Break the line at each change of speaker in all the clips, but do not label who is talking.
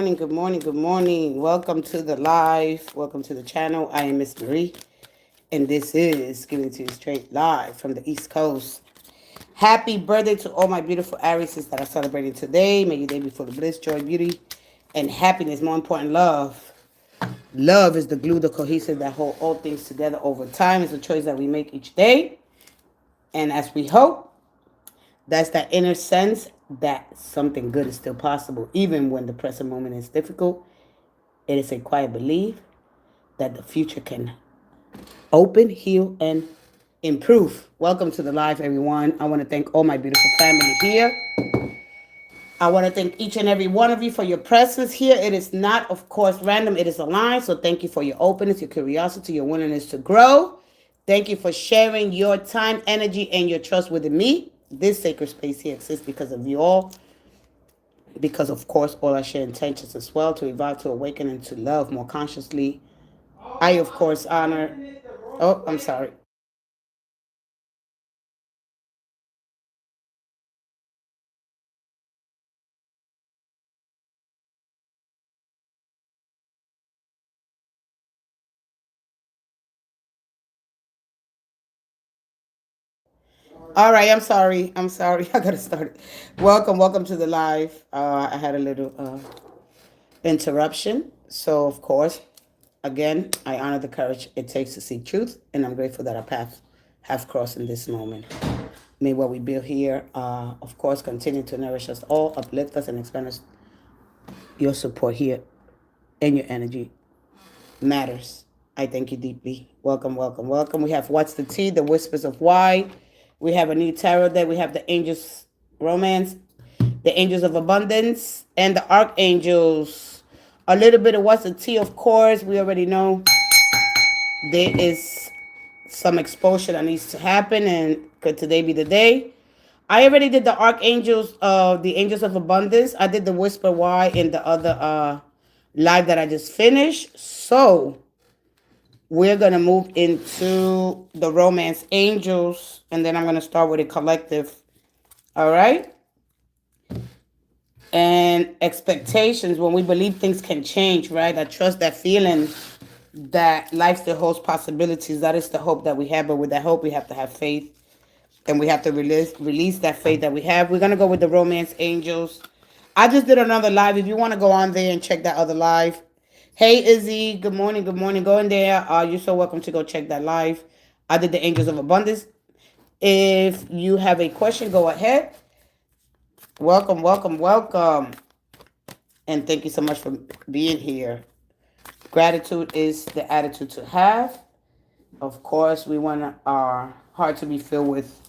morning, good morning, good morning. Welcome to the live. Welcome to the channel. I am Miss Marie, and this is Giving to You Straight live from the East Coast. Happy birthday to all my beautiful Arises that are celebrating today. May your day be full of bliss, joy, beauty, and happiness. More important, love. Love is the glue, the cohesive that hold all things together over time. It's a choice that we make each day. And as we hope, that's that inner sense that something good is still possible, even when the present moment is difficult. It is a quiet belief that the future can open, heal, and improve. Welcome to the live, everyone. I want to thank all my beautiful family here. I want to thank each and every one of you for your presence here. It is not, of course, random. It is aligned. So thank you for your openness, your curiosity, your willingness to grow. Thank you for sharing your time, energy, and your trust with me. This sacred space here exists because of you all. Because, of course, all I share intentions as well to evolve, to awaken, and to love more consciously. I, of course, honor... Oh, I'm sorry. All right, I'm sorry. I'm sorry. I got to start it. Welcome to the live. I had a little interruption. So, of course, again, I honor the courage it takes to seek truth, and I'm grateful that our paths have crossed in this moment. May what we build here, of course, continue to nourish us all, uplift us, and expand us. Your support here and your energy matters. I thank you deeply. Welcome. We have What's the Tea, the Whispers of Why. We have a new tarot deck. We have the Angels Romance, the Angels of Abundance, and the Archangels. A little bit of What's the Tea, of course. We already know there is some exposure that needs to happen, and could today be the day? I already did the Archangels, the Angels of Abundance. I did the Whisper Why in the other live that I just finished. So we're going to move into the Romance Angels, and then I'm going to start with a collective. All right? And expectations, when we believe things can change, right? I trust that feeling that life still holds possibilities. That is the hope that we have. But with that hope, we have to have faith. And we have to release that faith that we have. We're going to go with the Romance Angels. I just did another live. If you want to go on there and check that other live. Hey, Izzy. Good morning. Go in there. You're so welcome to go check that live. I did the Angels of Abundance. If you have a question, go ahead. Welcome. And thank you so much for being here. Gratitude is the attitude to have. Of course, we want our heart to be filled with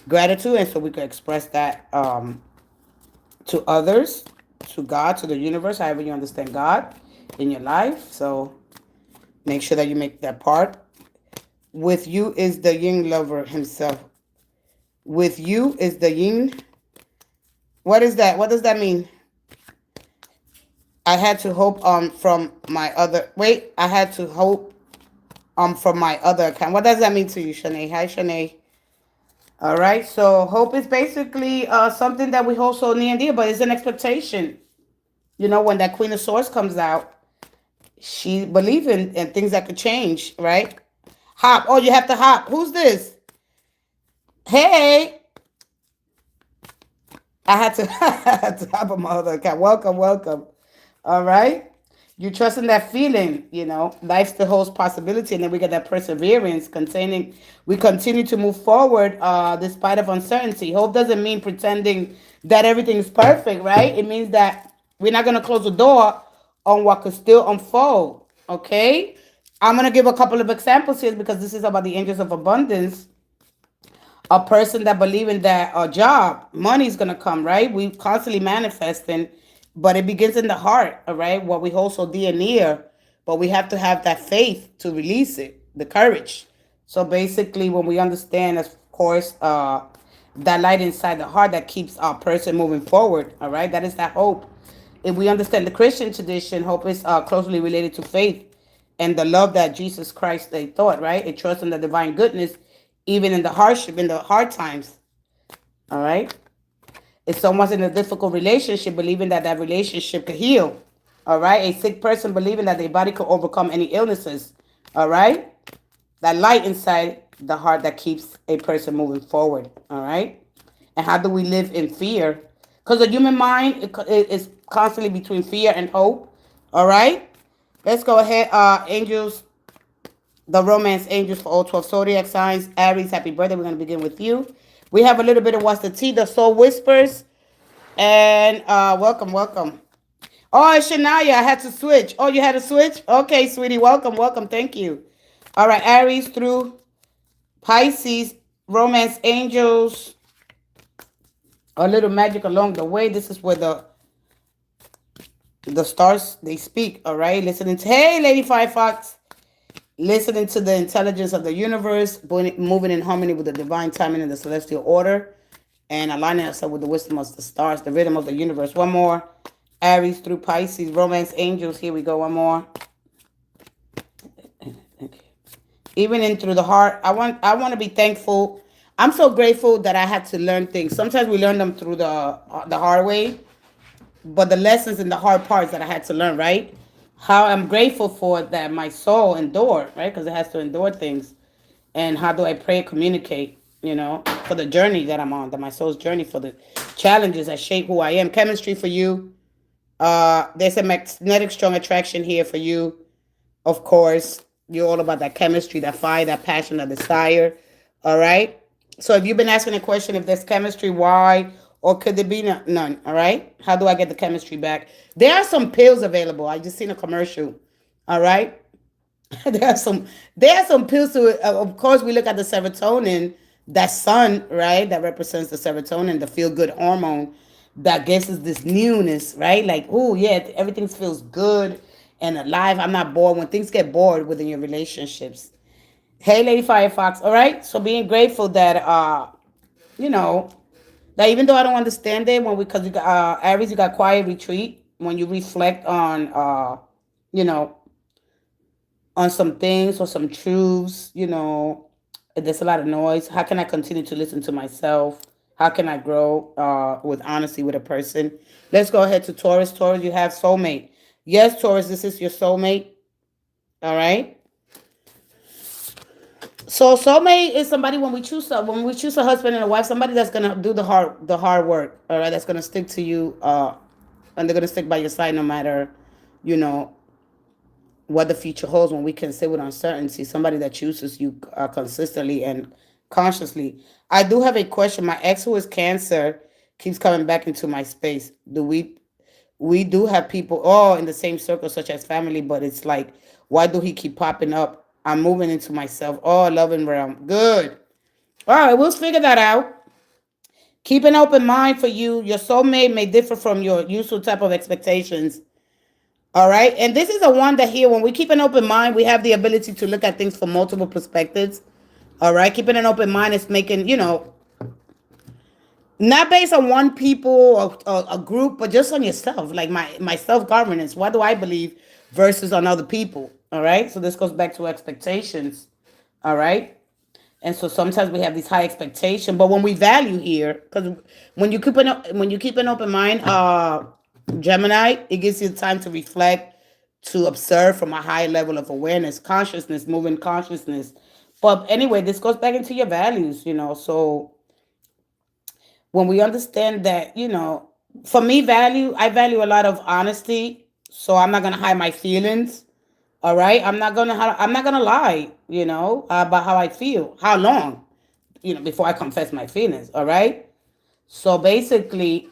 gratitude, and so we can express that to others, to God, to the universe, however you understand God in your life. So make sure that you make that part. With you is the yin lover himself. With you is the yin. What is that? What does that mean? I had to hope from my other... Wait, I had to hope from my other account. What does that mean to you, Shanae? Hi, Shanae. All right, so hope is basically something that we hold so near and dear, but it's an expectation. You know, when that Queen of Swords comes out, she believes in things that could change, right? Hop. Oh, you have to hop. Who's this? Hey. I had to, I had to hop on my other account. Welcome. All right. You trust in that feeling, you know, life still holds possibility, and then we get that perseverance containing, we continue to move forward despite of uncertainty. Hope doesn't mean pretending that everything is perfect, right? It means that we're not going to close the door on what could still unfold, okay? I'm going to give a couple of examples here because this is about the Angels of Abundance. A person that believes in that a job, money is going to come, right? We constantly manifesting. But it begins in the heart, all right? What we hold so dear and near. But we have to have that faith to release it, the courage. So basically, when we understand, of course, that light inside the heart that keeps our person moving forward, all right? That is that hope. If we understand the Christian tradition, hope is closely related to faith and the love that Jesus Christ they taught, right? It trusts in the divine goodness, even in the hardship, in the hard times, all right? If someone's in a difficult relationship, believing that that relationship could heal. All right. A sick person believing that their body could overcome any illnesses. All right. That light inside the heart that keeps a person moving forward. All right. And how do we live in fear? Because the human mind is constantly between fear and hope. All right. Let's go ahead. Angels, the romance angels for all 12 zodiac signs. Aries, happy birthday. We're going to begin with you. We have a little bit of what's the tea, the soul whispers. And welcome, welcome. Oh, it's Shania. I had to switch. Oh, you had to switch? Okay, sweetie. Welcome, welcome. Thank you. All right, Aries through Pisces, romance angels, a little magic along the way. This is where the stars, they speak. All right, listening to, hey, Lady Firefox, listening to the intelligence of the universe, moving in harmony with the divine timing and the celestial order, and aligning ourselves with the wisdom of the stars, the rhythm of the universe. One more. Aries through Pisces, romance angels. Here we go. One more. Okay. Even in through the heart, I want to be thankful. I'm so grateful that I had to learn things. Sometimes we learn them through the hard way, but the lessons in the hard parts that I had to learn, right? How I'm grateful for that my soul endured, right? Because it has to endure things. And how do I pray, communicate, for the journey that I'm on, that my soul's journey, for the challenges that shape who I am. Chemistry for you. There's a magnetic strong attraction here for you. Of course, you're all about that chemistry, that fire, that passion, that desire. All right. So if you've been asking a question, if there's chemistry, why, or could there be none? All right. How do I get the chemistry back? There are some pills available. I just seen a commercial. All right. there are some pills to it. Of course, we look at the serotonin, that sun, right? That represents the serotonin, the feel good hormone that gives us this newness, right? Like, oh yeah, everything feels good and alive. I'm not bored when things get bored within your relationships. Hey, Lady Firefox. All right. So being grateful that you know, that even though I don't understand it, when we because you got Aries, you got quiet retreat when you reflect on you know, on some things or some truths, there's a lot of noise. How can I continue to listen to myself? How can I grow with honesty with a person? Let's go ahead to Taurus. Taurus, you have soulmate. Yes, Taurus, this is your soulmate. All right. So soulmate is somebody when we choose a husband and a wife, somebody that's gonna do the hard work. All right, that's gonna stick to you, and they're gonna stick by your side no matter, you know, what the future holds. When we can say with uncertainty, somebody that chooses you consistently and consciously. I do have a question. My ex, who is Cancer, keeps coming back into my space. Do we do have people all in the same circle, such as family, but it's like, why do he keep popping up? I'm moving into myself. Oh, loving realm. Good. All right, we'll figure that out. Keep an open mind for you. Your soulmate may differ from your usual type of expectations. All right. And this is a one that here, when we keep an open mind, we have the ability to look at things from multiple perspectives. All right. Keeping an open mind is making, not based on one people or a group, but just on yourself, like my self-governance. What do I believe versus on other people? All right. So this goes back to expectations. All right. And so sometimes we have these high expectations, but when we value here, because when you keep an open mind, Gemini, it gives you time to reflect, to observe from a high level of awareness, consciousness, moving consciousness. But anyway, this goes back into your values. So when we understand that, for me, I value a lot of honesty. So I'm not gonna hide my feelings. All right, I'm not gonna lie. About how I feel. How long? Before I confess my feelings. All right. So basically,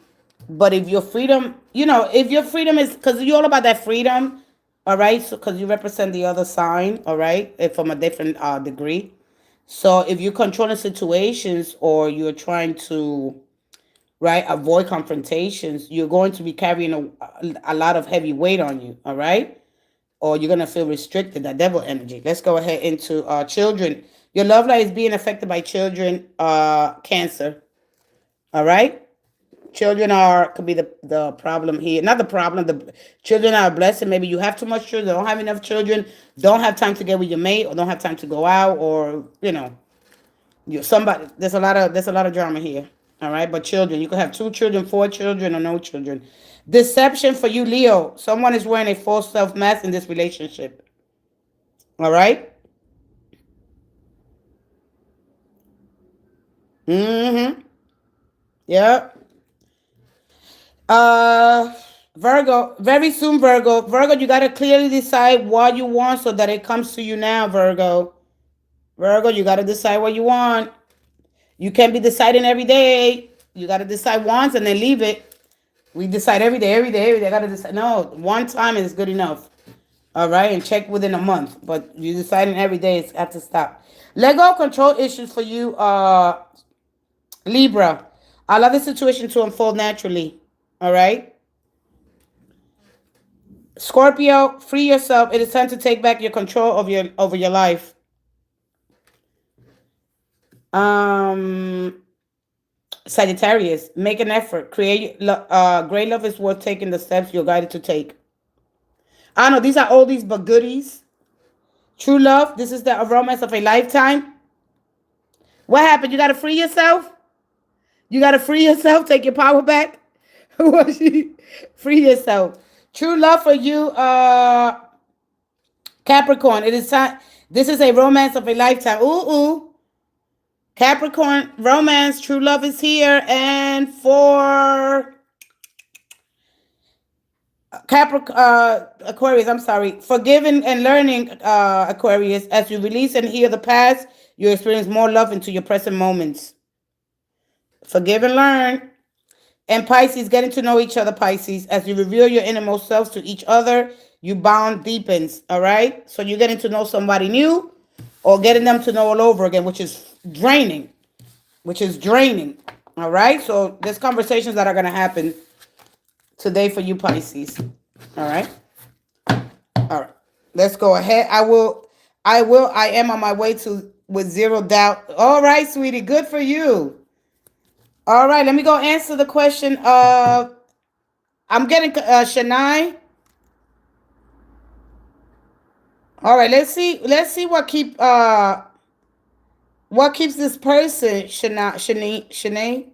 but if your freedom is because you're all about that freedom, all right. So because you represent the other sign, all right, from a different degree. So if you're controlling situations or you're trying to, right, avoid confrontations, you're going to be carrying a lot of heavy weight on you, all right, or you're gonna feel restricted. That devil energy. Let's go ahead into children. Your love life is being affected by children, Cancer. All right. Children could be the problem here. Not the problem. The children are a blessing. Maybe you have too much children, don't have enough children, don't have time to get with your mate, or don't have time to go out, or you somebody. There's a lot of drama here. All right, but children, you could have two children, four children, or no children. Deception for you, Leo. Someone is wearing a false self mask in this relationship. All right. Mm-hmm. Yeah. Uh, Virgo. Very soon, Virgo. Virgo, you gotta clearly decide what you want so that it comes to you now, Virgo. Virgo, you gotta decide what you want. You can't be deciding every day. You gotta decide once and then leave it. We decide every day, every day, every day. I gotta decide. No, one time is good enough. All right, and check within a month. But you deciding every day, it's got to stop. Let go of control issues for you, Libra. Allow the situation to unfold naturally. All right. Scorpio, free yourself. It is time to take back your control of your over your life. Um, Sagittarius, make an effort. Great love is worth taking the steps you're guided to take. I know these are oldies but goodies. True love. This is the romance of a lifetime. What happened? You got to free yourself. You got to free yourself. Take your power back. Free yourself. True love for you, Capricorn. It is time. This is a romance of a lifetime. Ooh, ooh. Capricorn romance. True love is here. And for Aquarius, I'm sorry. Forgiving and learning, Aquarius. As you release and heal the past, you experience more love into your present moments. Forgive and learn. And Pisces, getting to know each other, Pisces. As you reveal your innermost selves to each other, you bond deepens, all right? So you're getting to know somebody new or getting them to know all over again, which is draining, all right? So there's conversations that are going to happen today for you, Pisces, all right? All right, let's go ahead. I am on my way to with zero doubt. All right, sweetie, good for you. All right, let me go answer the question. I'm getting Shania. All right, let's see. Let's see what keeps this person Shanae.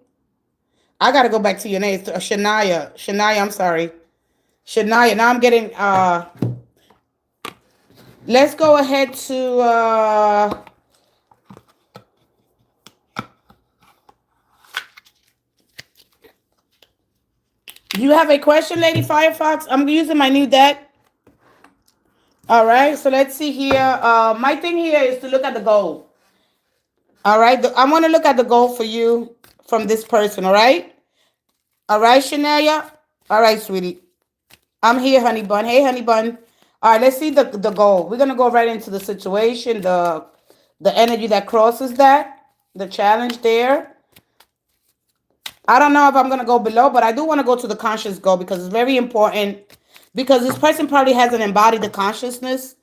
I gotta go back to your name. Shania. Shania, I'm sorry. Shania. Now I'm getting let's go ahead to you have a question, Lady Firefox? I'm using my new deck. All right, so let's see here. My thing here is to look at the goal. All right, I want to look at the goal for you from this person. All right, Shania. All right, sweetie. I'm here, honey bun. Hey, honey bun. All right, let's see the goal. We're gonna go right into the situation, the energy that crosses that, the challenge there. I don't know if I'm gonna go below, but I do want to go to the conscious goal because it's very important. Because this person probably hasn't embodied the consciousness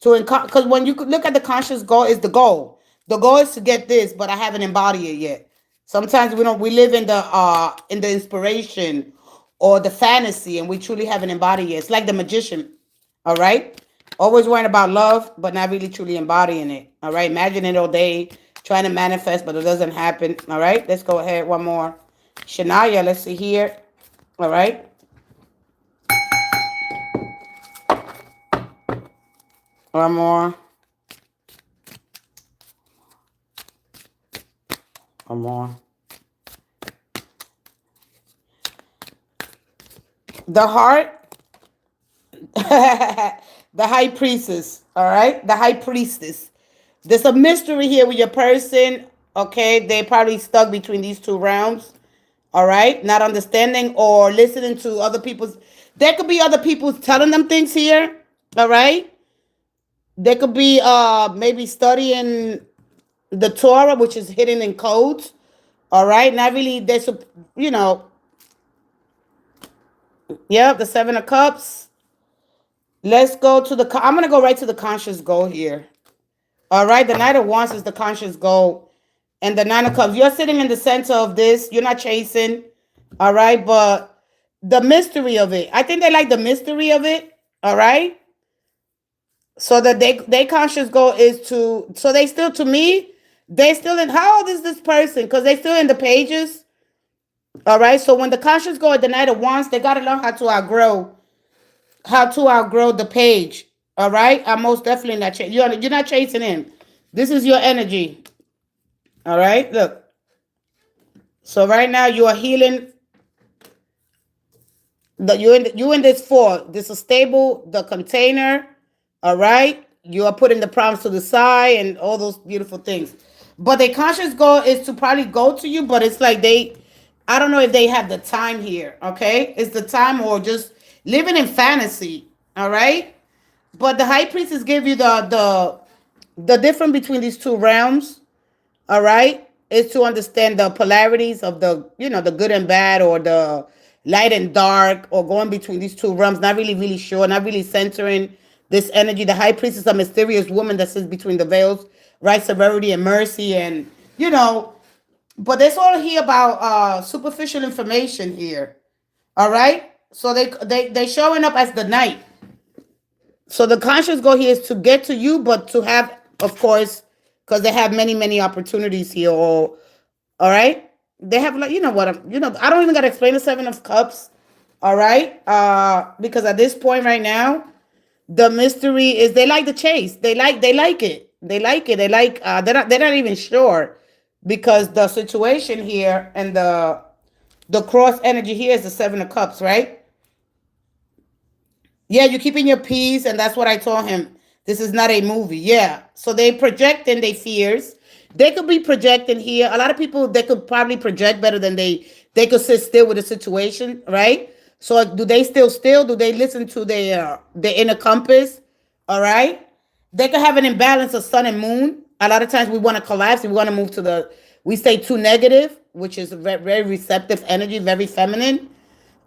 because when you look at the conscious goal, is the goal. The goal is to get this, but I haven't embodied it yet. Sometimes we live in the inspiration or the fantasy, and we truly haven't embodied it. It's like the magician, all right? Always worrying about love, but not really truly embodying it, all right? Imagine it all day, trying to manifest, but it doesn't happen, all right? Let's go ahead, one more. Shania, let's see here, all right? One more. One more. The heart. The high priestess. All right. The high priestess. There's a mystery here with your person. Okay. They probably stuck between these two realms. All right. Not understanding or listening to other people's. There could be other people telling them things here. All right. They could be maybe studying the Torah, which is hidden in codes. All right. Not really. There's a, Yep, the Seven of Cups. Let's go to I'm going to go right to the conscious goal here. All right. The Knight of Wands is the conscious goal. And the Nine of Cups. You're sitting in the center of this. You're not chasing. All right. But the mystery of it. I think they like the mystery of it. All right. So that they conscious goal is so they still, to me, they still in, how old is this person? Because they still in the pages. All right. So when the conscious go at the Knight of Wands, they got to learn how to outgrow the page. All right. I'm most definitely not. You're not chasing him. This is your energy. All right. Look. So right now you are healing. You in this four. This is stable. The container. All right. You are putting the problems to the side and all those beautiful things. But their conscious goal is to probably go to you, but it's like I don't know if they have the time here. Okay. It's the time or just living in fantasy. All right. But the high priestess give you the difference between these two realms. All right, is to understand the polarities of the good and bad, or the light and dark, or going between these two realms. Not really sure, not really centering this energy. The high priestess is a mysterious woman that sits between the veils, right? Severity and mercy, and but there's all here about superficial information here. All right, so they showing up as the knight. So the conscious goal here is to get to you, but to have, of course, because they have many opportunities here. Or all right, they have, like, I don't even gotta explain the Seven of Cups. All right, because at this point right now, the mystery is they like the chase. They like it. They like it. They like they're not even sure, because the situation here and the cross energy here is the Seven of Cups, right? Yeah, you're keeping your peace, and that's what I told him. This is not a movie. Yeah. So they projecting their fears. They could be projecting here. A lot of people, they could probably project better than they could sit still with the situation, right? So do they still? Do they listen to their inner compass? All right. They could have an imbalance of sun and moon. A lot of times we want to collapse. We want to move to we stay too negative, which is very receptive energy, very feminine.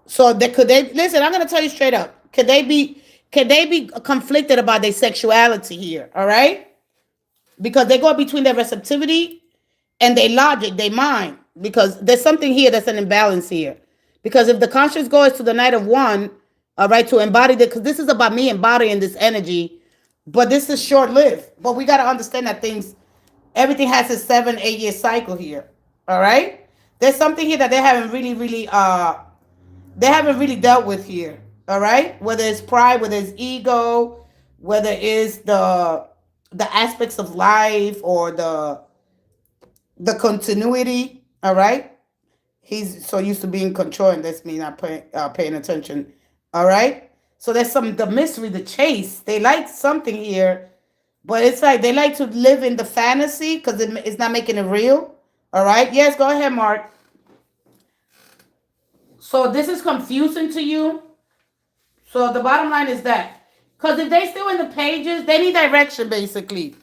So could they listen? I'm gonna tell you straight up. Could they be conflicted about their sexuality here? All right, because they go between their receptivity and their logic, their mind. Because there's something here that's an imbalance here. Because if the conscious goes to the Knight of One, all right, to embody because this is about me embodying this energy, but this is short lived. But we gotta understand that everything has a 7-8 year cycle here. All right, there's something here that they haven't really dealt with here. All right, whether it's pride, whether it's ego, whether it's the aspects of life, or the continuity. All right, he's so used to being control, and that's me not paying attention. All right, so there's the mystery, the chase. They like something here, but it's like they like to live in the fantasy because it's not making it real. All right, yes, go ahead, Mark. So this is confusing to you. So the bottom line is that, because if they still in the pages, they need direction basically.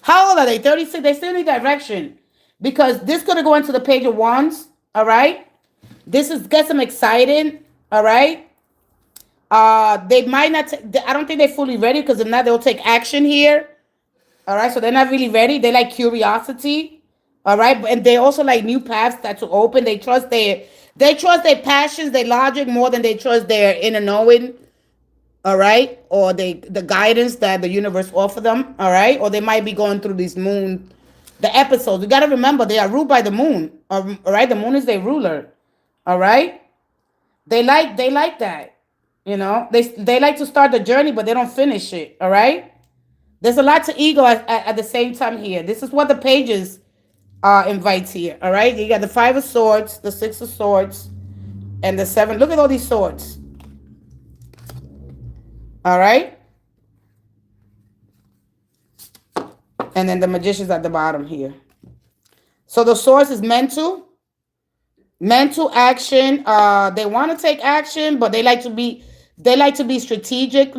How old are they? 36. They still need direction, because this could go into the Page of Wands. All right. This is gets them excited. All right. They might not. I don't think they're fully ready, because if not, they'll take action here. All right. So they're not really ready. They like curiosity. All right. And they also like new paths that to open. They trust their passions, their logic, more than they trust their inner knowing. All right, or the guidance that the universe offer them. All right, or they might be going through these the episodes. You got to remember, they are ruled by the moon. All right, the moon is their ruler. All right, they like that. They like to start the journey, but they don't finish it. All right, there's a lot to ego at the same time here. This is what the pages invites here. All right, you got the Five of Swords, the Six of Swords, and the Seven. Look at all these swords. All right. And then the Magician's at the bottom here. So the source is mental action. They want to take action, but they like to be strategic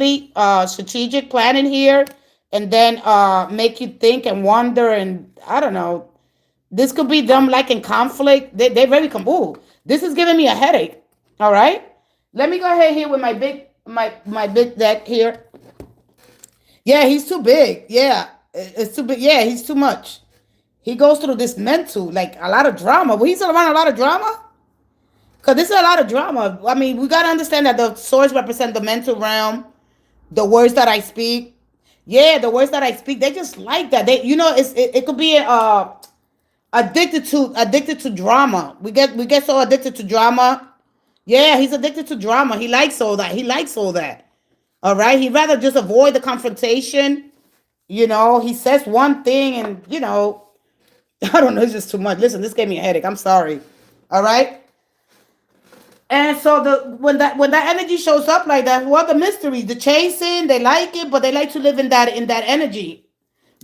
planning here, and then make you think and wonder, and I don't know. This could be them like in conflict. They very ooh, this is giving me a headache. All right. Let me go ahead here with my big deck here. Yeah, he's too big. Yeah, it's too big. Yeah, he's too much. He goes through this mental, like a lot of drama. Well, he's around a lot of drama. Because this is a lot of drama. I mean, we got to understand that the swords represent the mental realm. The words that I speak. Yeah, the words that I speak, they just like that. It could be Addicted to drama. We get so addicted to drama. Yeah, he's addicted to drama. He likes all that. He likes all that. All right. He'd rather just avoid the confrontation. He says one thing and I don't know, it's just too much. Listen, this gave me a headache. I'm sorry. All right. And so when that energy shows up like that, what the mystery? The chasing, they like it, but they like to live in that energy.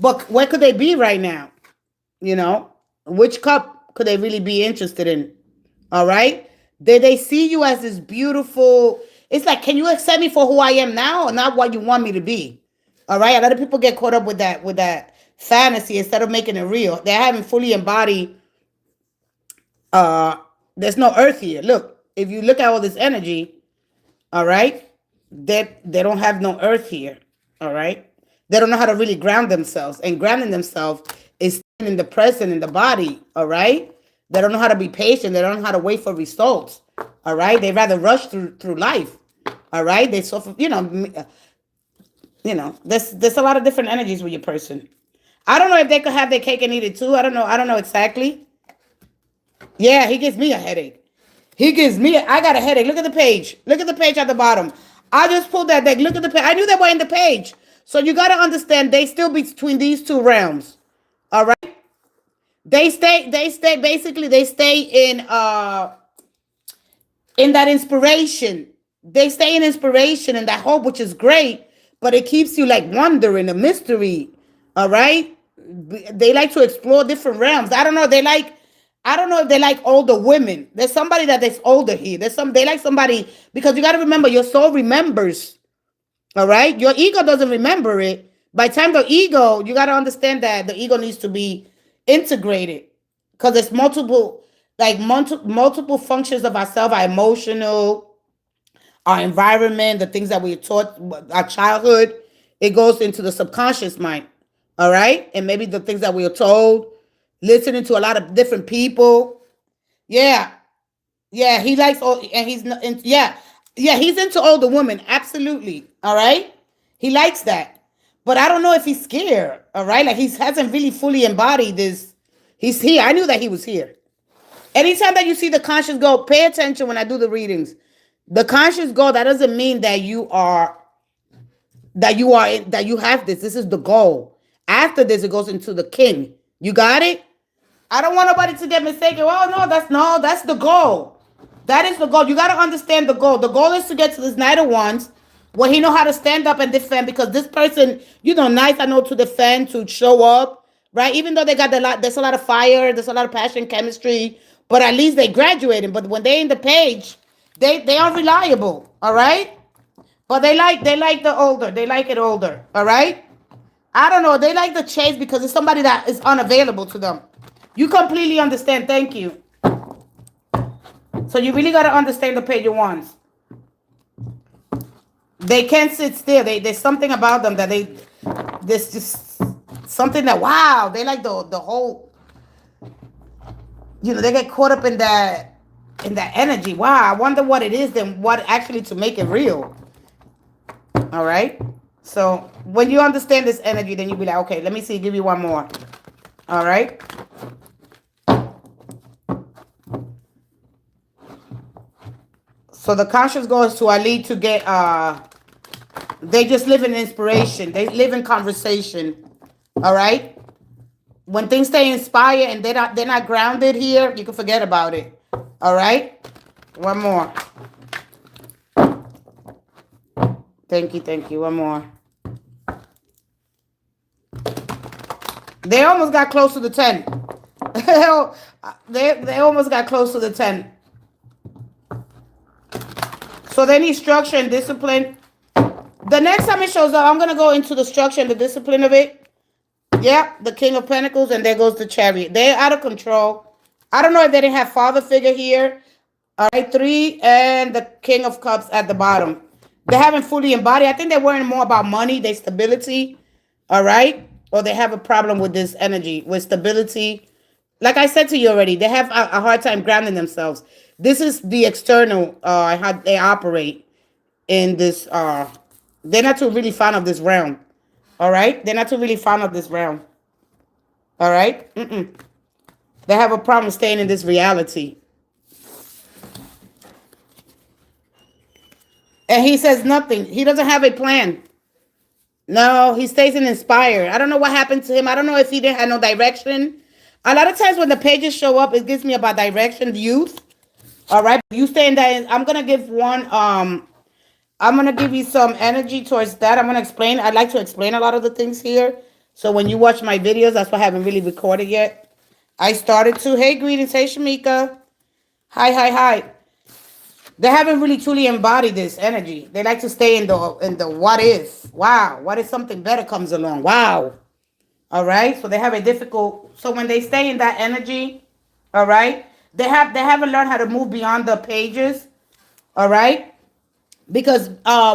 But where could they be right now? You know, which cup could they really be interested in? All right. They see you as this beautiful. It's like, can you accept me for who I am now, or not what you want me to be? All right. A lot of people get caught up with that fantasy instead of making it real. They haven't fully embodied. Uh, there's no earth here. Look, if you look at all this energy, all right, they don't have no earth here. All right. They don't know how to really ground themselves. And grounding themselves is staying in the present, in the body. All right. They don't know how to be patient. They don't know how to wait for results. All right. They rather rush through life. All right. They suffer, there's a lot of different energies with your person. I don't know if they could have their cake and eat it too. I don't know. I don't know exactly. Yeah, he gives me a headache. I got a headache. Look at the page. Look at the page at the bottom. I just pulled that deck. Look at the page. I knew they were in the page. So you got to understand they still between these two realms. All right. Basically, they stay in that inspiration. They stay in inspiration and that hope, which is great, but it keeps you like wondering, a mystery. All right. They like to explore different realms. I don't know if they like older women. There's somebody that is older here. They like somebody, because you got to remember your soul remembers. All right. Your ego doesn't remember it. By the time the ego, you got to understand that the ego needs to be integrated, because there's multiple functions of ourselves, our emotional, our environment, the things that we taught, our childhood. It goes into the subconscious mind. All right. And maybe the things that we are told, listening to a lot of different people. Yeah. Yeah. He likes all, and he's not, yeah. Yeah. He's into older women. Absolutely. All right. He likes that. But I don't know if he's scared. All right. Like he hasn't really fully embodied this. He's here. I knew that he was here. Anytime that you see the conscious goal, pay attention when I do the readings. The conscious goal, that doesn't mean that you have this. This is the goal. After this, it goes into the king. You got it? I don't want nobody to get mistaken. Well, that's the goal. That is the goal. You got to understand the goal. The goal is to get to this Knight of Wands, where he know how to stand up and defend, because this person, nice, I know, to defend, to show up, right? Even though there's a lot of fire, there's a lot of passion, chemistry, but at least they graduating. But when they in the page, they are reliable, all right? But they like the older. They like it older, all right? I don't know. They like the chase because it's somebody that is unavailable to them. You completely understand. Thank you. So you really got to understand the page of wands. They can't sit still. There's something about them that there's just something that, wow, they like the whole, they get caught up in that energy. Wow, I wonder what it is then what actually to make it real. All right. So when you understand this energy, then you'll be like, okay, let me see, give you one more. All right. So the conscious goal is to Ali to get, they just live in inspiration. They live in conversation. All right. When things stay inspired and they're not grounded here, you can forget about it. All right. One more. Thank you. One more. They almost got close to the 10. They almost got close to the 10. So they need structure and discipline. The next time it shows up, I'm going to go into the structure and the discipline of it. Yeah, the King of Pentacles, and there goes the Chariot. They're out of control. I don't know if they didn't have Father figure here. All right, 3, and the King of Cups at the bottom. They haven't fully embodied. I think they're worrying more about money, their stability. All right, or they have a problem with this energy, with stability. Like I said to you already, they have a hard time grounding themselves. This is the external, how they operate in this. They're not too really fond of this realm. All right, they're not too really fond of this realm. All right. They have a problem staying in this reality. And he says nothing. He doesn't have a plan. No, he stays in inspired. I don't know what happened to him. I don't know if he didn't have no direction. A lot of times when the pages show up, it gives me about direction, youth. All right, you stay in that. I'm gonna give one. I'm gonna give you some energy towards that. I'm gonna explain. I'd like to explain a lot of the things here. So when you watch my videos, that's why I haven't really recorded yet. I started to. Hey, greetings. Hey, Shamika. Hi, hi, hi. They haven't really truly embodied this energy. They like to stay in the what if. Wow, what if something better comes along? Wow. All right. So they have a difficult. So when they stay in that energy, all right, they haven't learned how to move beyond the pages. All right, because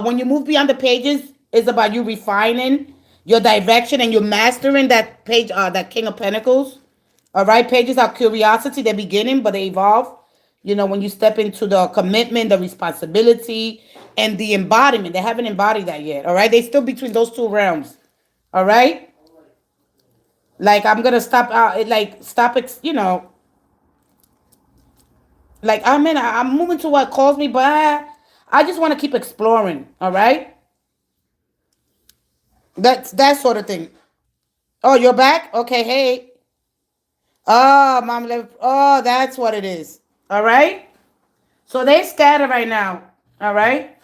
when you move beyond the pages, it's about you refining your direction and you're mastering that page. That King of Pentacles. All right, pages are curiosity. They're beginning, but they evolve. You know, when you step into the commitment, the responsibility, and the embodiment, they haven't embodied that yet. All right, they still between those two realms. All right, like I'm gonna stop. Like stop. You know, like I'm moving to what calls me, but I just want to keep exploring. All right, that's that sort of thing. Oh, you're back. Okay, hey. Oh, mom left. Oh, that's what it is. All right. So they scatter right now. All right.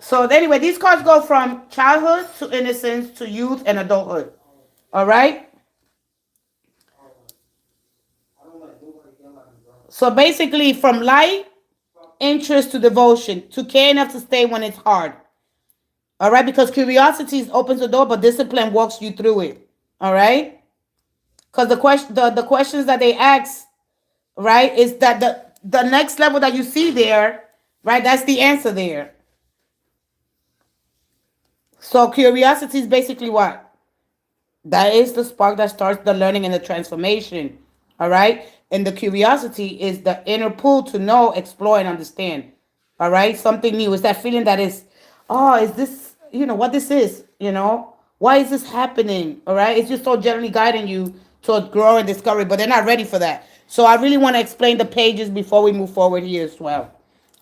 So anyway, these cards go from childhood to innocence to youth and adulthood. All right. So basically, from light interest to devotion to care enough to stay when it's hard. All right, because curiosity opens the door, but discipline walks you through it. All right, because the questions that they ask, right, is that the next level that you see there, right? That's the answer there. So curiosity is basically what? That is the spark that starts the learning and the transformation. All right. And the curiosity is the inner pull to know, explore, and understand. All right. Something new. It's that feeling that is, oh, is this, what this is? Why is this happening? All right. It's just so gently guiding you towards grow and discovery, but they're not ready for that. So I really want to explain the pages before we move forward here as well.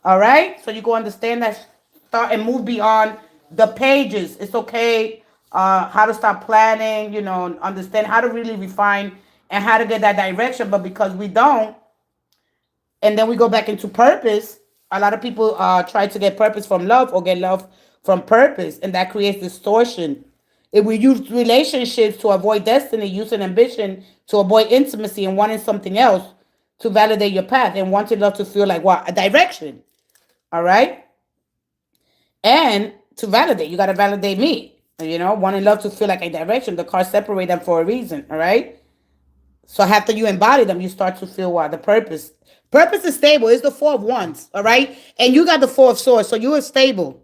All right. So you can understand that, start and move beyond the pages. It's okay. How to start planning, understand how to really refine and how to get that direction. But because we don't, and then we go back into purpose, a lot of people try to get purpose from love or get love from purpose, and that creates distortion. If we use relationships to avoid destiny, using ambition to avoid intimacy and wanting something else to validate your path and wanting love to feel like what? A direction. All right? And to validate, you got to validate me. Wanting love to feel like a direction. The cards separate them for a reason. All right? So after you embody them, you start to feel what? The purpose. Purpose is stable. It's the Four of Wands. All right? And you got the Four of Swords. So you are stable.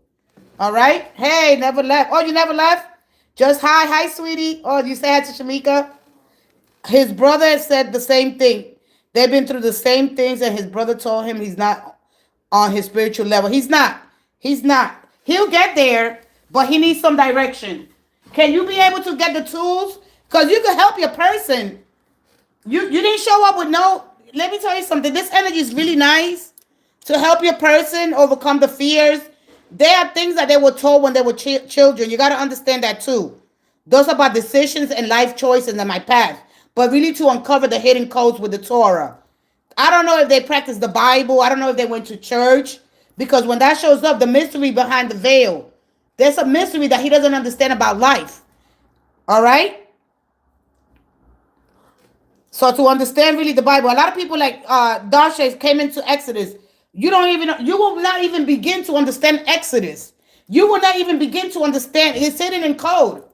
All right? Hey, never left. Oh, you never left? Just hi. Hi, sweetie. Oh, you say hi to Shamika? His brother said the same thing. They've been through the same things, and his brother told him he's not on his spiritual level. He's not. He's not. He'll get there, but he needs some direction. Can you be able to get the tools? Because you can help your person. You didn't show up with no. Let me tell you something. This energy is really nice to help your person overcome the fears. There are things that they were told when they were children. You got to understand that too. Those are about decisions and life choices in my path. But really to uncover the hidden codes with the Torah. I don't know if they practice the Bible. I don't know if they went to church. Because when that shows up, the mystery behind the veil, there's a mystery that he doesn't understand about life. All right? So to understand really the Bible, a lot of people like Darsha came into Exodus. You will not even begin to understand Exodus. You will not even begin to understand. It's hidden in code.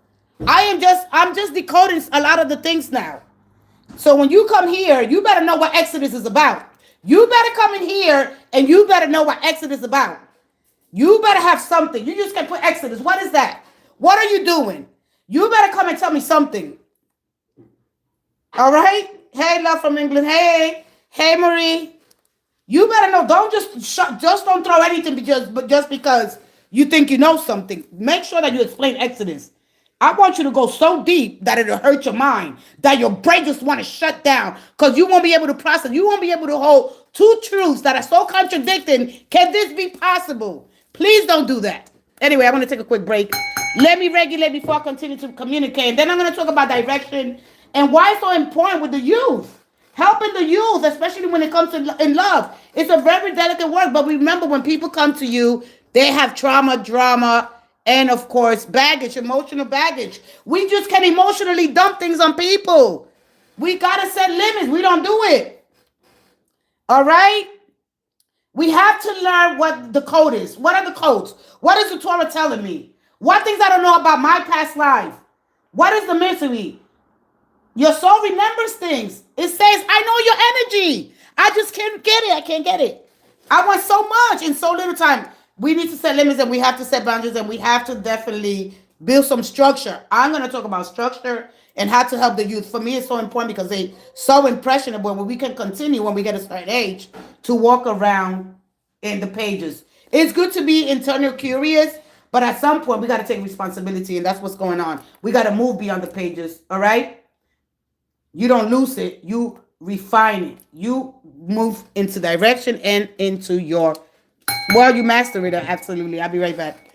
I'm just decoding a lot of the things now. So when you come here, you better know what Exodus is about. You better come in here and you better know what Exodus is about. You better have something. You just can't put Exodus. What is that? What are you doing? You better come and tell me something. All right? Hey, love from England. Hey. Hey, Marie. You better know. Don't just don't throw anything just because you think you know something. Make sure that you explain Exodus. I want you to go so deep that it'll hurt your mind, that your brain just want to shut down because you won't be able to process. You won't be able to hold two truths that are so contradicting. Can this be possible? Please don't do that. Anyway, I'm going to take a quick break. Let me regulate before I continue to communicate. And then I'm going to talk about direction and why it's so important with the youth. Helping the youth, especially when it comes to in love. It's a very delicate work. But remember, when people come to you, they have trauma, drama, and of course, baggage, emotional baggage. We just can emotionally dump things on people. We got to set limits. We don't do it. All right? We have to learn what the code is. What are the codes? What is the Torah telling me? What things I don't know about my past life? What is the mystery? Your soul remembers things. It says, I know your energy. I just can't get it. I can't get it. I want so much in so little time. We need to set limits and we have to set boundaries and we have to definitely build some structure. I'm going to talk about structure and how to help the youth. For me, it's so important because they're so impressionable when we can continue when we get a certain age to walk around in the pages. It's good to be internal curious, but at some point we got to take responsibility, and that's what's going on. We got to move beyond the pages, all right? You don't lose it. You refine it. You move into direction and into your, well, you master it. Absolutely. I'll be right back.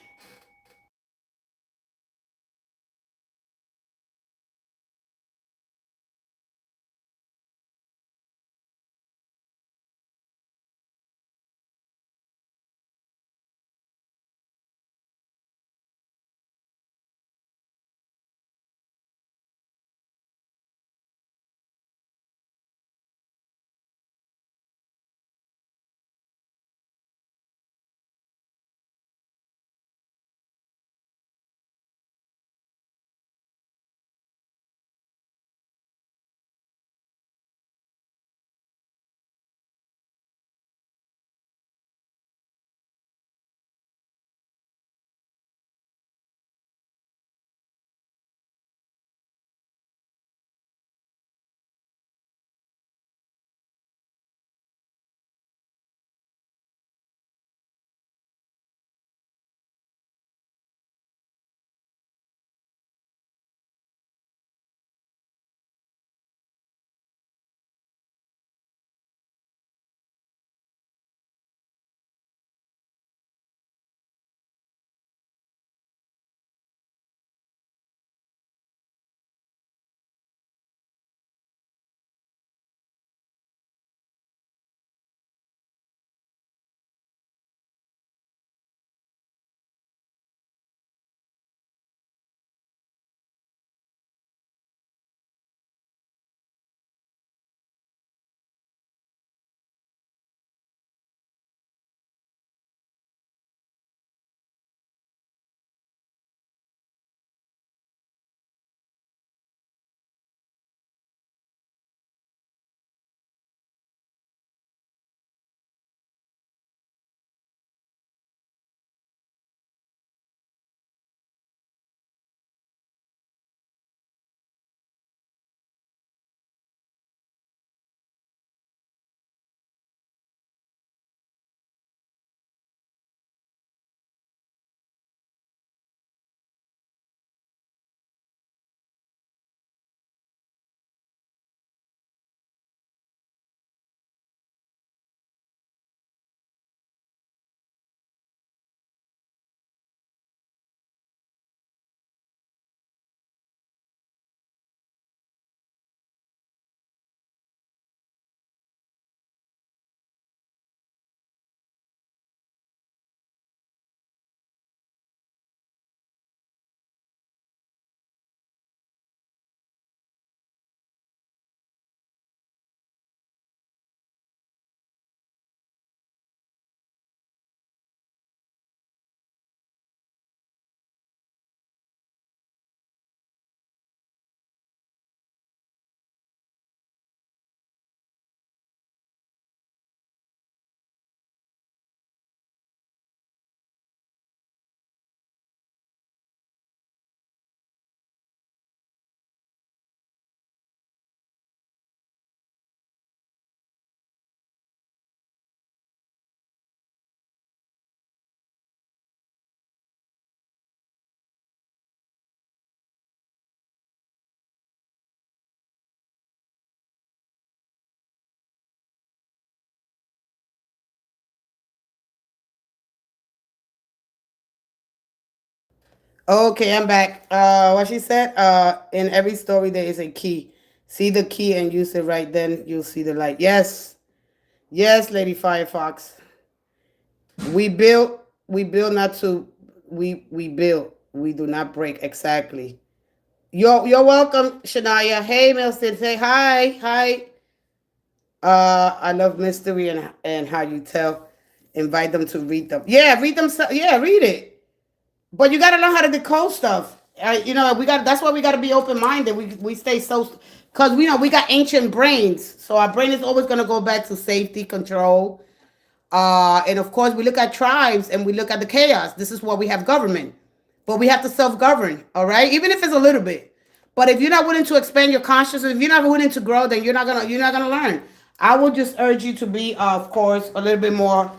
Okay, I'm back. What she said? In every story there is a key. See the key and use it right then. You'll see the light. Yes, yes, Lady Firefox. We build. We build not to. We build. We do not break. Exactly. You're welcome, Shania. Hey, Milton. Say hi. Hi. I love mystery and how you tell. Invite them to read them. Yeah, read them. Yeah, read it. But you got to learn how to decode stuff. You know, we got. That's why we got to be open minded. We stay so because we know we got ancient brains, so our brain is always gonna go back to safety, control, and of course we look at tribes and we look at the chaos. This is why we have government, but we have to self govern. All right, even if it's a little bit. But if you're not willing to expand your consciousness, if you're not willing to grow, then you're not gonna learn. I would just urge you to be, of course, a little bit more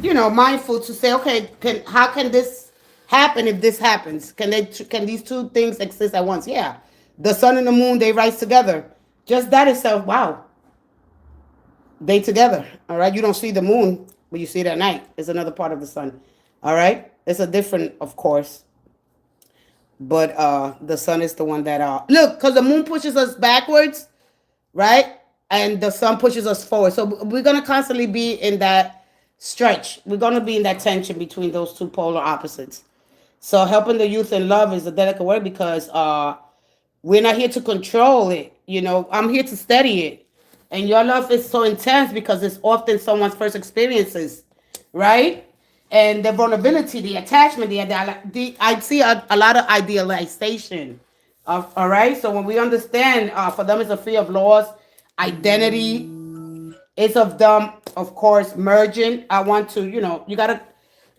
mindful to say, okay, how can this happen if this happens? Can these two things exist at once? Yeah, the sun and the moon, they rise together. Just that itself, wow, they together. All right, you don't see the moon, but you see it at night. It's another part of the sun. All right, it's a different, of course, but the sun is the one that look, because the moon pushes us backwards, right? And the sun pushes us forward. So we're gonna constantly be in that stretch. We're gonna be in that tension between those two polar opposites. So helping the youth in love is a delicate word because we're not here to control it. I'm here to steady it. And your love is so intense because it's often someone's first experiences, right? And the vulnerability, the attachment, I see a lot of idealization. All right. So when we understand, for them, it's a fear of loss, identity. It's of them, of course, merging. I want to, you gotta,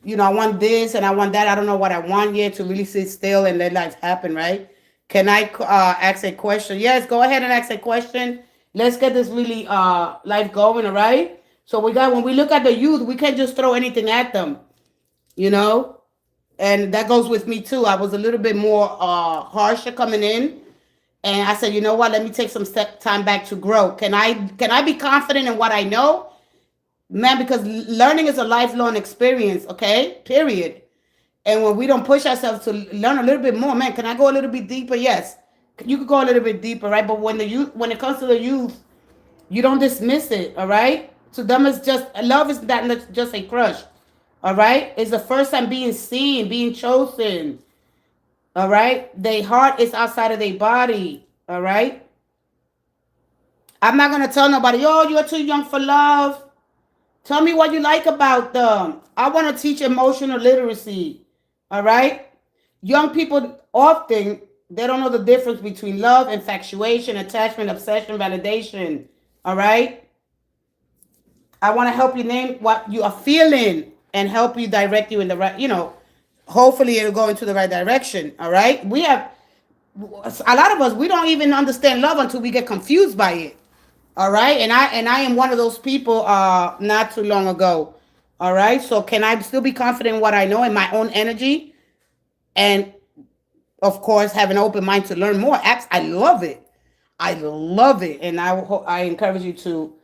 I want this and I want that. I don't know what I want yet to really sit still and let life happen, right? Can I ask a question? Yes, go ahead and ask a question. Let's get this really life going, all right? So when we look at the youth, we can't just throw anything at them, you know? And that goes with me too. I was a little bit more harsher coming in, and I said, you know what? Let me take some time back to grow. Can I be confident in what I know, man? Because learning is a lifelong experience. Okay, period. And when we don't push ourselves to learn a little bit more, man, can I go a little bit deeper? Yes, you could go a little bit deeper, right? But when it comes to the youth, you don't dismiss it, all right? To them, it's just love is not just a crush, all right? It's the first time being seen, being chosen, all right? Their heart is outside of their body, all right? I'm not gonna tell nobody, oh, you're too young for love. Tell me what you like about them. I want to teach emotional literacy, all right? Young people often they don't know the difference between love, infatuation, attachment, obsession, validation, all right? I want to help you name what you are feeling and help you direct you in the right, hopefully it'll go into the right direction, all right? We have a lot of us, we don't even understand love until we get confused by it. All right. And I am one of those people not too long ago. All right. So can I still be confident in what I know in my own energy? And of course have an open mind to learn more. I love it. I love it. And I encourage you to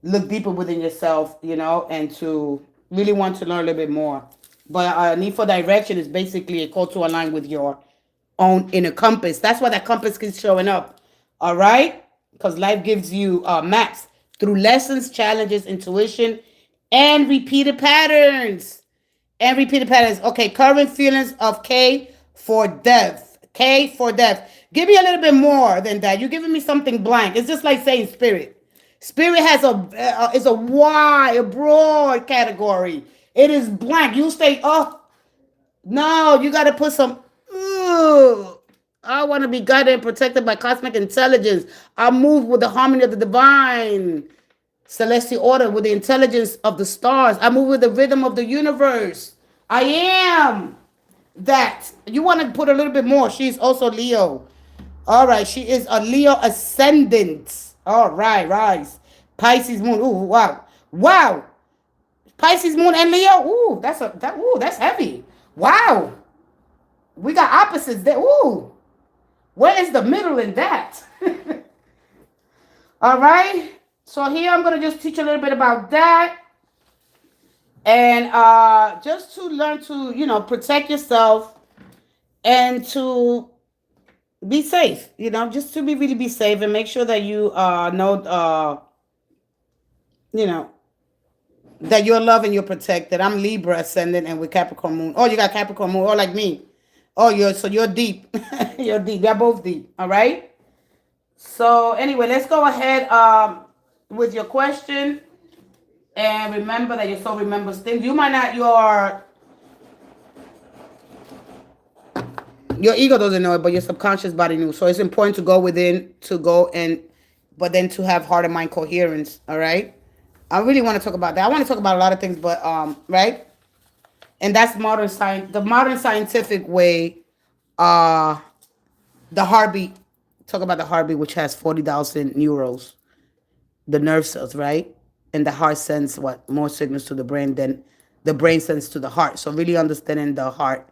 look deeper within yourself, and to really want to learn a little bit more. But need for direction is basically a call to align with your own inner compass. That's why that compass keeps showing up. All right? Because life gives you maps through lessons, challenges, intuition, and repeated patterns. Okay, current feelings of K for death. K for death. Give me a little bit more than that. You're giving me something blank. It's just like saying spirit. Spirit has is a wide, a broad category. It is blank. You say, oh, no, you got to put some. Ooh, I want to be guided and protected by cosmic intelligence. I move with the harmony of the divine celestial order, with the intelligence of the stars. I move with the rhythm of the universe. I am that. You want to put a little bit more. She's also Leo. All right, she is a Leo ascendant. All right, rise. Pisces moon. Ooh, wow. Wow. Pisces moon and Leo. Ooh, that's heavy. Wow. We got opposites there. Ooh. Where is the middle in that? All right. So here I'm going to just teach a little bit about that. And just to learn to, protect yourself and to be safe, just to really be safe and make sure that you know, you know, that you're loved and you're protected. I'm Libra ascendant and with Capricorn moon. Oh, you got Capricorn moon, or like me. Oh, you're deep. You're deep. They're both deep. All right. So anyway, let's go ahead with your question. And remember that your soul remembers things. You might not your ego doesn't know it, but your subconscious body knew. So it's important to go within, to go and, but then to have heart and mind coherence. All right. I really want to talk about that. I want to talk about a lot of things, but right. And that's modern science, the modern scientific way. Uh, the heartbeat. Talk about the heartbeat, which has 40,000 neurons, the nerve cells, right? And the heart sends what more signals to the brain than the brain sends to the heart. So really understanding the heart,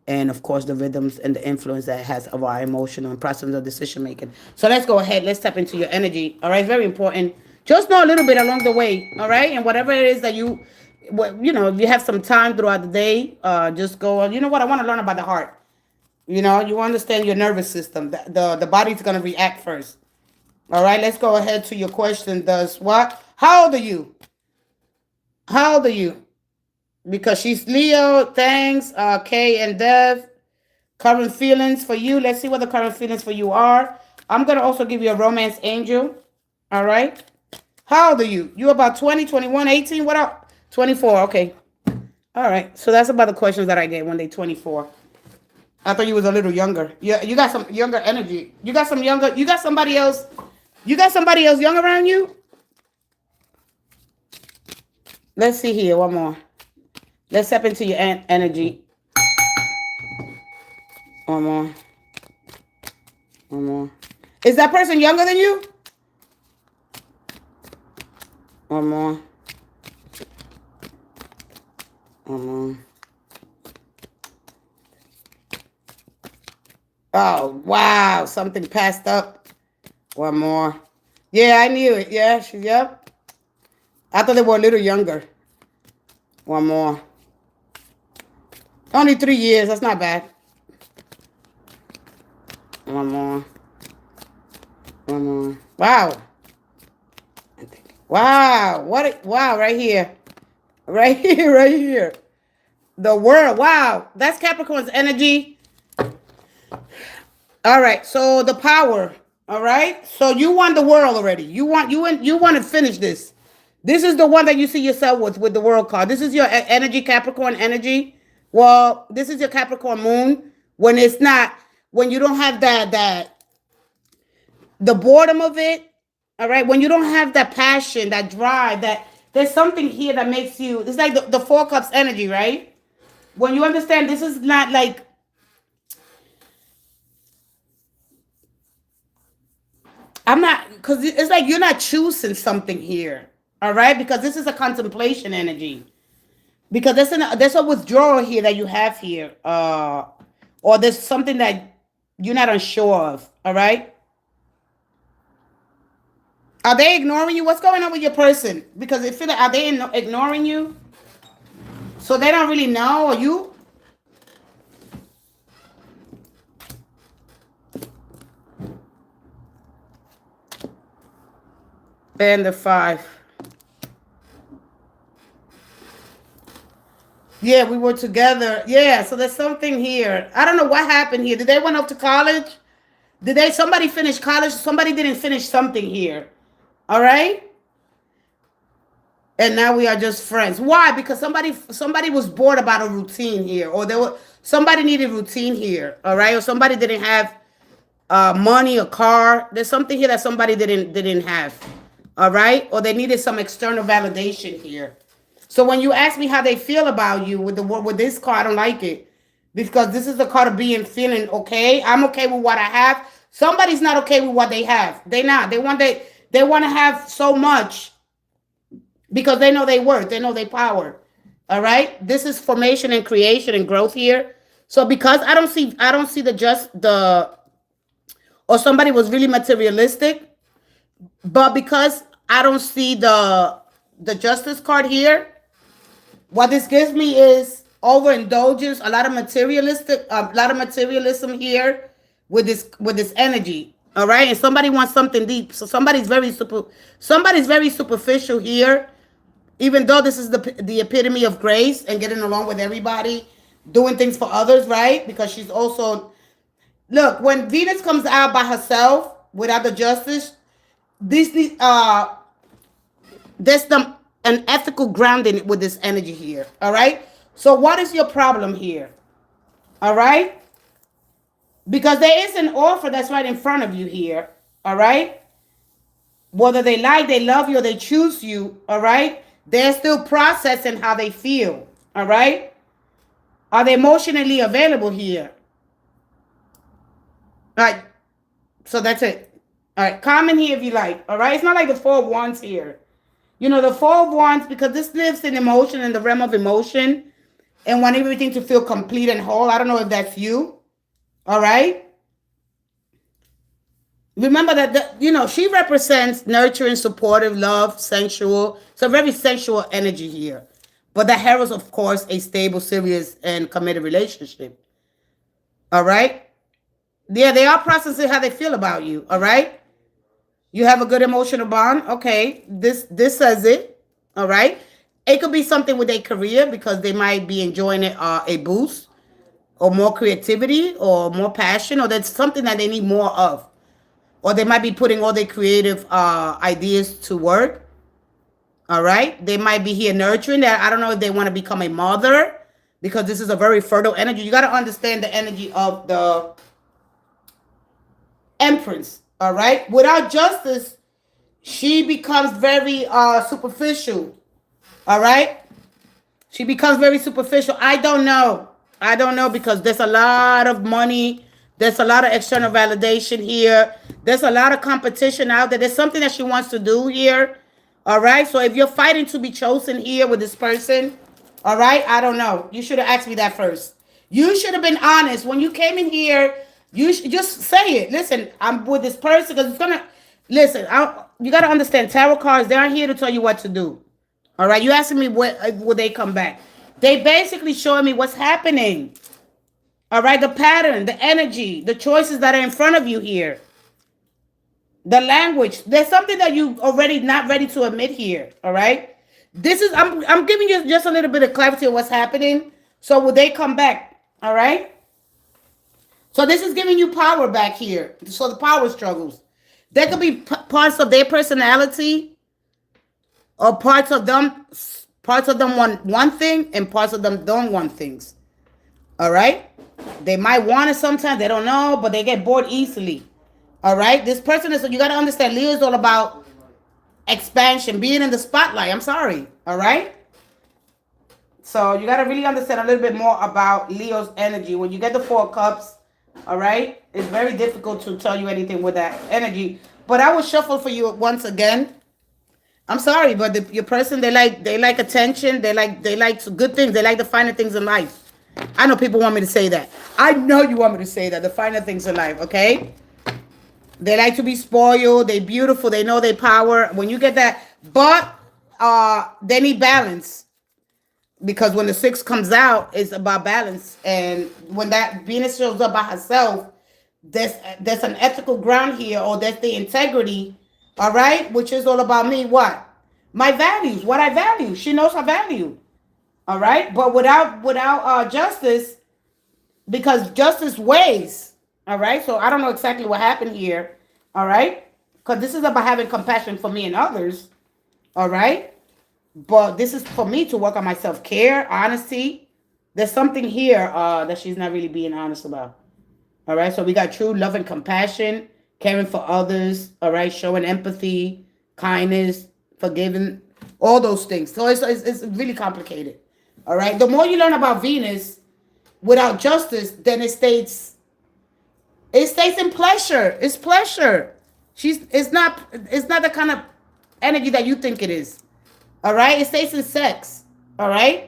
and of course the rhythms and the influence that it has of our emotional and process of decision making. So let's go ahead. Let's tap into your energy. All right, very important. Just know a little bit along the way. All right, and whatever it is that if you have some time throughout the day, just go. You know what? I want to learn about the heart. You understand your nervous system. The body's gonna react first. All right, let's go ahead to your question. Does what? How old are you? How old are you? Because she's Leo. Thanks, Kay and Dev. Current feelings for you. Let's see what the current feelings for you are. I'm gonna also give you a romance angel. All right. How old are you? You about 20, 21, 18? What up? 24. Okay. All right. So that's about the questions that I get when they 24. I thought you was a little younger. Yeah, you got some younger energy. You got some younger. You got somebody else. You got somebody else young around you? Let's see here. One more. Let's step into your energy. One more. One more. Is that person younger than you? One more. One more. Oh, wow. Something passed up. One more. Yeah, I knew it. Yeah, yep. I thought they were a little younger. One more. Only 3 years. That's not bad. One more. One more. Wow. Wow. Wow, right here. Right here, right here. The world. Wow. That's Capricorn's energy. All right. So the power. All right. So you won the world already. You want to finish this. This is the one that you see yourself with the world card. This is your energy, Capricorn energy. Well, this is your Capricorn moon. When you don't have the boredom of it. All right. When you don't have that passion, that drive, that there's something here that makes you, it's like the Four Cups energy, right? When you understand this is not like, because it's like you're not choosing something here. All right. Because this is a contemplation energy. Because there's a withdrawal here that you have here. Or there's something that you're not unsure of. All right. Are they ignoring you? What's going on with your person? Because it feel like, are they ignoring you? So they don't really know, or you? And the 5. Yeah, we were together. Yeah, so there's something here. I don't know what happened here. Did they went off to college? Somebody finish college? Somebody didn't finish something here. All right? And now we are just friends. Why? Because somebody was bored about a routine here, or somebody needed routine here. All right, or somebody didn't have money, a car. There's something here that somebody didn't have. All right, or they needed some external validation here. So when you ask me how they feel about you with this card, I don't like it, because this is the card of feeling okay. I'm okay with what I have. Somebody's not okay with what they have. They not. They want to have so much. Because they know they worth, they know they power. All right. This is formation and creation and growth here. So because I don't see or somebody was really materialistic, but because I don't see the justice card here, what this gives me is overindulgence, a lot of materialism here with this energy. All right, and somebody wants something deep, so somebody's very superficial here. Even though this is the epitome of grace and getting along with everybody, doing things for others, right? Because she's also, look, when Venus comes out by herself without the justice, this there's some an ethical grounding with this energy here. All right. So what is your problem here? All right. Because there is an offer that's right in front of you here. All right. Whether they love you, or they choose you. All right. They're still processing how they feel. All right. Are they emotionally available here? All right. So that's it. All right. Comment here if you like. All right. It's not like the Four of Wands here. You know, the Four of Wands, because this lives in emotion, in the realm of emotion, and want everything to feel complete and whole. I don't know if that's you. All right. Remember that, she represents nurturing, supportive, love, sensual. It's a very sensual energy here. But the heralds, of course, a stable, serious, and committed relationship. All right. Yeah, they are processing how they feel about you. All right. You have a good emotional bond. Okay. This says it. All right. It could be something with their career because they might be enjoying it, a boost or more creativity or more passion, or that's something that they need more of. Or they might be putting all their creative ideas to work. All right. They might be here nurturing that. I don't know if they want to become a mother because this is a very fertile energy. You got to understand the energy of the Empress. All right. Without justice, she becomes very superficial. All right. She becomes very superficial. I don't know. Because there's a lot of money. There's a lot of external validation here. There's a lot of competition out there. There's something that she wants to do here. All right. So if you're fighting to be chosen here with this person, all right, I don't know. You should have asked me that first. You should have been honest. When you came in here, you should just say it. Listen, I'm with this person because it's going to, listen, you got to understand, tarot cards, they aren't here to tell you what to do. All right. You asking me will they come back? They basically showing me what's happening. All right. The pattern, the energy, the choices that are in front of you here. The language. There's something that you already not ready to admit here. All right. I'm giving you just a little bit of clarity of what's happening. So will they come back? All right. So this is giving you power back here. So the power struggles. There could be parts of their personality, or parts of them want one thing and parts of them don't want things. All right. They might want it sometimes. They don't know, but they get bored easily. All right. This person is, you got to understand, Leo is all about expansion, being in the spotlight. I'm sorry. All right. So you got to really understand a little bit more about Leo's energy. When you get the Four of Cups, all right, it's very difficult to tell you anything with that energy. But I will shuffle for you once again. I'm sorry, but your person, they like attention. They like good things. They like the finer things in life. I know people want me to say that. I know you want me to say that. The finer things in life, okay? They like to be spoiled. They beautiful. They know their power. When you get that, but they need balance. Because when the Six comes out, it's about balance. And when that Venus shows up by herself, there's an ethical ground here, or there's the integrity, all right? Which is all about me, what? My values, what I value. She knows her value, all right? But without justice, because justice weighs, all right? So I don't know exactly what happened here, all right? Because this is about having compassion for me and others, all right? But this is for me to work on my self-care, honesty. There's something here that she's not really being honest about. All right. So we got true love and compassion, caring for others. All right. Showing empathy, kindness, forgiving, all those things. So it's really complicated. All right. The more you learn about Venus without justice, then it stays in pleasure. It's pleasure. It's not the kind of energy that you think it is. All right. It stays in sex. All right.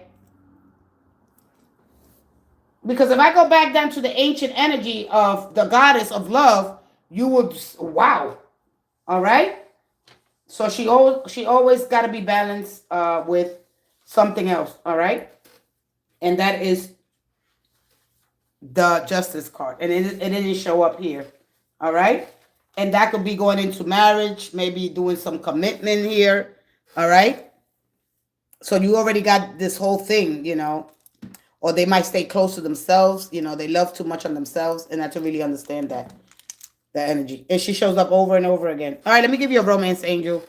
Because if I go back down to the ancient energy of the goddess of love, you would, wow. All right. So she always got to be balanced with something else. All right. And that is the Justice card. And it didn't show up here. All right? And that could be going into marriage, maybe doing some commitment here. All right? So you already got this whole thing, you know. Or they might stay close to themselves. You know, they love too much on themselves. And I have to really understand that energy. And she shows up over and over again. All right, let me give you a romance angel.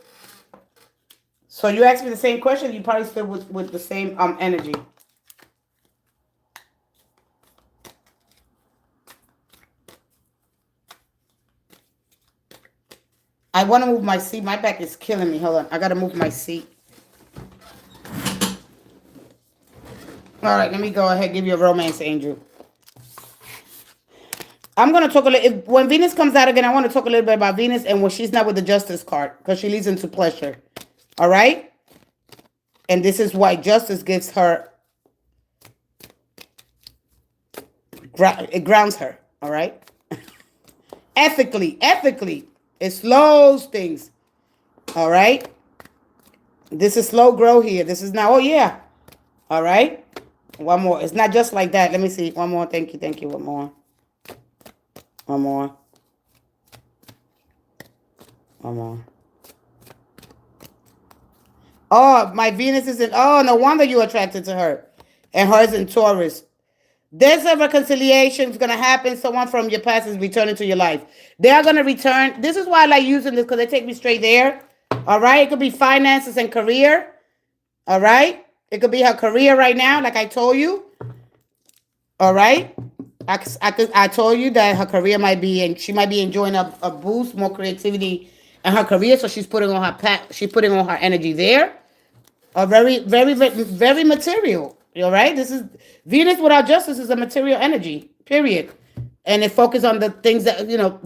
So you asked me the same question. You probably still with the same energy. I want to move my seat. My back is killing me. Hold on. I got to move my seat. All right, let me go ahead and give you a romance angel. I'm going to talk a little. When Venus comes out again, I want to talk a little bit about Venus and when she's not with the Justice card because she leads into pleasure. All right? And this is why Justice gives her, it grounds her. All right? Ethically. It slows things. All right? This is slow grow here. This is now, oh yeah. All right? One more. It's not just like that. Let me see. One more. Thank you. One more. One more. One more. Oh, my Venus is in, oh, no wonder you're attracted to her. And hers in Taurus. There's a reconciliation is going to happen. Someone from your past is returning to your life. They are going to return. This is why I like using this because they take me straight there. All right? It could be finances and career. All right? It could be her career right now, like I told you. All right? I told you that her career might be, and she might be enjoying a boost, more creativity in her career. So she's putting on her energy there. Very, very, very material. All right? This is Venus without Justice is a material energy, period. And it focuses on the things that, you know,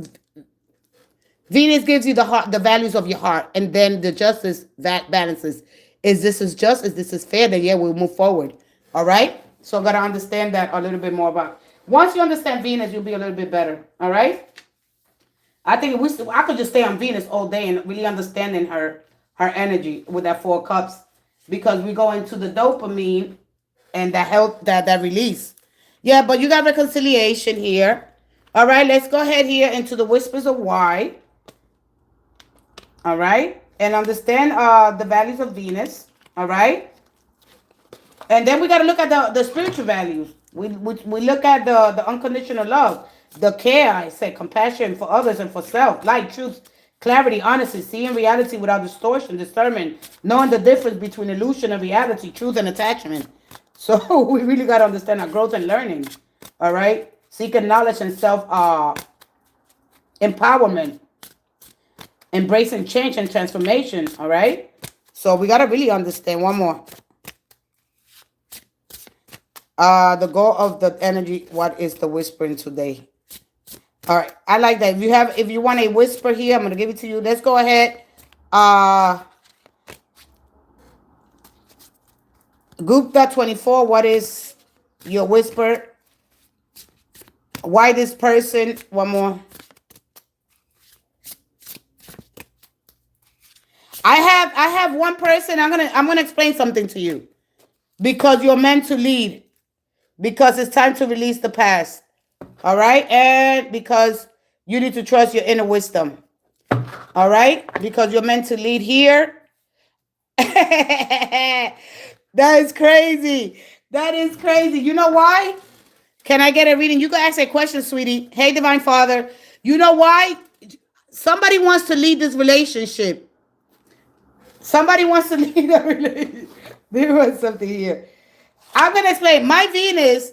Venus gives you the heart, the values of your heart. And then the Justice that balances. Is this is just, is this is fair? Then yeah, we'll move forward. All right? So I got to understand that a little bit more about. Once you understand Venus, you'll be a little bit better. All right? I think I could just stay on Venus all day and really understanding her energy with that 4 cups. Because we go into the dopamine and that help that release. Yeah, but you got reconciliation here. All right, let's go ahead here into the whispers of why. All right, and understand the values of Venus. All right, and then we got to look at the spiritual values. We look at the unconditional love, the care, I said, compassion for others and for self, light, truth, clarity, honesty, seeing reality without distortion, discernment, knowing the difference between illusion and reality, truth and attachment. So we really got to understand our growth and learning. All right? Seeking knowledge and self-empowerment. Embracing change and transformation. All right? So we got to really understand. One more. The goal of the energy. What is the whispering today? All right, I like that. If you want a whisper here, I'm gonna give it to you. Let's go ahead. Gupta 24. What is your whisper? Why this person? One more. I have one person. I'm gonna explain something to you because you're meant to lead. Because it's time to release the past. All right? And because you need to trust your inner wisdom. All right? Because you're meant to lead here. That is crazy. That is crazy. You know why? Can I get a reading? You can ask a question, sweetie. Hey, Divine Father. You know why? Somebody wants to lead this relationship. Somebody wants to lead a relationship. There was something here. I'm going to explain. My Venus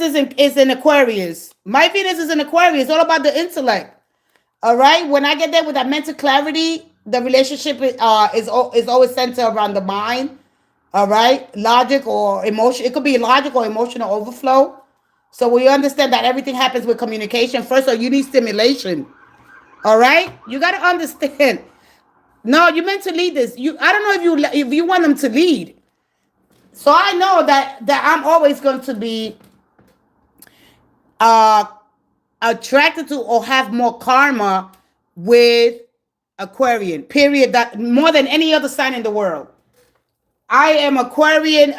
is in Aquarius. My Venus is in Aquarius. It's all about the intellect. All right? When I get there with that mental clarity, the relationship is always centered around the mind. All right? Logic or emotion. It could be logic or emotional overflow. So we understand that everything happens with communication first, so you need stimulation. All right? You got to understand. No, you're meant to lead this. I don't know if you want them to lead. So I know that I'm always going to be attracted to or have more karma with Aquarian, period. That more than any other sign in the world. I am Aquarian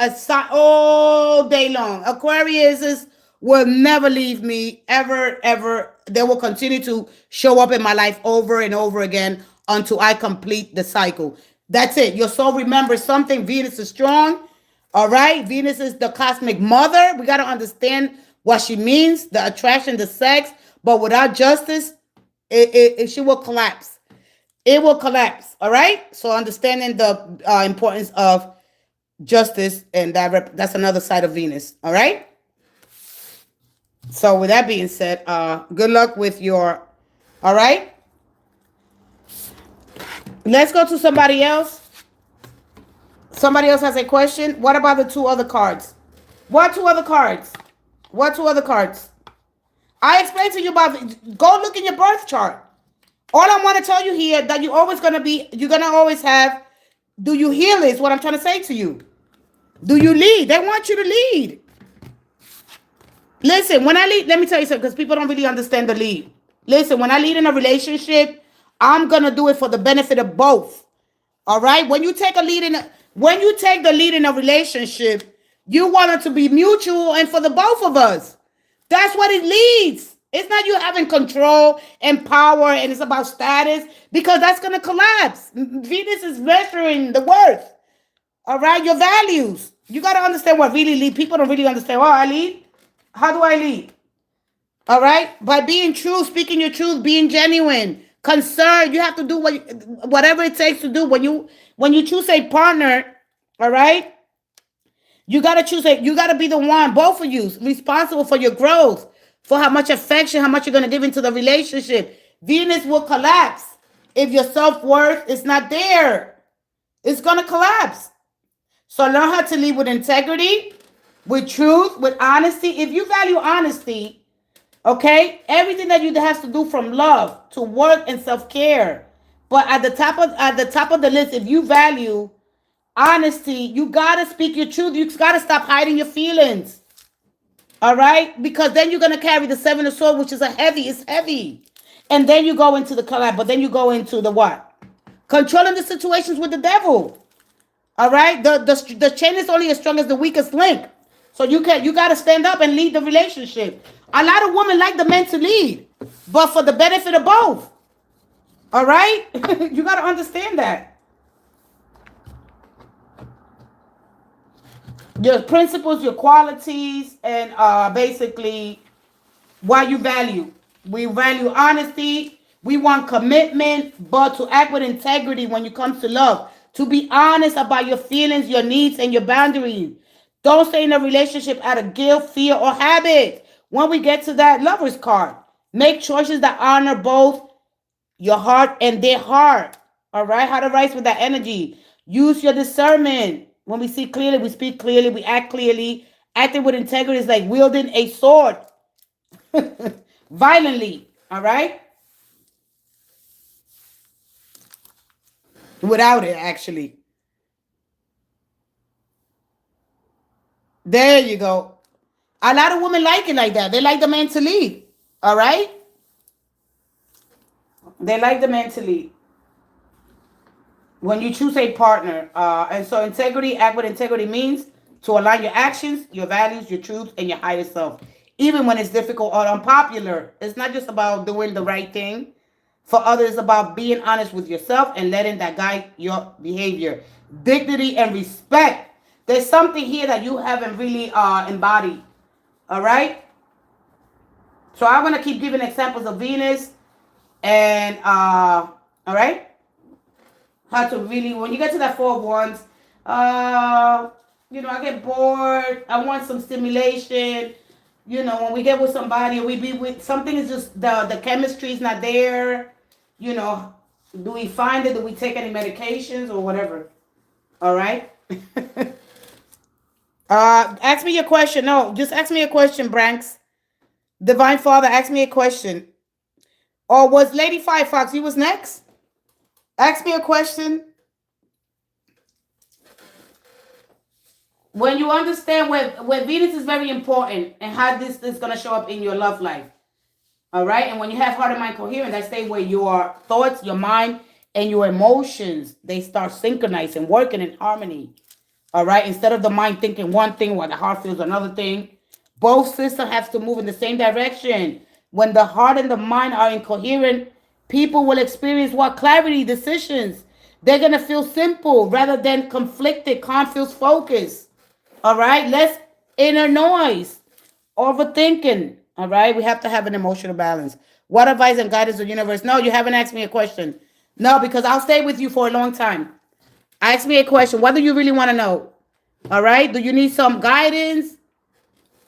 all day long. Aquariuses will never leave me ever, ever. They will continue to show up in my life over and over again until I complete the cycle. That's it. Your soul remembers something. Venus is strong. All right. Venus is the cosmic mother. We got to understand what she means, the attraction, the sex. But without justice, she will collapse. It will collapse. All right. So understanding the importance of justice, and that's another side of Venus. All right. So with that being said, good luck with your. All right. Let's go to somebody else. Somebody else has a question. What about the two other cards? What two other cards? What two other cards? I explained to you about. Go look in your birth chart. All I want to tell you here that you're always gonna be. You're gonna always have. Do you heal? Is what I'm trying to say to you. Do you lead? They want you to lead. Listen, when I lead, let me tell you something, because people don't really understand the lead. Listen, when I lead in a relationship, I'm gonna do it for the benefit of both. All right. When you take the lead in a relationship, you want it to be mutual and for the both of us. That's what it leads. It's not you having control and power, and it's about status, because that's gonna collapse. Venus is measuring the worth. All right, your values. You got to understand what really lead. People don't really understand. Oh, I lead. How do I lead? All right, by being true, speaking your truth, being genuine, concerned. You have to do whatever it takes to do. When you choose a partner, all right, you got to choose you got to be the one, both of you, responsible for your growth, for how much affection, how much you're going to give into the relationship. Venus will collapse if your self-worth is not there. It's going to collapse. So learn how to lead with integrity, with truth, with honesty. If you value honesty, okay, everything that you have to do from love to work and self-care. But at the top of the list, if you value honesty, you gotta speak your truth. You gotta stop hiding your feelings. All right? Because then you're gonna carry the Seven of Swords, which is it's heavy. And then you go into the collapse, but then you go into the what? Controlling the situations with the devil. All right, the chain is only as strong as the weakest link. So you got to stand up and lead the relationship. A lot of women like the men to lead, but for the benefit of both. All right, you got to understand that your principles, your qualities, and basically what you value. We value honesty. We want commitment, but to act with integrity when it comes to love. To be honest about your feelings, your needs, and your boundaries. Don't stay in a relationship out of guilt, fear, or habit. When we get to that lover's card, make choices that honor both your heart and their heart. All right? How to rise with that energy. Use your discernment. When we see clearly, we speak clearly, we act clearly. Acting with integrity is like wielding a sword violently. All right? Without it, actually. There you go. A lot of women like it like that. They like the man to lead. All right? They like the man to lead. When you choose a partner. And so integrity, act with integrity means to align your actions, your values, your truth, and your higher self. Even when it's difficult or unpopular. It's not just about doing the right thing. For others, about being honest with yourself and letting that guide your behavior. Dignity and respect. There's something here that you haven't really embodied. All right? So I'm going to keep giving examples of Venus. And, all right? How to really, when you get to that Four of Wands, I get bored. I want some stimulation. When we get with somebody, or we be with, something is just, the chemistry is not there. Do we find it? Do we take any medications or whatever? All right. Ask me your question. No, just ask me a question, Branks. Divine Father, ask me a question. Or was Lady Firefox, he was next? Ask me a question. When you understand where Venus is very important and how this is going to show up in your love life. All right. And when you have heart and mind coherent, that's state where your thoughts, your mind, and your emotions, they start synchronizing, working in harmony. All right. Instead of the mind thinking one thing while the heart feels another thing, both systems have to move in the same direction. When the heart and the mind are incoherent, people will experience what clarity decisions. They're gonna feel simple rather than conflicted. Calm feels focused. All right. Less inner noise, overthinking. All right. We have to have an emotional balance. What advice and guidance of the universe? No, you haven't asked me a question. No, because I'll stay with you for a long time. Ask me a question. What do you really want to know? All right. Do you need some guidance?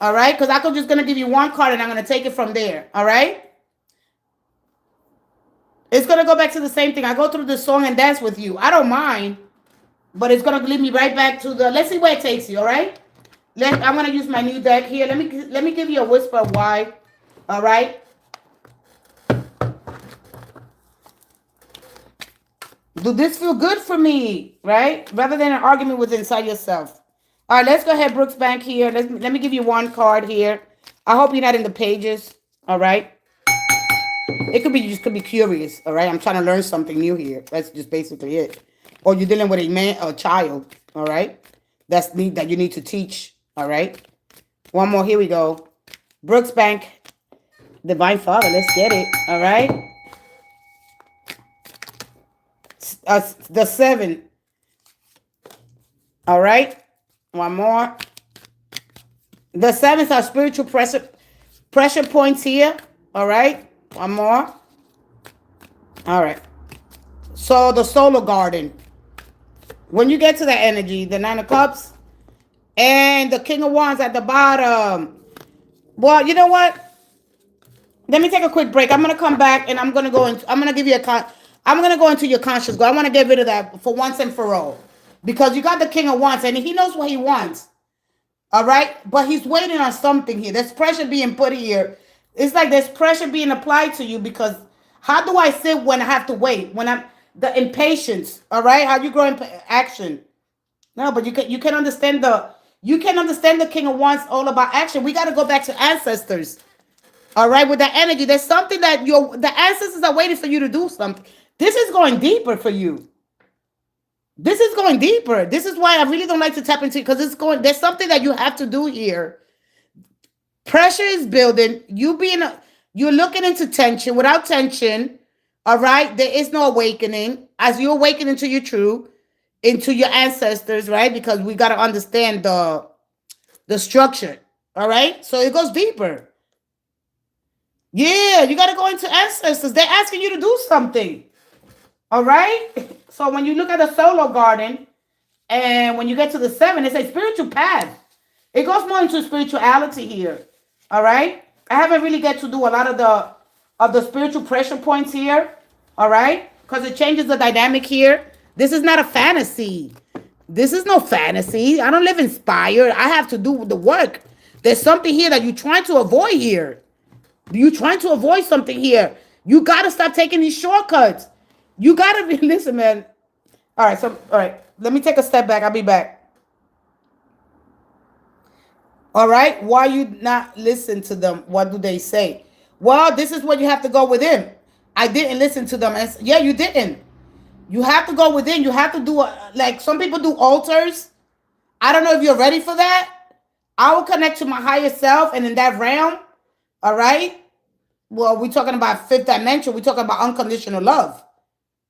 All right. Because I'm just going to give you one card and I'm going to take it from there. All right. It's going to go back to the same thing. I go through the song and dance with you. I don't mind. But it's going to lead me right back to the. Let's see where it takes you. All right. I'm going to use my new deck here. Let me give you a whisper of why. All right. Do this feel good for me? Right. Rather than an argument with inside yourself. All right, let's go ahead, Brooks Bank here. Let me give you one card here. I hope you're not in the pages. All right. It could be you just could be curious. All right. I'm trying to learn something new here. That's just basically it. Or you're dealing with a man or a child. All right. That you need to teach. All right. One more. Here we go. Brooks Bank, Divine Father. Let's get it. All right. The 7. All right. One more. The 7s are spiritual pressure points here. All right. One more. All right. So the solar garden. When you get to the energy, the 9 of cups and the King of Wands at the bottom. Well, you know what? Let me take a quick break. I'm gonna come back and I'm gonna go into. I'm gonna give you I'm gonna go into your conscious goal. I want to get rid of that for once and for all, because you got the King of Wands and he knows what he wants. All right, but he's waiting on something here. There's pressure being put here. It's like there's pressure being applied to you because how do I sit when I have to wait? When I'm the impatience. All right, how you grow in action? No, but you can understand the King of Wands all about action. We got to go back to ancestors. All right, with the energy, there's something that the ancestors are waiting for you to do something. This is going deeper for you. This is going deeper. This is why I really don't like to tap into it, because there's something that you have to do here. Pressure is building. You're looking into tension. Without tension, all right, there is no awakening. As you awaken into your truth, into your ancestors, right? Because we got to understand the structure. All right, so it goes deeper. Yeah, you got to go into ancestors. They're asking you to do something. All right. So when you look at the solar garden, and when you get to the 7, it's a spiritual path. It goes more into spirituality here. All right. I haven't really get to do a lot of the spiritual pressure points here. All right, because it changes the dynamic here. This is not a fantasy. This is no fantasy. I don't live inspired. I have to do the work. There's something here that you're trying to avoid here. You're trying to avoid something here. You got to stop taking these shortcuts. You got to be, listen, man. All right, all right. Let me take a step back. I'll be back. All right. Why you not listen to them? What do they say? Well, this is what you have to go within. I didn't listen to them. Yeah, you didn't. You have to go within. You have to do like some people do altars. I don't know if you're ready for that. I will connect to my higher self, and in that realm, all right. Well, we're talking about 5th dimension. We're talking about unconditional love.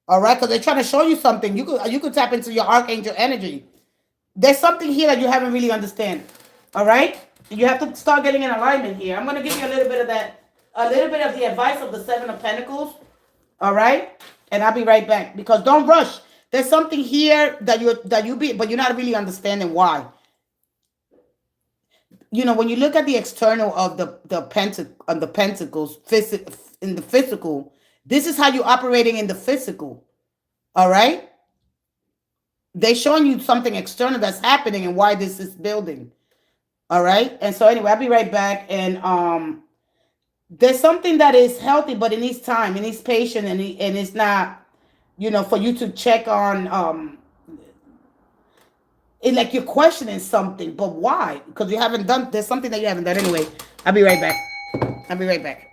All right, because they're trying to show you something. You could tap into your archangel energy. There's something here that you haven't really understand. All right, you have to start getting in alignment here. I'm going to give you a little bit of that, a little bit of the advice of the 7 of Pentacles. All right, and I'll be right back, because don't rush. There's something here but you're not really understanding why. You know, when you look at the external of the pentacles, in the physical, this is how you're operating in the physical. All right, they're showing you something external that's happening and why this is building. All right, and so anyway, I'll be right back. And there's something that is healthy, but it needs time, it needs patience, and it's not, for you to check on it, like you're questioning something, but why? Because there's something that you haven't done anyway. I'll be right back. I'll be right back.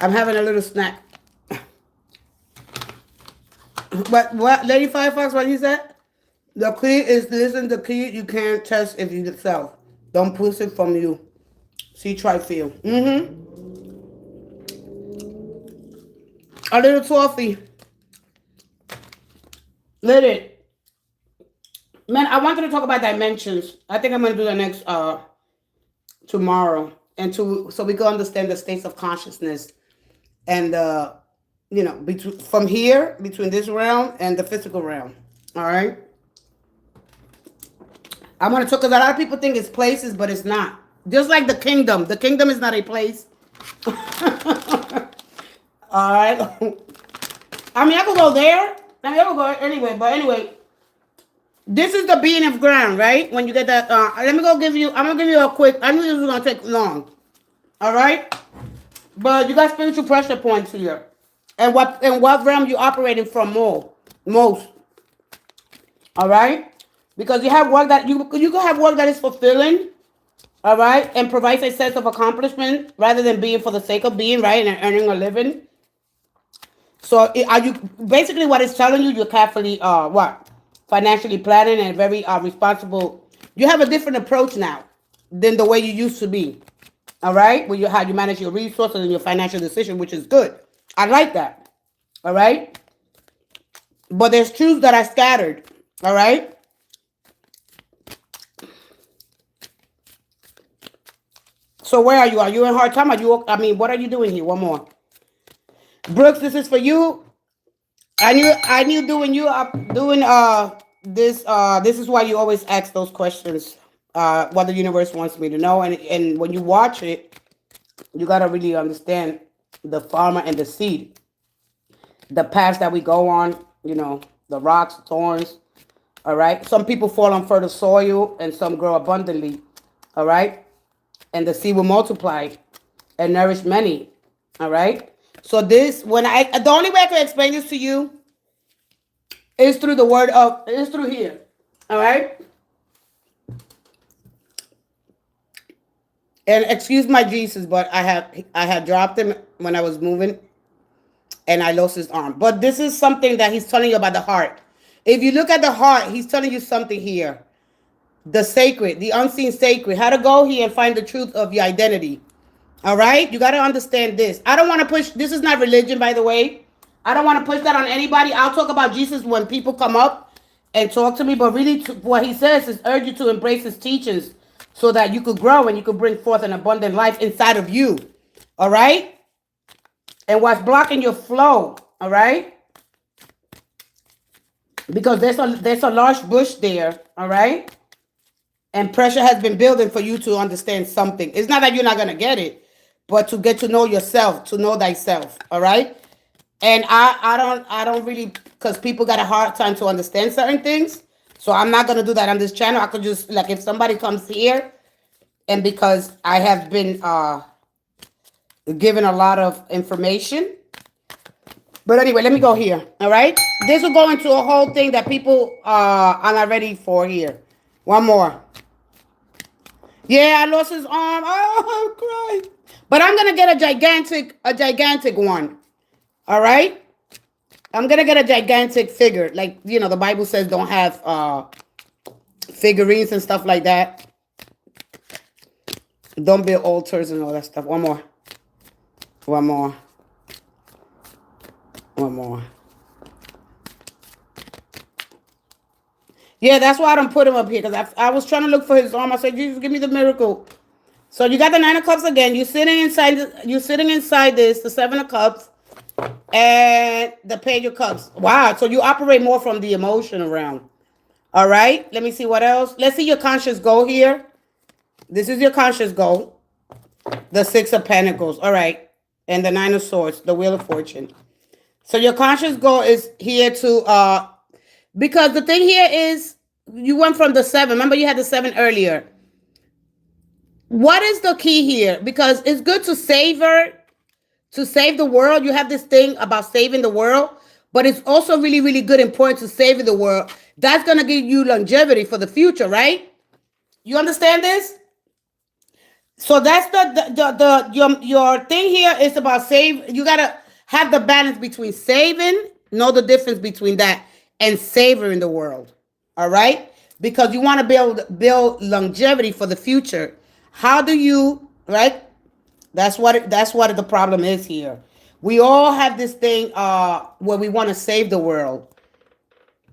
I'm having a little snack. But what, Lady Firefox, what you said? The key is, listen, the key you can't test if you yourself. Don't push it from you. See, try, feel. A little toffee. Let it. Man, I wanted to talk about dimensions. I think I'm going to do the next tomorrow. And so we can understand the states of consciousness. And, you know, from here, between this realm and the physical realm. All right? I'm going to talk, because a lot of people think it's places, but it's not. Just like the kingdom. The kingdom is not a place. All right? I mean, I could go there. I mean, I could go anyway. But anyway, this is the being of ground, right? When you get that, let me go give you, I'm going to give you a quick, I knew this was going to take long. All right? But you got spiritual pressure points here. And what realm you operating from most. All right? Because you have work that you can have work that is fulfilling, all right, and provides a sense of accomplishment rather than being for the sake of being, right, and earning a living. So are you basically what it's telling you? You're carefully financially planning and very responsible. You have a different approach now than the way you used to be. All right, how you manage your resources and your financial decision, which is good. I like that. All right, but there's truths that are scattered. All right. So where are you? Are you in hard time? What are you doing here? One more. Brooks, this is for you. I knew doing this. This is why you always ask those questions. What the universe wants me to know. And when you watch it, you got to really understand the farmer and the seed. The paths that we go on, you know, the rocks, thorns. All right. Some people fall on fertile soil and some grow abundantly. All right. And the seed will multiply and nourish many. All right. So the only way I can explain this to you is through through here. All right. And excuse my Jesus, but I had dropped him when I was moving and I lost his arm. But this is something that he's telling you about the heart. If you look at the heart, he's telling you something here. The sacred, the unseen sacred, how to go here and find the truth of your identity. All right? You got to understand this. I don't want to push, this is not religion, by the way. I don't want to push that on anybody. I'll talk about Jesus when people come up and talk to me, but really what he says is urge you to embrace his teachings so that you could grow and you could bring forth an abundant life inside of you. All right? And what's blocking your flow, all right? Because there's a large bush there, all right? And pressure has been building for you to understand something. It's not that you're not going to get it, but to get to know yourself, to know thyself. All right. And I don't really, because people got a hard time to understand certain things. So I'm not going to do that on this channel. I could just, like, if somebody comes here, and because I have been given a lot of information. But anyway, let me go here. All right. This will go into a whole thing that people are not ready for here. One more. Yeah, I lost his arm. Oh, I'm crying. But I'm gonna get a gigantic one. All right. I'm gonna get a gigantic figure. Like, you know, the Bible says don't have figurines and stuff like that. Don't build altars and all that stuff. One more. One more. One more. Yeah, that's why I don't put him up here, because I was trying to look for his arm. I said, Jesus, give me the miracle. So you got the Nine of Cups again. You're sitting inside this, the Seven of Cups, and the Page of Cups. Wow. So you operate more from the emotion around. All right. Let me see what else. Let's see your conscious goal here. This is your conscious goal. The Six of Pentacles. All right. And the Nine of Swords, the Wheel of Fortune. So your conscious goal is here to, because the thing here is you went from the 7. Remember you had the 7 earlier. What is the key here? Because it's good to savor, to save the world. You have this thing about saving the world, but it's also really, really good and important to save the world. That's going to give you longevity for the future, right? You understand this? So that's your thing here is about save. You gotta have the balance between saving, know the difference between that, and savoring the world. All right, because you want to build longevity for the future. How do you right? That's what the problem is here. We all have this thing where we want to save the world.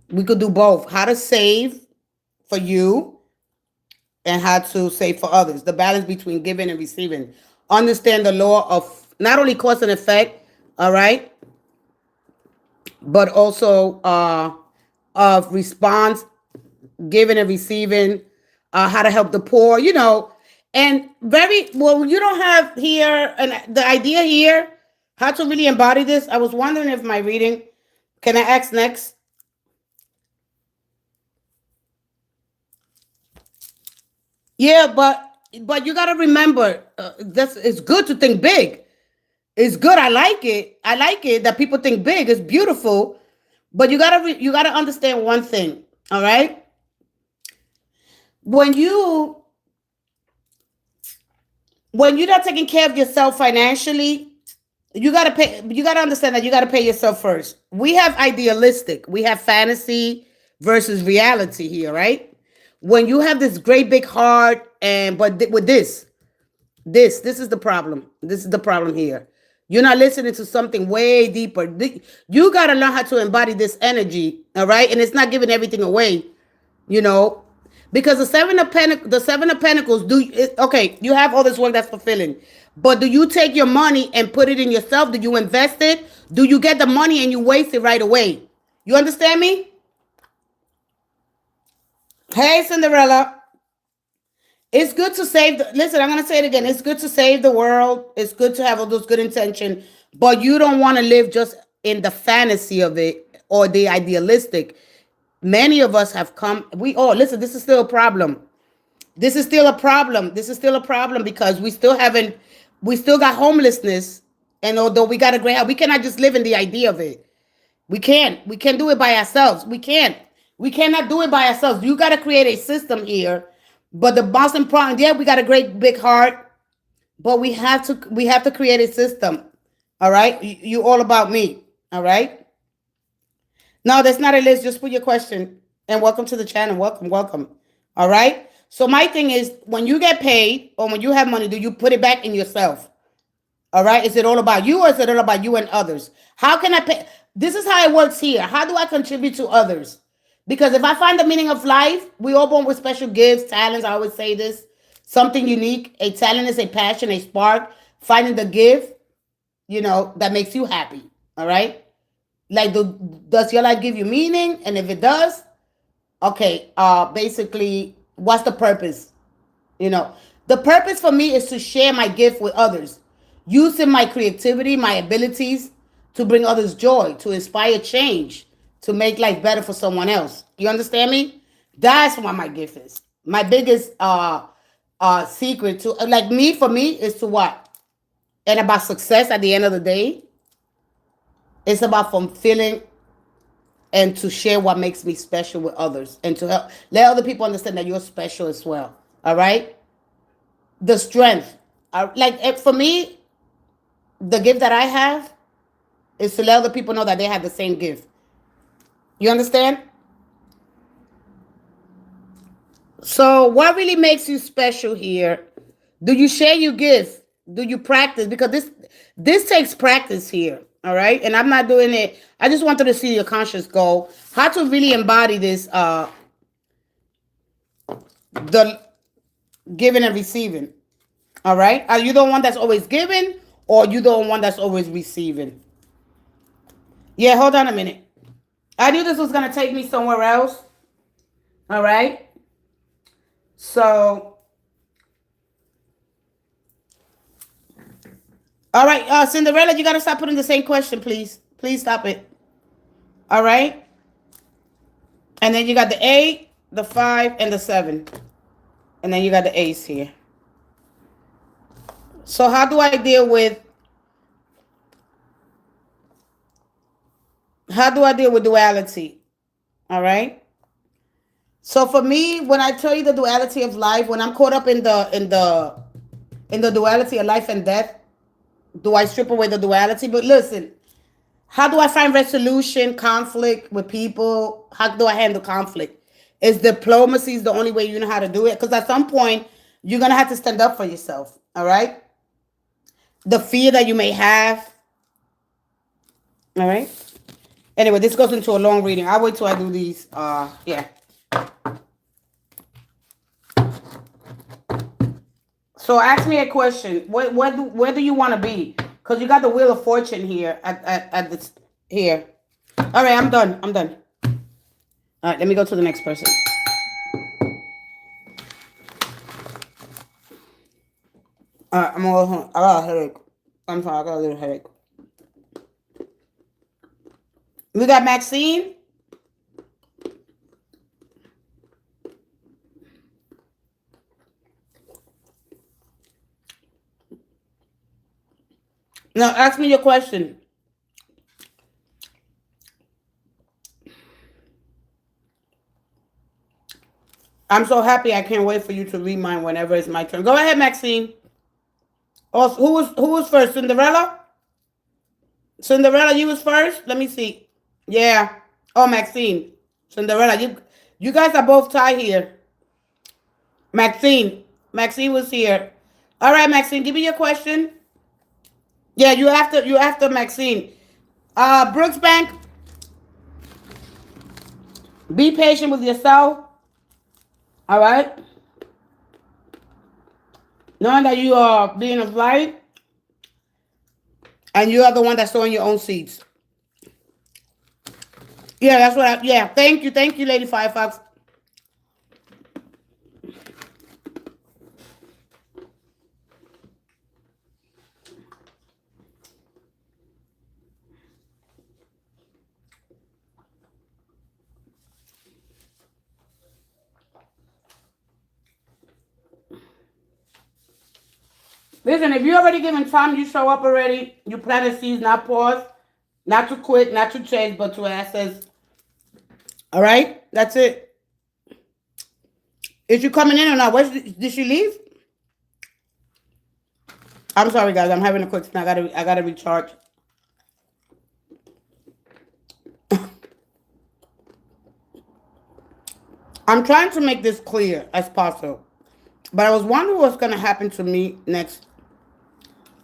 We could do both. How to save for you and how to save for others. The balance between giving and receiving. Understand the law of not only cause and effect, all right, but also of response, giving and receiving, how to help the poor, and very well. You don't have here, and the idea here, how to really embody this. I was wondering if my reading, can I ask next? Yeah, but you got to remember, that's it's good to think big. It's good. I like it. I like it that people think big. It's beautiful, but you gotta understand one thing. All right, when you when you're not taking care of yourself financially, you gotta pay. You gotta understand that you gotta pay yourself first. We have idealistic. We have fantasy versus reality here, right? When you have this great big heart, and but with this is the problem. This is the problem here. You're not listening to something way deeper. You got to learn how to embody this energy, all right? And it's not giving everything away, you know, because the seven of pentacles. Okay? You have all this work that's fulfilling, but do you take your money and put it in yourself? Do you invest it? Do you get the money and you waste it right away? You understand me? Hey, Cinderella. It's good to save listen, I'm gonna say it again. It's good to save the world. It's good to have all those good intention, but you don't want to live just in the fantasy of it or the idealistic. Many of us have come. We all listen. This is still a problem. This is still a problem. This is still a problem because we still haven't. We still got homelessness, and although we got a great house, we cannot just live in the idea of it. We can't. We can't do it by ourselves. We can't. We cannot do it by ourselves. You got to create a system here. But the most important, yeah, we got a great big heart, but we have to create a system. All right, you all about me. All right. No, that's not a list. Just put your question and welcome to the channel. Welcome, welcome. All right. So my thing is, when you get paid or when you have money, do you put it back in yourself? All right. Is it all about you or is it all about you and others? How can I pay? This is how it works here. How do I contribute to others? Because if I find the meaning of life, we all born with special gifts, talents. I always say this, something unique. A talent is a passion, a spark. Finding the gift, that makes you happy. All right. Like, does your life give you meaning? And if it does, okay. Basically, what's the purpose? You know, the purpose for me is to share my gift with others, using my creativity, my abilities to bring others joy, to inspire change, to make life better for someone else. You understand me? That's what my gift is. My biggest secret to like me for me is to what? And about success at the end of the day, it's about fulfilling and to share what makes me special with others and to help let other people understand that you're special as well. All right? The strength. For me, the gift that I have is to let other people know that they have the same gift. You understand? So what really makes you special here? Do you share your gift? Do you practice? Because this takes practice here. All right. And I'm not doing it. I just wanted to see your conscious goal. How to really embody this the giving and receiving. All right. Are you the one that's always giving or you the one that's always receiving? Yeah, hold on a minute. I knew this was gonna take me somewhere else. All right. So all right, Cinderella, you gotta stop putting the same question, please. Please stop it. All right. And then you got the 8, the 5, and the 7. And then you got the ace here. So how do I deal with duality? All right. So for me, when I tell you the duality of life, when I'm caught up in the in the duality of life and death? Do I strip away the duality? But listen, how do I find resolution, conflict with people? How do I handle conflict? Is diplomacy is the only way you know how to do it? Because at some point, you're going to have to stand up for yourself. All right? The fear that you may have. All right? Anyway, this goes into a long reading. I'll wait till I do these. Yeah. So ask me a question. Where do you want to be? Because you got the Wheel of Fortune here at this here. All right, I'm done. I'm done. All right, let me go to the next person. All right, I got a headache. I'm sorry, I got a little headache. We got Maxine. Now, ask me your question. I'm so happy. I can't wait for you to read mine whenever it's my turn. Go ahead, Maxine. Oh, who was first? Cinderella? Cinderella, you was first? Let me see. Yeah. Oh, Maxine. Cinderella, you guys are both tied here. Maxine. Maxine was here. All right, Maxine, give me your question. Yeah, you after Maxine. Brooksbank, be patient with yourself. All right? Knowing that you are being of light. And you are the one that's sowing your own seeds. Yeah, that's what yeah. Thank you, Lady Firefox. Listen, if you already given time, you show up already. You planted seeds, not pause, not to quit, not to change, but to access. All right, that's it. Is you coming in or not? Did she leave? I'm sorry, guys. I'm having a quick snack. I gotta recharge. I'm trying to make this clear as possible, but I was wondering what's gonna happen to me next.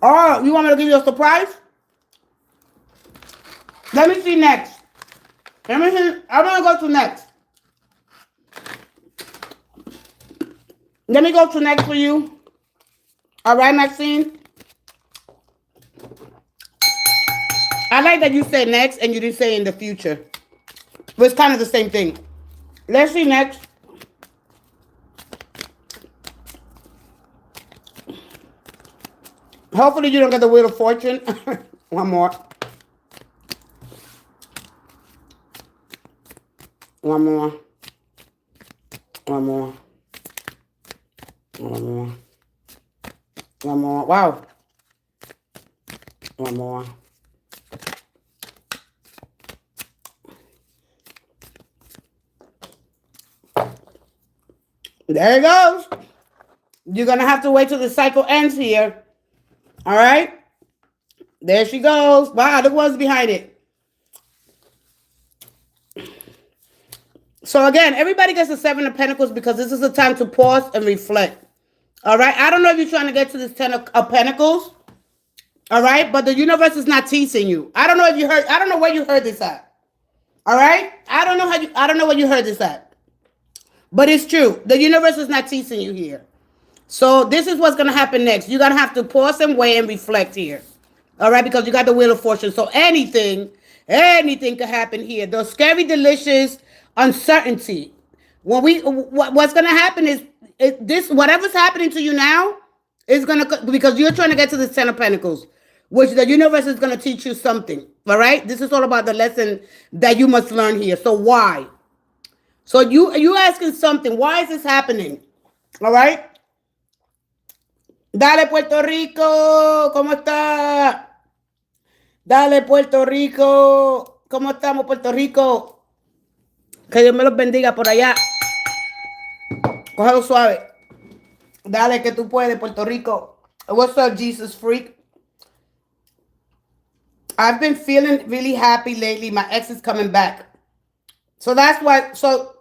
Oh, you want me to give you a surprise? Let me see next. Let me see. I'm gonna go to next. Let me go to next for you. All right, Maxine. I like that you said next and you didn't say in the future. But it's kind of the same thing. Let's see next. Hopefully you don't get the Wheel of Fortune. One more. One more. One more. One more. One more. Wow. One more. There it goes. You're going to have to wait till the cycle ends here. All right. There she goes. Wow, look what's behind it. So again, everybody gets the Seven of Pentacles because this is a time to pause and reflect. All right. I don't know if you're trying to get to this Ten of Pentacles. All right. But the universe is not teasing you. I don't know if you heard. I don't know where you heard this at. All right. I don't know where you heard this at. But it's true. The universe is not teasing you here. So this is what's going to happen next. You're going to have to pause and wait and reflect here. All right, because you got the Wheel of Fortune. So anything could happen here. The scary, delicious uncertainty. What's going to happen is this. Whatever's happening to you now is going to, because you're trying to get to the Ten of Pentacles, which the universe is going to teach you something. All right, this is all about the lesson that you must learn here. So why? So you asking something. Why is this happening? All right. Dale, Puerto Rico, ¿cómo está? Dale, Puerto Rico, ¿cómo estamos, Puerto Rico? Que Dios me los bendiga por allá. Cógelo suave. Dale, que tú puedes, Puerto Rico. What's up, Jesus freak? I've been feeling really happy lately. My ex is coming back. So that's why. So,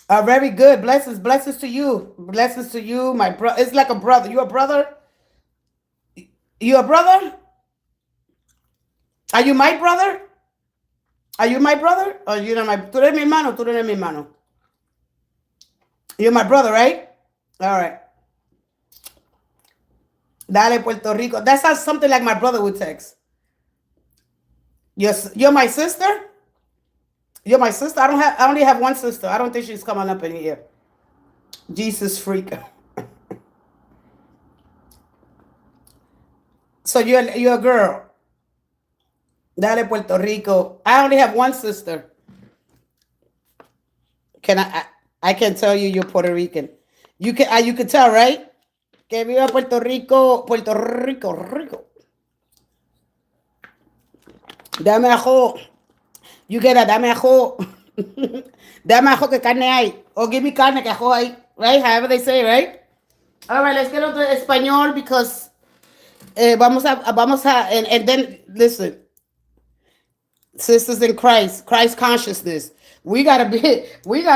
very good. Blessings, blessings to you. Blessings to you, my bro. It's like a brother. You a brother? You a brother? Are you my brother? Are you my brother? Or you know my? Tú eres mi hermano. Tú eres mi hermano. You're my brother, right? All right. Dale, Puerto Rico. That sounds something like my brother would text. Yes, you're my sister. You're my sister. I don't have. I only have one sister. I don't think she's coming up in here. Jesus freak. So you're a girl. Dale, Puerto Rico. I only have one sister. Can I can tell you you're Puerto Rican. You can tell, right? Que viva Puerto Rico, Puerto Rico, Rico. Dame ajo. You get that? Dame ajo. Dame ajo que carne hay. Or give me carne que ajo hay. Right? However they say, right? All right, let's get on to español because and then listen, sisters in Christ consciousness. We gotta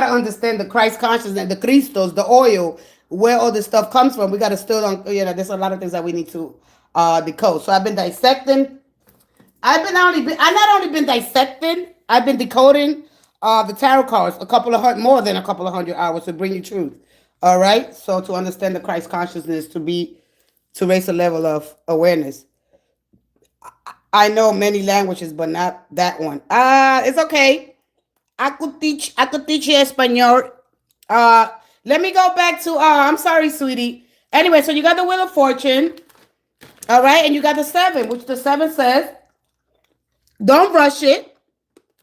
understand the Christ consciousness, the Christos, the oil, where all this stuff comes from. We gotta still, there's a lot of things that we need to decode. So I've been dissecting. I not only been dissecting, I've been decoding the tarot cards more than a couple of hundred hours to bring you truth. All right. So to understand the Christ consciousness, to raise a level of awareness. I know many languages, but not that one. It's okay. I could teach you Espanol. Let me go back to I'm sorry, sweetie. Anyway, so you got the Wheel of Fortune. All right, and you got the 7, which the 7 says, don't rush it.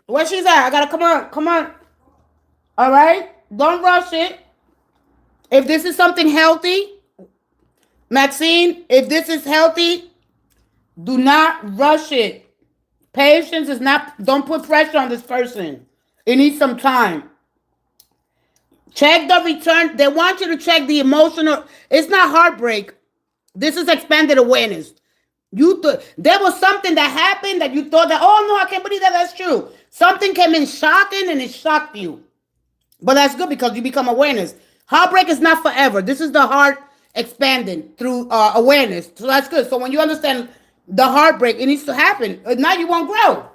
Where she's at? I gotta come on. All right, don't rush it. If this is something healthy, Maxine, if this is healthy, do not rush it. Patience is not, don't put pressure on this person. It needs some time. Check the return. They want you to check the emotional. It's not heartbreak. This is expanded awareness. There was something that happened that you thought that, oh no, I can't believe that that's true. Something came in shocking and it shocked you. But that's good because you become awareness. Heartbreak is not forever. This is the heart expanding through awareness. So that's good. So when you understand the heartbreak, it needs to happen. Now you won't grow.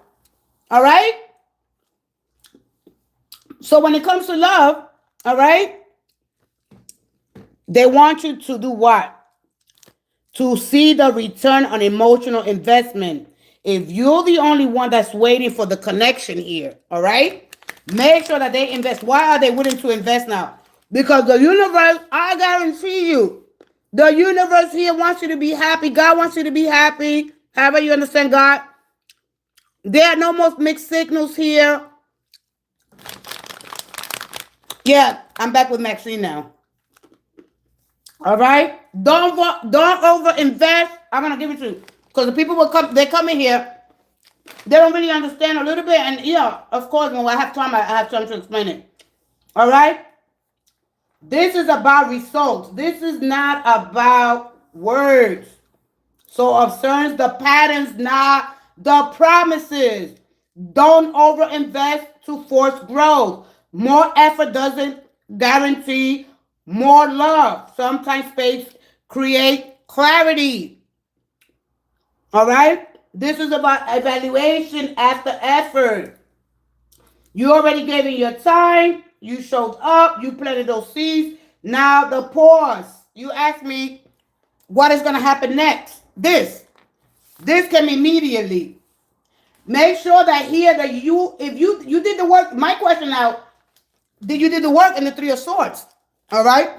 All right? So when it comes to love, all right, they want you to do what? To see the return on emotional investment. If you're the only one that's waiting for the connection here, all right, make sure that they invest. Why are they willing to invest now? Because the universe, I guarantee you, the universe here wants you to be happy. God wants you to be happy. However you understand God. There are no more mixed signals here. Yeah, I'm back with Maxine now. All right, don't over invest. I'm gonna give it to you because the people will come. They come in here. They don't really understand a little bit, and of course, when I have time, I have time to explain it. All right, this is about results. This is not about words. So observe the patterns, not the promises. Don't over invest to force growth. More effort doesn't guarantee more love. Sometimes space create clarity. All right? This is about evaluation after effort. You already gave it your time. You showed up. You planted those seeds. Now the pause. You asked me what is going to happen next. This came immediately. Make sure that here that if you did the work. My question now, did you did the work in the 3 of Swords? All right.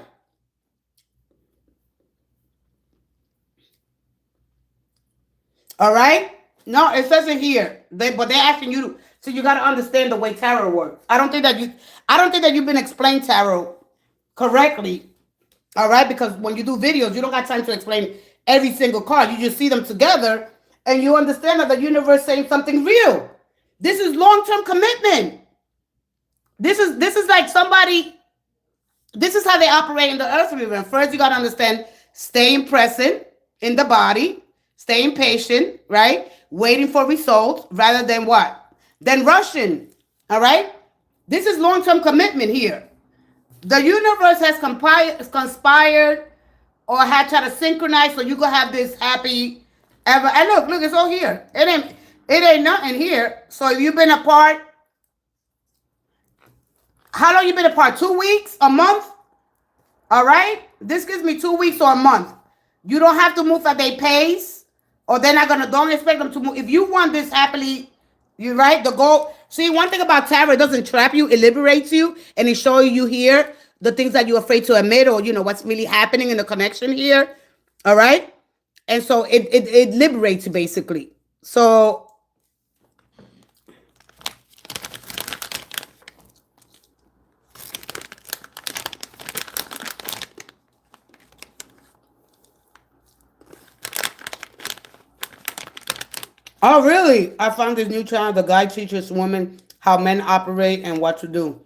All right. No, it says it here. But they're asking you. So you got to understand the way tarot works. I don't think that you've been explained tarot correctly. All right, because when you do videos, you don't got time to explain every single card. You just see them together, and you understand that the universe is saying something real. This is long-term commitment. This is like somebody. This is how they operate in the earth realm. First, you got to understand staying present in the body, staying patient, right? Waiting for results rather than what? Than rushing, all right? This is long-term commitment here. The universe has conspired or had tried to synchronize so you can have this happy ever. And look, it's all here. It ain't nothing here. So you've been apart. How long you been apart? 2 weeks? A month? All right? This gives me 2 weeks or a month. You don't have to move at their pace, or they're not gonna. Don't expect them to move. If you want this happily, you right. The goal. See, one thing about tarot, it doesn't trap you. It liberates you, and it shows you here the things that you're afraid to admit, or what's really happening in the connection here. All right, and so it liberates you basically. So. Oh, really? I found this new channel. The guy teaches women how men operate and what to do.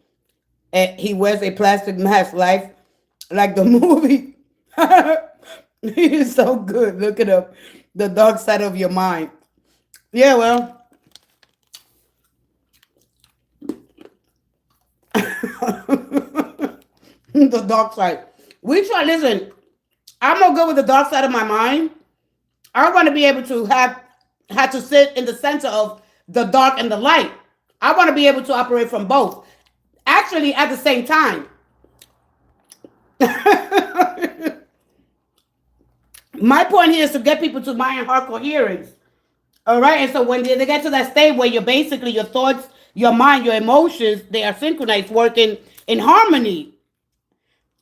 And he wears a plastic mask, like the movie. He is so good. Look it up. The dark side of your mind. Yeah, well. The dark side. Listen, I'm no good with the dark side of my mind. I want to be able to have to sit in the center of the dark and the light. I want to be able to operate from both. Actually, at the same time. My point here is to get people to mind and heart coherence. All right? And so when they get to that state where you're basically, your thoughts, your mind, your emotions, they are synchronized, working in harmony.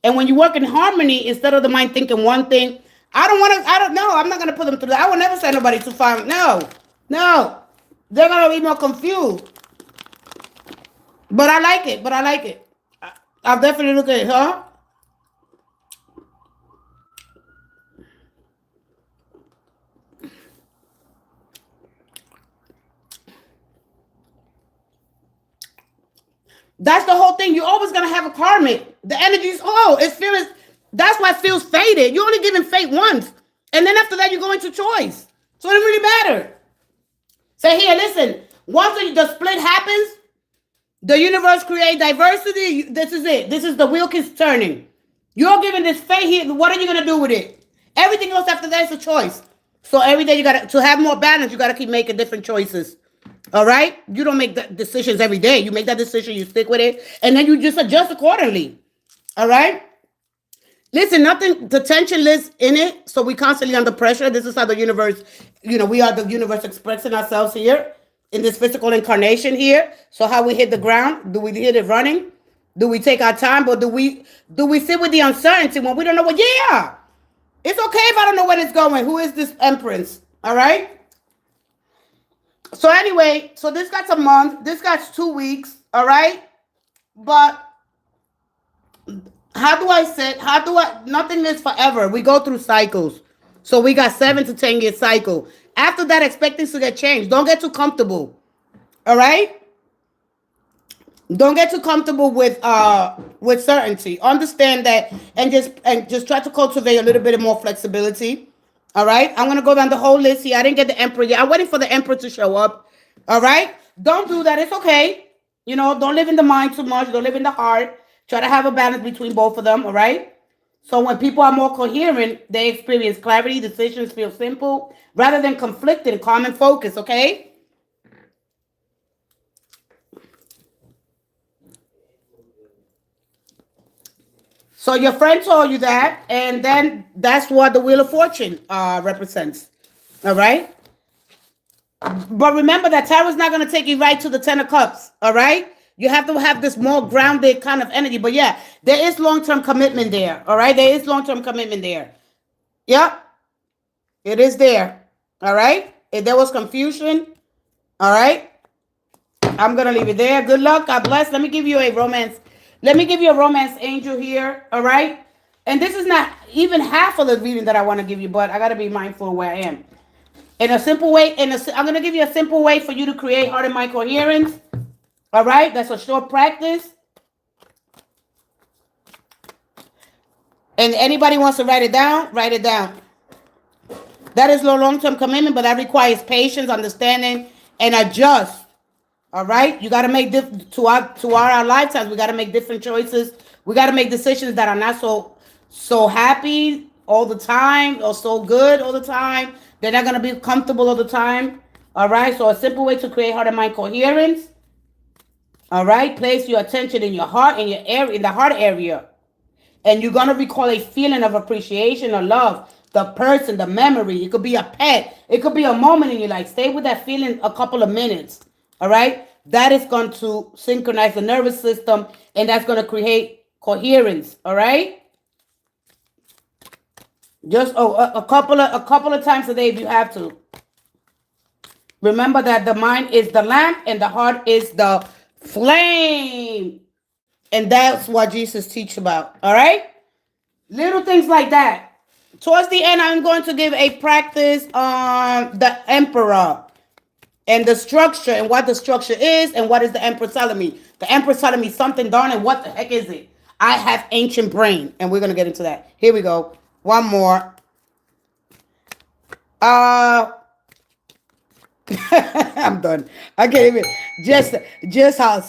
And when you work in harmony, instead of the mind thinking one thing, I'm not going to put them through that. I will never say nobody to find. No. They're going to be more confused. But I like it. I'll definitely look at it, huh? That's the whole thing. You're always going to have a karmic. The energy's, that's why it feels faded. You're only given fate once. And then after that, you go into choice. So it doesn't really matter. Say, here, listen. Once the split happens, the universe creates diversity. This is it. This is the wheel keeps turning. You're given this fate here. What are you going to do with it? Everything else after that is a choice. So every day, to have more balance, you got to keep making different choices. All right? You don't make decisions every day. You make that decision, you stick with it, and then you just adjust accordingly. All right? Listen, the tension lives in it, so we constantly under pressure. This is how the universe, we are the universe expressing ourselves here in this physical incarnation here. So how we hit the ground? Do we hit it running? Do we take our time, or do we sit with the uncertainty when we don't know what? Yeah, it's okay if I don't know where it's going. Who is this empress? All right. So anyway, so this got a month. This got 2 weeks. All right, but. Nothing is forever. We go through cycles. So we got 7 to 10 year cycle. After that, expect things to get changed. Don't get too comfortable. All right? Don't get too comfortable with certainty. Understand that and just try to cultivate a little bit more flexibility. All right? I'm going to go down the whole list here. I didn't get the emperor yet. I'm waiting for the emperor to show up. All right? Don't do that. It's okay. Don't live in the mind too much. Don't live in the heart. Try to have a balance between both of them, all right? So when people are more coherent, they experience clarity, decisions feel simple, rather than conflicting, calm and focus, okay? So your friend told you that, and then that's what the Wheel of Fortune represents, all right? But remember that tarot's not going to take you right to the 10 of Cups, all right? You have to have this more grounded kind of energy. But yeah, there is long-term commitment there. All right? There is long-term commitment there. Yep. It is there. All right? If there was confusion, all right? I'm going to leave it there. Good luck. God bless. Let me give you a romance. Let me give you a romance angel here. All right? And this is not even half of the reading that I want to give you, but I got to be mindful of where I am. In a simple way, I'm going to give you a simple way for you to create heart and mind coherence. All right, that's a short practice. And anybody wants to write it down, write it down. That is no long-term commitment, but that requires patience, understanding, and adjust. All right, you got to make our lifetimes. We got to make different choices. We got to make decisions that are not so happy all the time or so good all the time. They're not going to be comfortable all the time. All right, so a simple way to create heart and mind coherence. All right, place your attention in your heart, in your area, in the heart area, and you're gonna recall a feeling of appreciation or love. The person, the memory. It could be a pet. It could be a moment in your life. Stay with that feeling a couple of minutes. All right, that is going to synchronize the nervous system, and that's going to create coherence. All right, just a couple of times a day if you have to. Remember that the mind is the lamp and the heart is the flame. And that's what Jesus teaches about. All right? Little things like that. Towards the end, I'm going to give a practice on the emperor and the structure and what the structure is and what is the emperor telling me. The emperor telling me something, darn it. What the heck is it? I have ancient brain. And we're going to get into that. Here we go. One more. I'm done. I can't even just how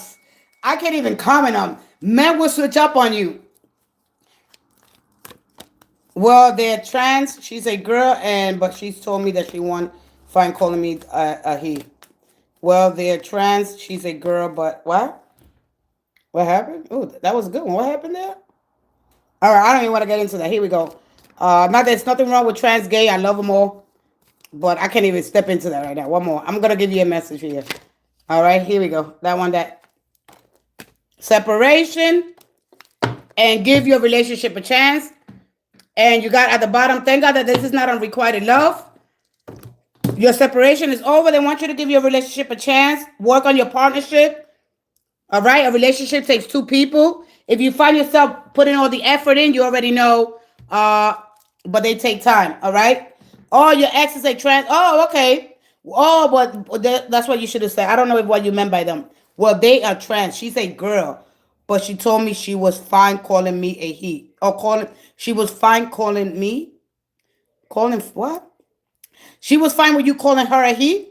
I can't even comment on. Men will switch up on you. Well, they're trans. She's a girl, but she's told me that she won't find calling me a he. Well, they're trans. She's a girl, but what? What happened? Oh, that was a good one. What happened there? All right, I don't even want to get into that. Here we go. Not there's nothing wrong with trans, gay. I love them all. But I can't even step into that right now. One more. I'm going to give you a message here. All right, here we go. That one, that separation and give your relationship a chance. And you got at the bottom, thank God that this is not unrequited love. Your separation is over. They want you to give your relationship a chance. Work on your partnership. All right, a relationship takes two people. If you find yourself putting all the effort in, you already know. But they take time. All right. Oh, your ex is a trans. Oh, okay. Oh, but that's what you should have said. I don't know what you meant by them. Well, they are trans. She's a girl, but she told me she was fine calling me a he. She was fine calling me. Calling what? She was fine with you calling her a he.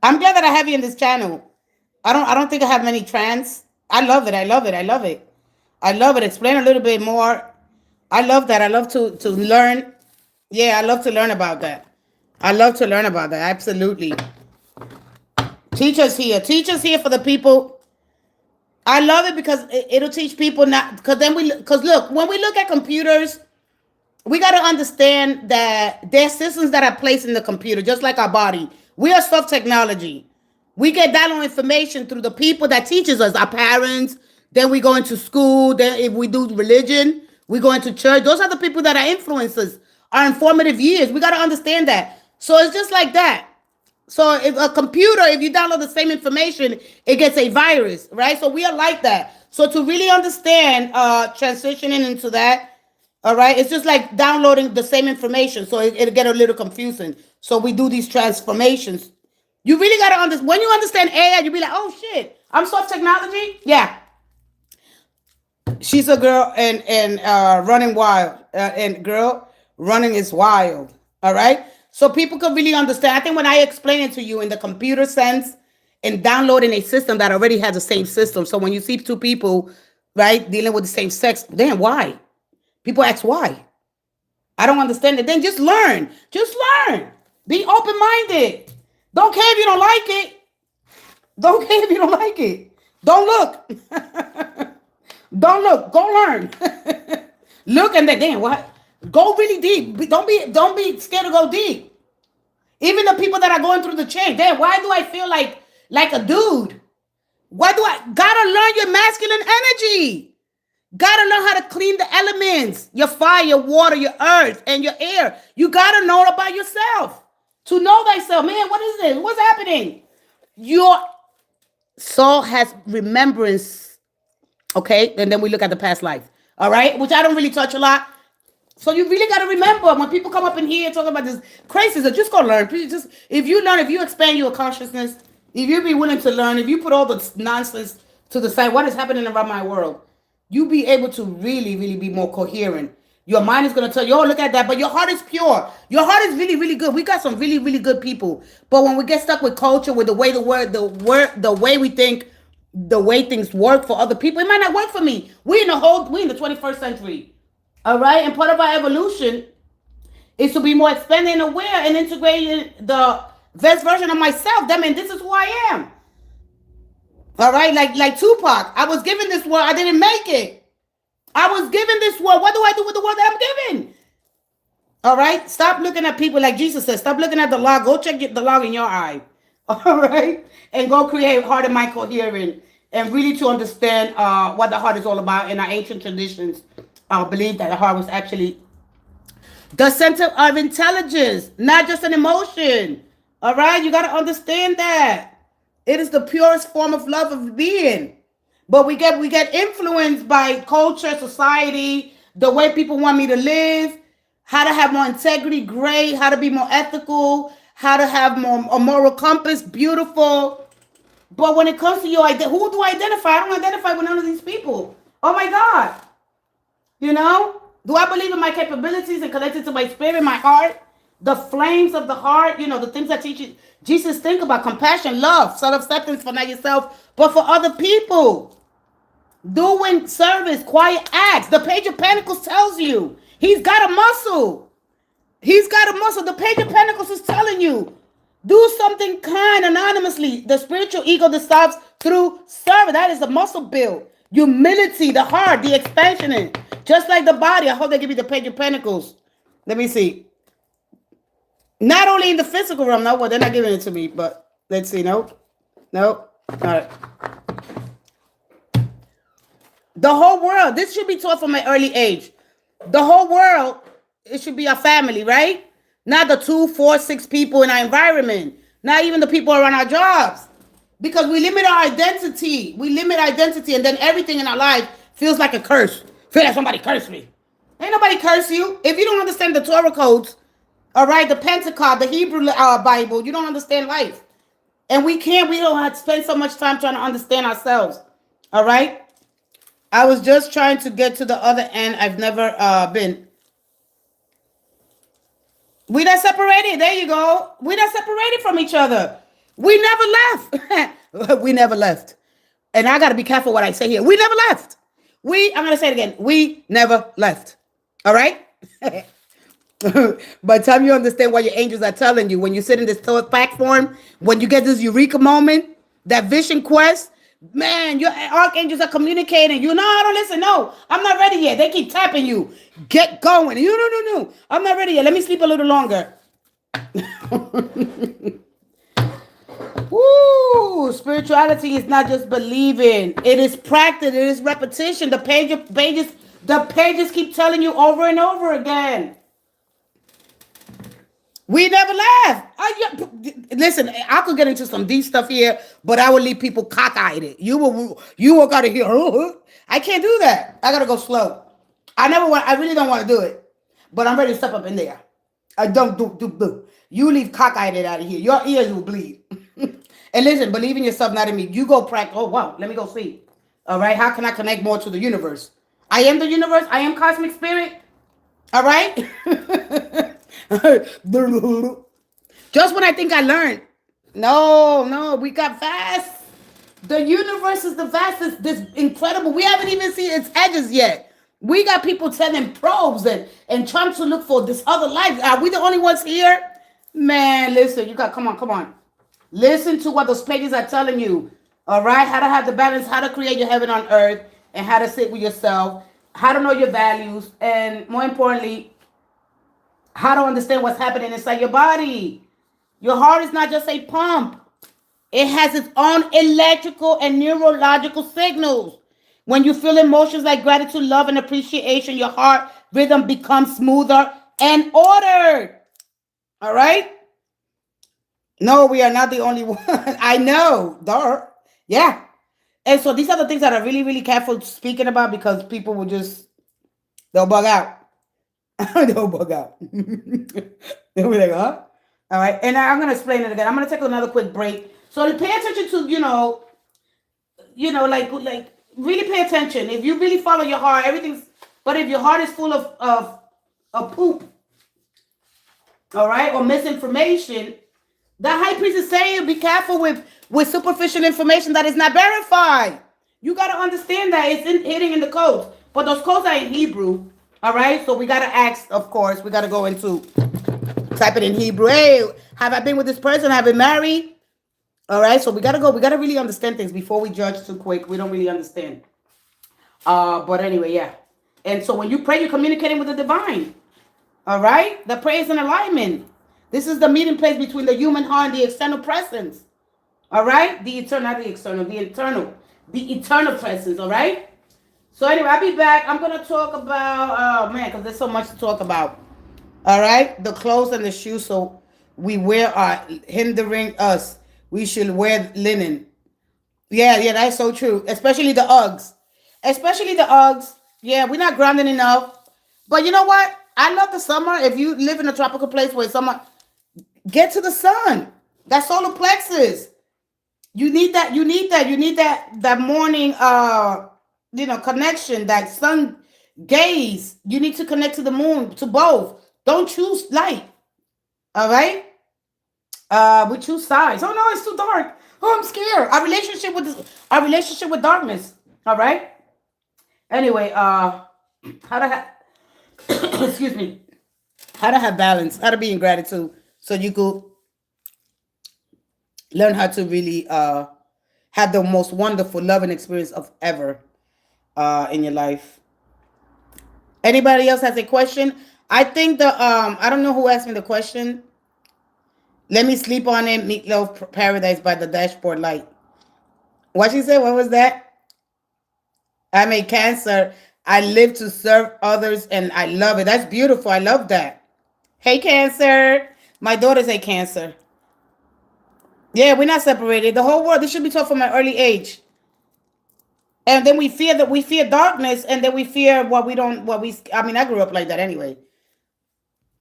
I'm glad that I have you in this channel. I don't think I have many trans. I love it. I love it. I love it. I love it. Explain a little bit more. I love that. I love to learn. Yeah, I love to learn about that. I love to learn about that. Absolutely. Teach us here. Teach us here for the people. I love it because it'll teach people not because look, when we look at computers, we got to understand that there's systems that are placed in the computer, just like our body. We are stuff technology. We get download information through the people that teaches us, our parents. Then we go into school. Then if we do religion, we go into church. Those are the people that are influencers, our informative years. We got to understand that. So it's just like that. So if a computer, if you download the same information, it gets a virus, right? So we are like that. So to really understand transitioning into that, all right, it's just like downloading the same information. So it'll get a little confusing. So we do these transformations. You really got to understand. When you understand AI, you'll be like, oh, shit, I'm soft technology? Yeah. She's a girl and running wild. And girl, running is wild. All right? So people can really understand. I think when I explain it to you in the computer sense and downloading a system that already has the same system. So when you see two people, right, dealing with the same sex, then why? People ask why. I don't understand it. Then just learn. Just learn. Be open-minded. Don't care if you don't like it. Don't care if you don't like it. Don't look. Don't look. Go learn. Look and then damn what? Go really deep. Don't be scared to go deep. Even the people that are going through the change. Damn, why do I feel like a dude? Why do I gotta learn your masculine energy? Gotta learn how to clean the elements, your fire, your water, your earth, and your air. You gotta know about yourself. To know thyself, man, what is this? What's happening? Your soul has remembrance. Okay, and then we look at the past life. All right, which I don't really touch a lot. So you really got to remember when people come up in here talking about this crazy stuff, just go learn. Please, just if you learn, if you expand your consciousness, if you be willing to learn, if you put all the nonsense to the side, what is happening around my world? you be able to really, really be more coherent. Your mind is gonna tell you, oh, look at that, but your heart is pure. Your heart is really, really good. We got some really, really good people. But when we get stuck with culture, with the way the way we think, the way things work for other people, it might not work for me. We in the 21st century. All right? And part of our evolution is to be more expanded and aware and integrating the best version of myself. That means this is who I am. All right, like Tupac. I was given this world. I didn't make it. I was given this world. What do I do with the world that I'm given? All right. Stop looking at people like Jesus says. Stop looking at the log. Go check the log in your eye. All right, and go create heart and mind coherent, and really to understand what the heart is all about. In our ancient traditions, believe that the heart was actually the center of intelligence, not just an emotion. All right, you got to understand that. It is the purest form of love of being. But we get influenced by culture, society, the way people want me to live, how to have more integrity, great, how to be more ethical, how to have more a moral compass, beautiful. But when it comes to your identity, who do I identify? I don't identify with none of these people. Oh my God. You know? Do I believe in my capabilities and connected to my spirit, my heart? The flames of the heart, the things that teach Jesus think about compassion, love, self-acceptance for not yourself, but for other people. Doing service, quiet acts. The Page of Pentacles tells you. He's got a muscle. He's got a muscle. The Page of Pentacles is telling you. Do something kind anonymously. The spiritual ego dissolves through service. That is a muscle build. Humility, the heart, the expansion. Just like the body. I hope they give you the Page of Pentacles. Let me see. Not only in the physical realm, no, well, they're not giving it to me, but let's see, nope. All right. The whole world, this should be taught from an early age. The whole world, it should be a family, right? Not the 2, 4, 6 people in our environment. Not even the people around our jobs. Because we limit our identity. We limit identity, and then everything in our life feels like a curse. Feel like somebody cursed me. Ain't nobody curse you. If you don't understand the Torah codes, all right, the Pentecost, the Hebrew Bible, you don't understand life. And we don't have to spend so much time trying to understand ourselves. All right? I was just trying to get to the other end. I've never been. We not separated. There you go. We not separated from each other. We never left. We never left. And I got to be careful what I say here. We never left. I'm going to say it again. We never left. All right? By the time you understand what your angels are telling you, when you sit in this platform, when you get this eureka moment, that vision quest, man, your archangels are communicating. You know, I don't listen. No, I'm not ready yet. They keep tapping you. Get going. No. I'm not ready yet. Let me sleep a little longer. Woo! Spirituality is not just believing. It is practice. It is repetition. The pages keep telling you over and over again. We never left. Listen, I could get into some deep stuff here, but I will leave people cockeyed. You will gotta hear. I can't do that. I gotta go slow. I really don't want to do it, but I'm ready to step up in there. I don't do. You leave cockeyed out of here. Your ears will bleed. And listen, believe in yourself, not in me. You go practice. Oh wow, let me go see. All right, how can I connect more to the universe? I am the universe. I am cosmic spirit. All right. Just when I think I learned. No, we got vast. The universe is the vastest, this incredible. We haven't even seen its edges yet. We got people sending probes and trying to look for this other life. Are we the only ones here? Man, listen, come on. Listen to what those pages are telling you. All right, how to have the balance, how to create your heaven on earth, and how to sit with yourself, how to know your values, and more importantly, how to understand what's happening inside your body. Your heart is not just a pump. It has its own electrical and neurological signals. When you feel emotions like gratitude, love, and appreciation, your heart rhythm becomes smoother and ordered. All right? No, we are not the only one. I know. Yeah. And so these are the things that are really, really careful speaking about, because people will they'll bug out. They'll bug out. They'll be like, huh? All right. And I'm going to explain it again. I'm going to take another quick break. So pay attention to, like really pay attention. If you really follow your heart, everything's. But if your heart is full of poop, all right, or misinformation, the high priest is saying, be careful with superficial information that is not verified. You got to understand that it's hitting in the codes, but those codes are in Hebrew. All right, so we got to ask. Of course, we got to go into type it in Hebrew. Hey, have I been with this person? Have I been married? All right, so we got to go. We got to really understand things before we judge too quick. We don't really understand. But anyway, yeah. And so when you pray, you're communicating with the divine. All right, the prayer is in alignment. This is the meeting place between the human heart and the external presence. All right, the eternal, not the external, the eternal presence. All right. So anyway, I'll be back. I'm gonna talk about oh man, because there's so much to talk about. All right, the clothes and the shoes. So we wear are hindering us. We should wear linen. Yeah, that's so true. Especially the Uggs. Especially the Uggs. Yeah, we're not grounded enough. But you know what? I love the summer. If you live in a tropical place where summer, get to the sun. That solar plexus. You need that. You need that. You need that morning connection, that sun gaze. You need to connect to the moon, to both. Don't choose light. All right? We choose sides. Oh no, it's too dark. Oh, I'm scared. Our relationship with darkness. All right? Anyway, how to have excuse me. How to have balance, how to be in gratitude so you could learn how to really have the most wonderful loving experience of ever in your life. Anybody else has a question? I think I don't know who asked me the question. Let me sleep on it. Meatloaf Paradise by the Dashboard Light. What she said? What was that? I'm a Cancer. I live to serve others and I love it. That's beautiful. I love that. Hey, Cancer. My daughter's a Cancer. Yeah, we're not separated. The whole world. This should be taught from an early age. And then we fear darkness, and then we fear I mean, I grew up like that anyway.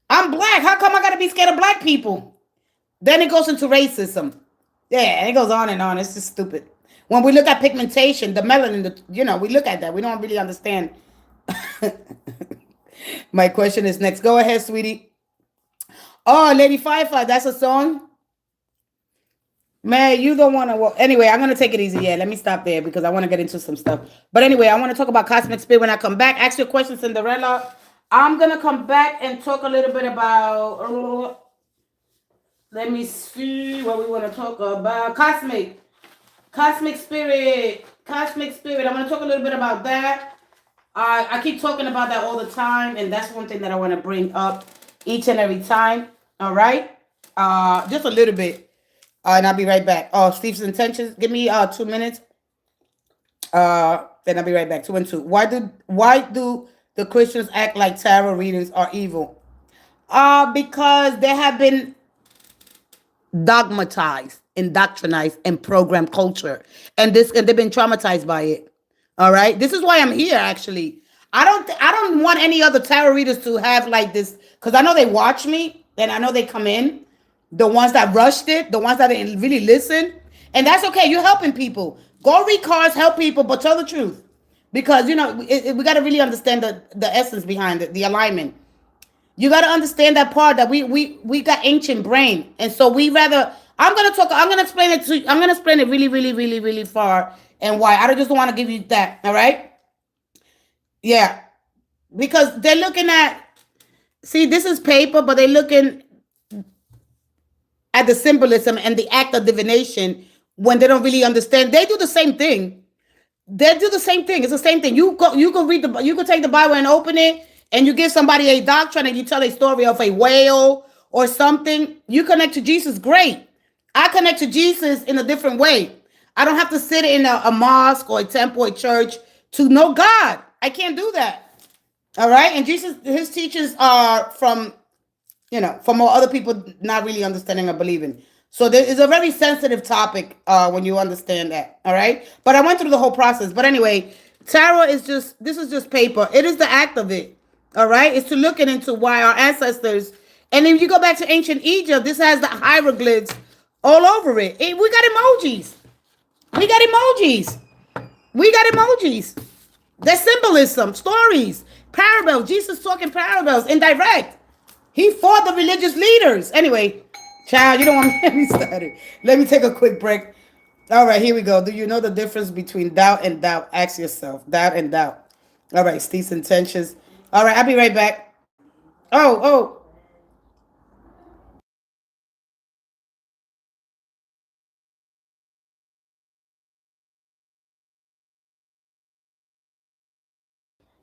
I'm black. How come I gotta be scared of black people? Then it goes into racism. Yeah, and it goes on and on. It's just stupid. When we look at pigmentation, the melanin, we look at that. We don't really understand. My question is next. Go ahead, sweetie. Oh, Lady Firefly, that's a song? Man, you don't want to. Anyway, I'm going to take it easy. Yeah, let me stop there because I want to get into some stuff. But anyway, I want to talk about cosmic spirit when I come back. Ask your question, Cinderella. I'm going to come back and talk a little bit about. Let me see what we want to talk about. Cosmic spirit. Cosmic spirit. I'm going to talk a little bit about that. I keep talking about that all the time, and that's one thing that I want to bring up each and every time. All right? Just a little bit. And I'll be right back. Oh, Steve's intentions. Give me 2 minutes. Then I'll be right back. 2 and 2. Why do the Christians act like tarot readings are evil? Because they have been dogmatized, indoctrinized, and programmed culture. And they've been traumatized by it. All right. This is why I'm here, actually. I don't want any other tarot readers to have like this, because I know they watch me and I know they come in. The ones that rushed it, the ones that didn't really listen. And that's okay. You're helping people. Go read cards, help people, but tell the truth. Because, we got to really understand the essence behind it, the alignment. You got to understand that part that we got ancient brain. And so I'm going to explain it to you. I'm going to explain it really, really, really, really far. And why. I just don't want to give you that. All right. Yeah. Because they're looking at, see, this is paper, but they're looking at the symbolism and the act of divination when they don't really understand. They do the same thing. It's the same thing. You can take the Bible and open it, and you give somebody a doctrine and you tell a story of a whale or something. You connect to Jesus, great. I connect to Jesus in a different way. I don't have to sit in a mosque or a temple or a church to know God. I can't do that. All right. And Jesus, his teachings are from other people not really understanding or believing. So there is a very sensitive topic when you understand that. All right. But I went through the whole process. But anyway, tarot is just paper. It is the act of it. All right. It's to look into why our ancestors. And if you go back to ancient Egypt, this has the hieroglyphs all over it. We got emojis. We got emojis. There's symbolism, stories, parables. Jesus talking parables, indirect. He fought the religious leaders. Anyway, child, you don't want me to get me started. Let me take a quick break. All right, here we go. Do you know the difference between doubt and doubt? Ask yourself. Doubt and doubt. All right, Steve's intentions. All right, I'll be right back. Oh.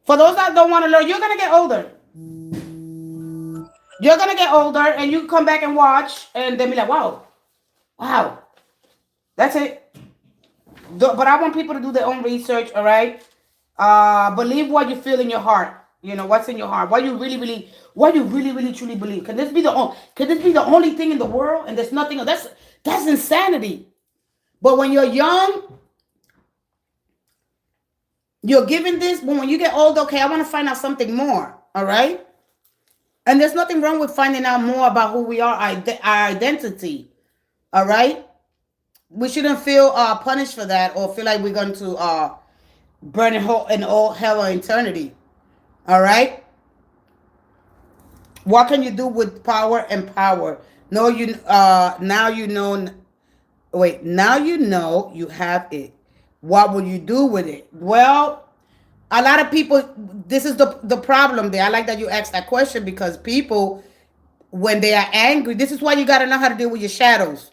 For those that don't want to learn, you're going to get older. You're going to get older and you come back and watch and then be like, wow, that's it. But I want people to do their own research, all right? Believe what you feel in your heart. You know, what's in your heart. What you really, truly believe. Can this be the only thing in the world and there's nothing else? That's insanity. But when you're young, you're given this, but when you get old, okay, I want to find out something more. All right? And there's nothing wrong with finding out more about who we are, our identity. All right? We shouldn't feel punished for that or feel like we're going to burn in all hell or eternity. All right? What can you do with power and power? No, now you know. Wait, now you know you have it. What will you do with it? Well, a lot of people. This is the problem there. I like that you asked that question because people, when they are angry, this is why you got to know how to deal with your shadows.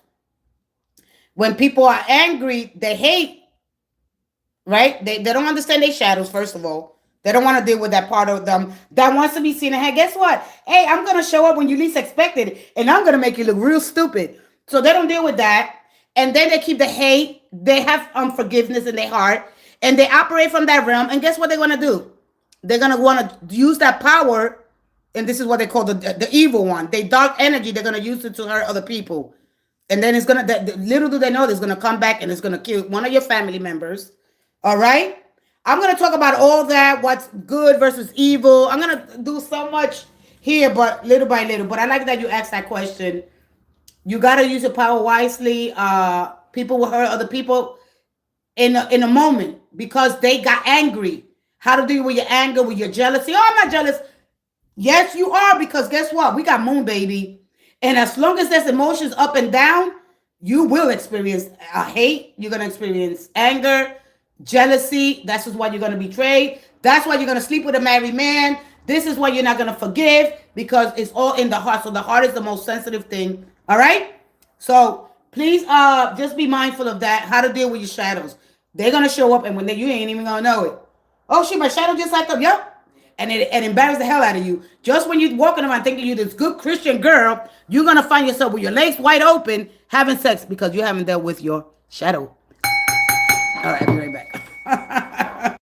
When people are angry, they hate, right? They don't understand their shadows, first of all. They don't want to deal with that part of them that wants to be seen. And hey, guess what? Hey, I'm going to show up when you least expect it, and I'm going to make you look real stupid. So they don't deal with that. And then they keep the hate. They have unforgiveness in their heart, and they operate from that realm. And guess what they're going to do? They're going to want to use that power, and this is what they call the evil one. They dark energy, they're going to use it to hurt other people. And then it's gonna. Little do they know, it's gonna come back and it's gonna kill one of your family members. All right. I'm gonna talk about all that. What's good versus evil. I'm gonna do so much here, but little by little. But I like that you asked that question. You gotta use your power wisely. People will hurt other people in a moment because they got angry. How to deal with your anger, with your jealousy? Oh, I'm not jealous. Yes, you are, because guess what? We got moon, baby. And as long as there's emotions up and down, you will experience hate. You're going to experience anger, jealousy. That's just why you're going to betray. That's why you're going to sleep with a married man. This is why you're not going to forgive, because it's all in the heart. So the heart is the most sensitive thing. All right? So please just be mindful of that, how to deal with your shadows. They're going to show up, and you ain't even going to know it. Oh, shit, my shadow just like them. Yep. And embarrass the hell out of you. Just when you're walking around thinking you're this good Christian girl, you're going to find yourself with your legs wide open having sex because you haven't dealt with your shadow. All right, I'll be right back.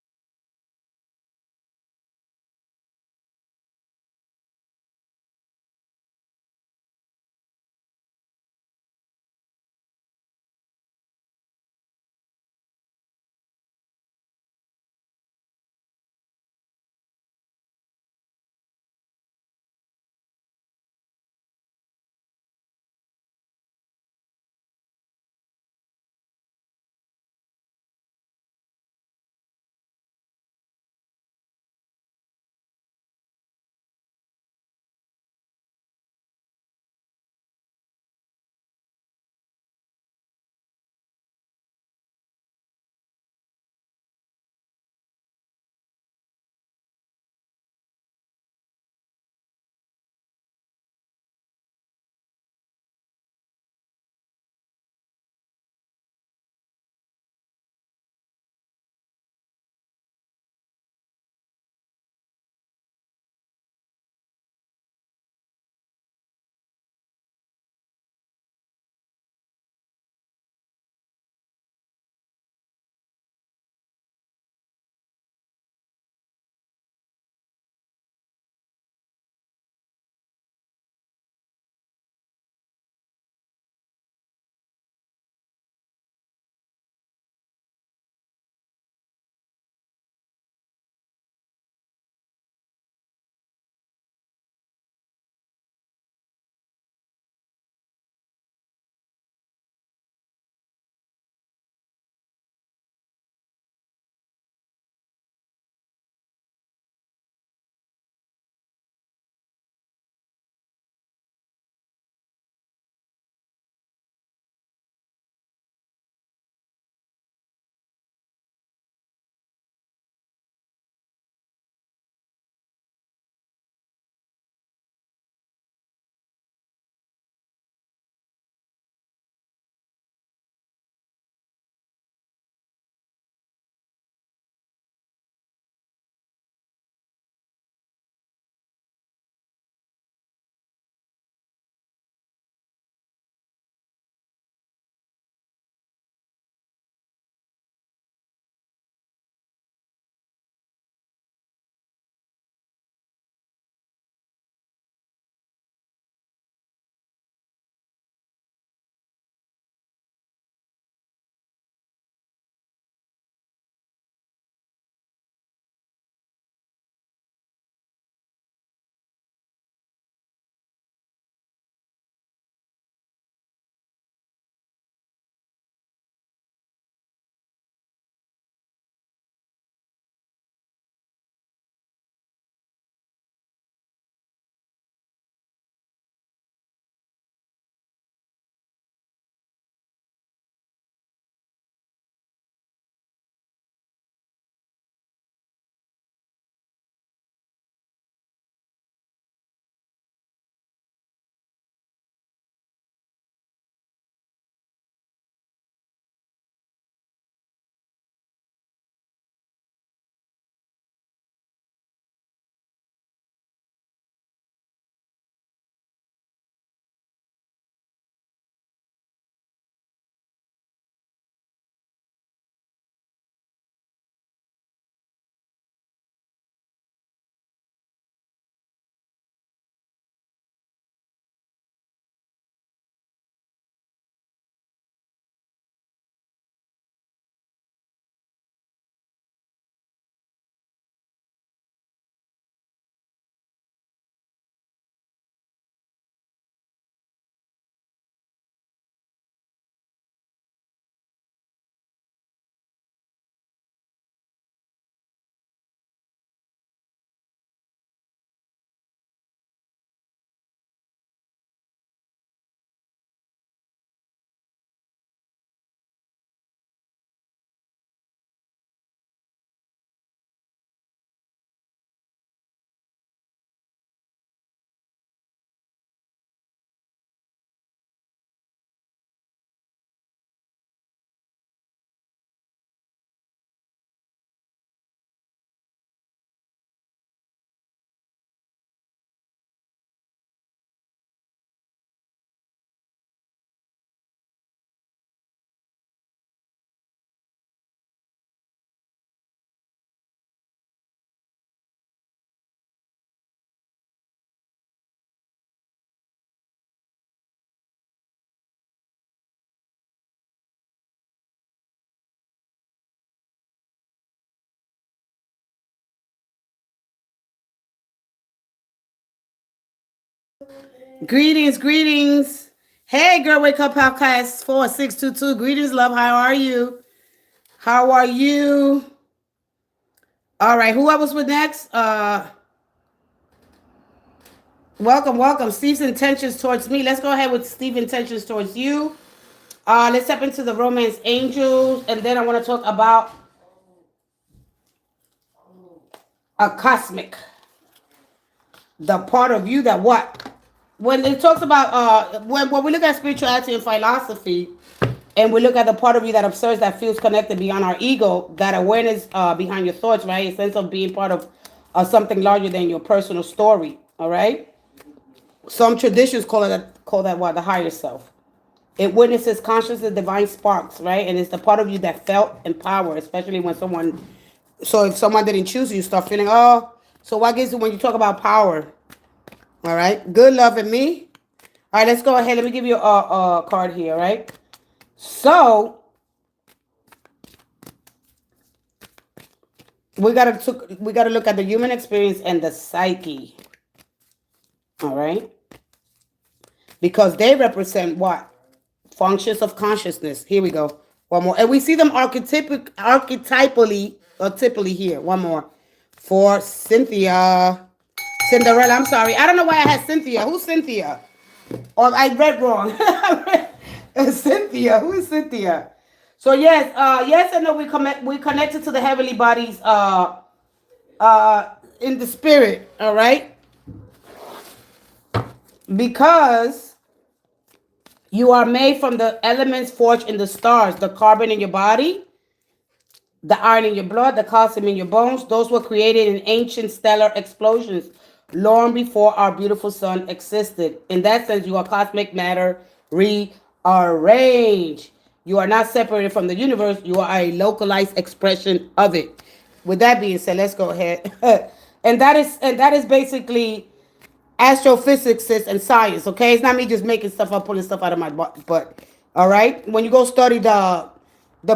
Greetings, greetings. Hey, Girl Wake Up Podcast 4622. Greetings, love. How are you? How are you? All right, who I was with next? Welcome, welcome. Steve's intentions towards me. Let's go ahead with Steve's intentions towards you. Let's step into the romance angels, and then I want to talk about a cosmic, the part of you that what? When it talks about when we look at spirituality and philosophy, and we look at the part of you that observes, that feels connected beyond our ego, that awareness behind your thoughts, right? A sense of being part of something larger than your personal story. All right. Some traditions call that what? The higher self. It witnesses consciousness, divine sparks, right? And it's the part of you that felt empowered, especially when someone. So if someone didn't choose you, you start feeling, oh. So what gives you when you talk about power? All right. Good love in me. All right. Let's go ahead. Let me give you a card here, right? So we gotta look at the human experience and the psyche. All right. Because they represent what? Functions of consciousness. Here we go. One more. And we see them archetypally or typically here. One more. For Cynthia. Cinderella. I'm sorry. I don't know why I had Cynthia. Who's Cynthia? Or I read wrong. Cynthia. Who is Cynthia? So yes, yes and no, we connected to the heavenly bodies in the spirit, all right? Because you are made from the elements forged in the stars, the carbon in your body, the iron in your blood, the calcium in your bones. Those were created in ancient stellar explosions long before our beautiful sun existed. In that sense, you are cosmic matter rearranged. You are not separated from the universe. You are a localized expression of it. With that being said, let's go ahead. and that is basically astrophysics and science. Okay, it's not me just making stuff up, pulling stuff out of my butt. All right. When you go study the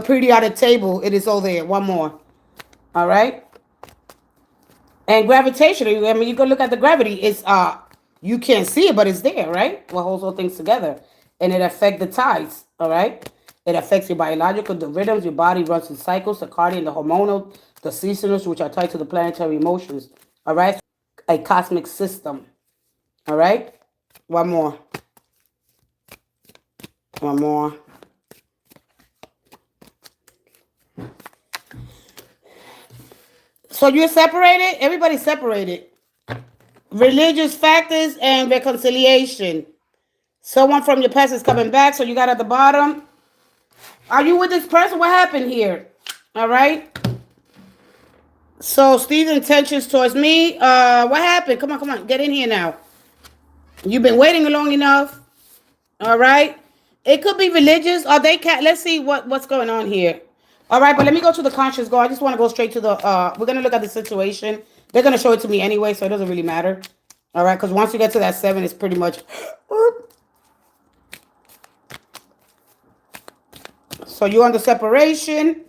periodic table, it is all there. One more. All right. And gravitation. I mean, you go look at the gravity. It's you can't see it, but it's there, right? What holds all things together, and it affects the tides. All right. It affects your biological, the rhythms. Your body runs in cycles, the cardiac, the hormonal, the seasonals, which are tied to the planetary emotions. All right. A cosmic system. All right. One more. One more. So you're separated? Everybody's separated. Religious factors and reconciliation. Someone from your past is coming back, so you got at the bottom. Are you with this person? What happened here? All right. So Steve's intentions towards me. What happened? Come on. Get in here now. You've been waiting long enough. All right. It could be religious or they can't. Let's see what's going on here. All right, but let me go to the conscious goal. I just want to go straight to the, we're going to look at the situation. They're going to show it to me anyway, so it doesn't really matter. All right, because once you get to that 7, it's pretty much. So you're on the separation.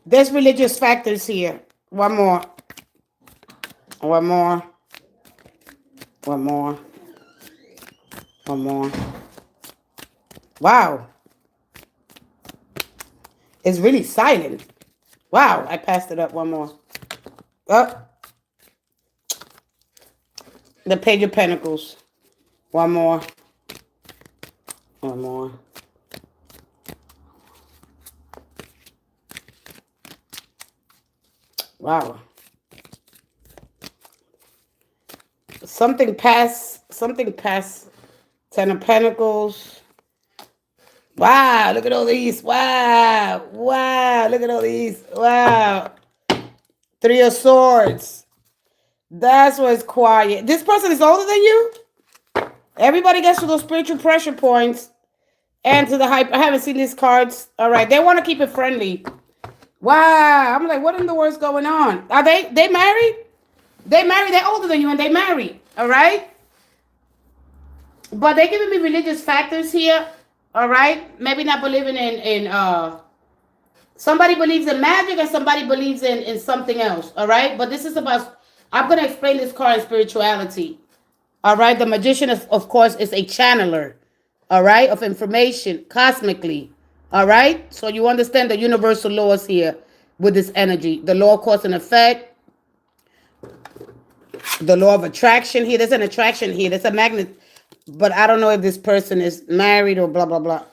There's religious factors here. One more. One more. One more. One more. Wow. It's really silent. Wow, I passed it up. One more. Up. The Page of Pentacles. One more. One more. Wow. Something past 10 of Pentacles. Wow, look at all these. Wow. Look at all these. Wow. 3 of Swords. That's what's quiet. This person is older than you? Everybody gets to those spiritual pressure points and to the hype. I haven't seen these cards. All right. They want to keep it friendly. Wow. I'm like, what in the world's going on? Are they married? They married. They're older than you and they married. All right. But they're giving me religious factors here. All right. Maybe not believing in somebody believes in magic and somebody believes in something else. All right. But this is about, I'm going to explain this card in spirituality. All right. The magician, of course, is a channeler. All right. Of information cosmically. All right. So you understand the universal laws here with this energy. The law of cause and effect. The law of attraction here. There's an attraction here. There's a magnet. But I don't know if this person is married or blah, blah, blah.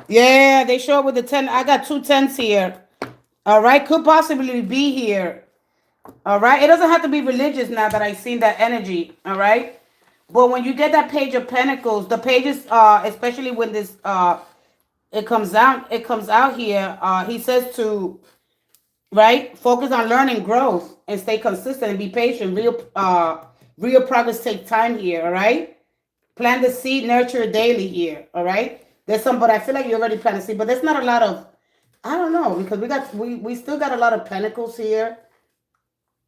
Yeah, they show up with the 10. I got 2 10s here. All right. Could possibly be here. All right. It doesn't have to be religious now that I've seen that energy. All right. But when you get that page of pentacles, the pages, especially when this, it comes out here. He says to, right, focus on learning, growth, and stay consistent and be patient. Real progress takes time here. All right. Plant the seed, nurture it daily here. All right. There's some, but I feel like you already planted seed, but there's not a lot of, I don't know, because we still got a lot of pentacles here.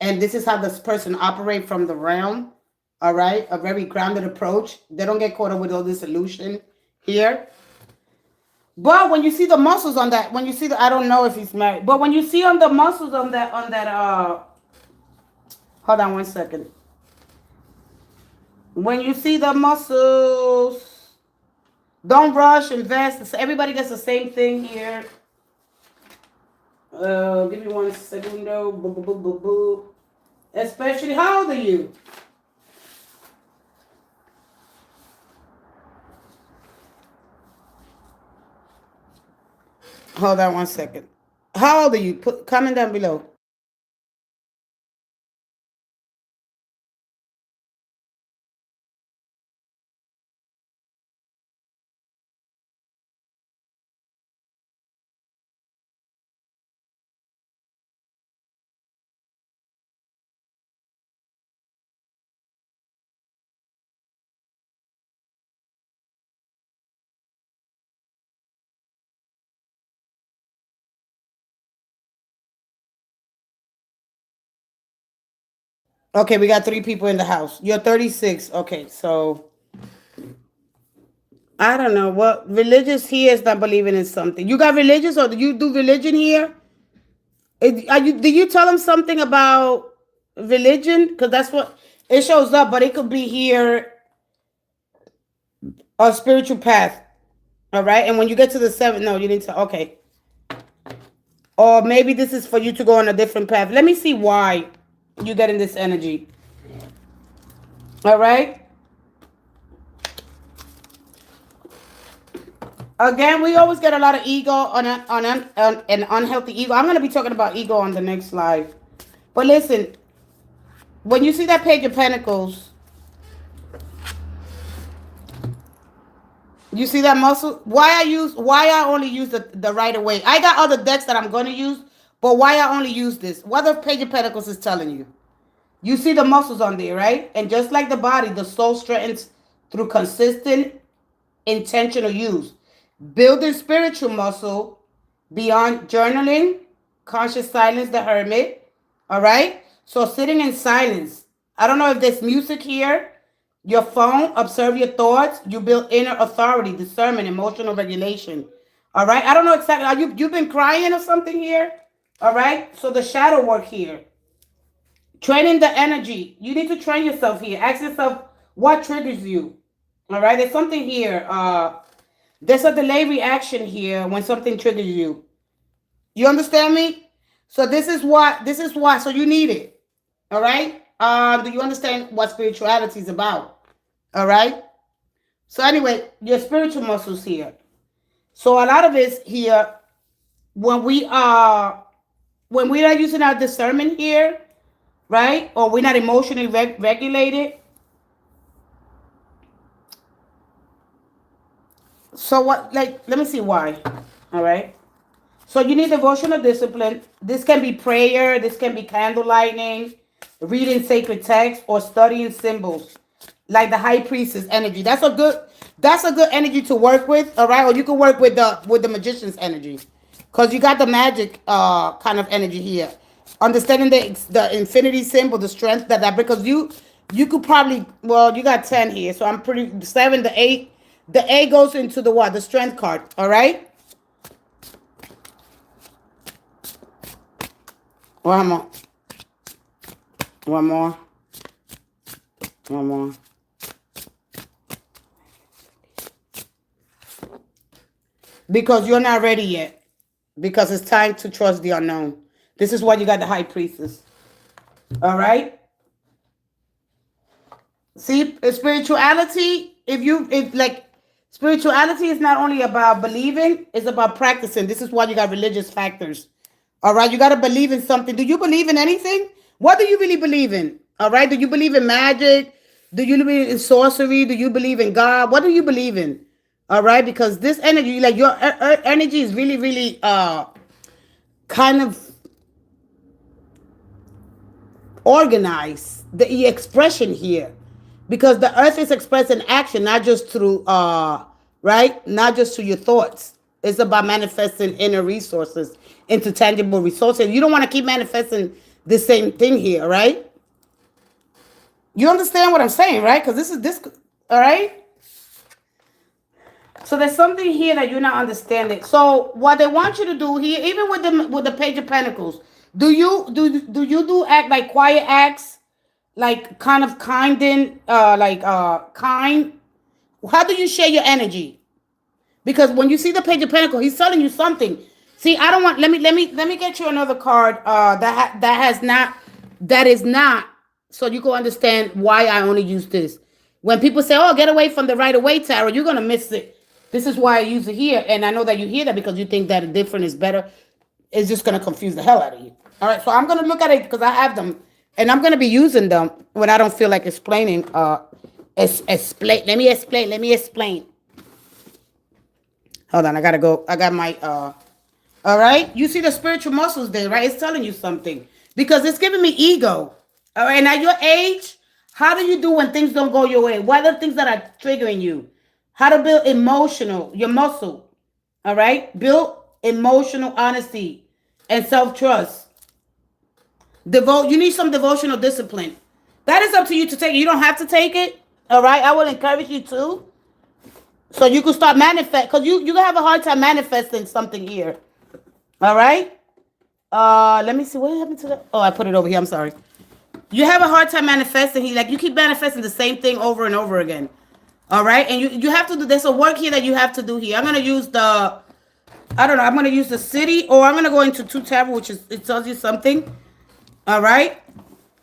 And this is how this person operate from the realm. All right. A very grounded approach. They don't get caught up with all this illusion here. But when you see the muscles on that, when you see the, I don't know if he's married, but when you see on the muscles hold on 1 second. When you see the muscles, don't rush, invest. Everybody gets the same thing here. Give me 1 second. Boo, boo, boo, boo, boo. Especially, how old are you? Hold on 1 second. How old are you? Comment down below. Okay, we got 3 people in the house. You're 36. Okay, so I don't know what religious here is not believing in something. You got religious, or do you do religion here? Do you tell them something about religion? Because that's what it shows up, but it could be here a spiritual path. All right, and when you get to the 7, no, you need to. Okay, or maybe this is for you to go on a different path. Let me see why you get in this energy. All right. Again, we always get a lot of ego on an unhealthy ego. I'm going to be talking about ego on the next live. But listen, when you see that page of pentacles, you see that muscle? Why I only use the right away. I got other decks that I'm going to use, but why I only use this? What the page of pentacles is telling you? You see the muscles on there, right? And just like the body, the soul strengthens through consistent, intentional use. Building spiritual muscle beyond journaling, conscious silence, the hermit. All right? So sitting in silence. I don't know if there's music here. Your phone, observe your thoughts. You build inner authority, discernment, emotional regulation. All right? I don't know exactly. You've been crying or something here? All right? So the shadow work here. Training the energy. You need to train yourself here. Ask yourself what triggers you. All right? There's something here. There's a delay reaction here when something triggers you. You understand me? So this is why. So you need it. All right? Do you understand what spirituality is about? All right? So anyway, your spiritual muscles here. So a lot of it here, when we are not using our discernment here, right? Or we're not emotionally regulated. So what, like, let me see why. All right. So you need devotional discipline. This can be prayer. This can be candle lighting, reading sacred text, or studying symbols, like the high priestess energy. That's a good energy to work with. All right. Or you can work with the magician's energy, because you got the magic kind of energy here. Understanding the infinity symbol, the strength that because you could probably, well, you got 10 here, so I'm pretty 7, the 8. The 8 goes into the what? The strength card. All right. One more. One more. One more. because you're not ready yet. Because it's time to trust the unknown. This is why you got the high priestess. All right. See, spirituality. If like spirituality is not only about believing, it's about practicing. This is why you got religious factors. All right, you got to believe in something. Do you believe in anything? What do you really believe in? All right, do you believe in magic? Do you believe in sorcery? Do you believe in God? What do you believe in? All right, because this energy, like your energy, is really, really kind of organized. The expression here, because the earth is expressed in action, not just through right, not just through your thoughts. It's about manifesting inner resources into tangible resources. You don't want to keep manifesting the same thing here, right? You understand what I'm saying, right? Because this, all right. So there's something here that you're not understanding. So what they want you to do here, even with the Page of Pentacles, do act like quiet acts, like kind of kind in kind? How do you share your energy? Because when you see the Page of Pentacles, he's telling you something. See, I don't want. Let me get you another card. That is not. So you can understand why I only use this. When people say, "Oh, get away from the right away tarot," you're gonna miss it. This is why I use it here, and I know that you hear that because you think that a different is better. It's just gonna confuse the hell out of you. All right, so I'm gonna look at it because I have them, and I'm gonna be using them when I don't feel like explaining. Explain. Let me explain. Let me explain. Hold on, I gotta go. I got my all right. You see the spiritual muscles there, right? It's telling you something. Because it's giving me ego. All right. And at your age, how do you do when things don't go your way? What are the things that are triggering you? How to build your muscle. All right. Build emotional honesty and self-trust. You need some devotional discipline. That is up to you to take it. You don't have to take it. All right. I will encourage you to. So you can start manifest, because you have a hard time manifesting something here. All right. Let me see what happened to the. Oh, I put it over here. I'm sorry. You have a hard time manifesting. You keep manifesting the same thing over and over again. All right, and you have to do. There's a work here that you have to do here. I'm gonna use the. I don't know. I'm gonna use the city, or I'm gonna go into two tarot, which is it tells you something. All right.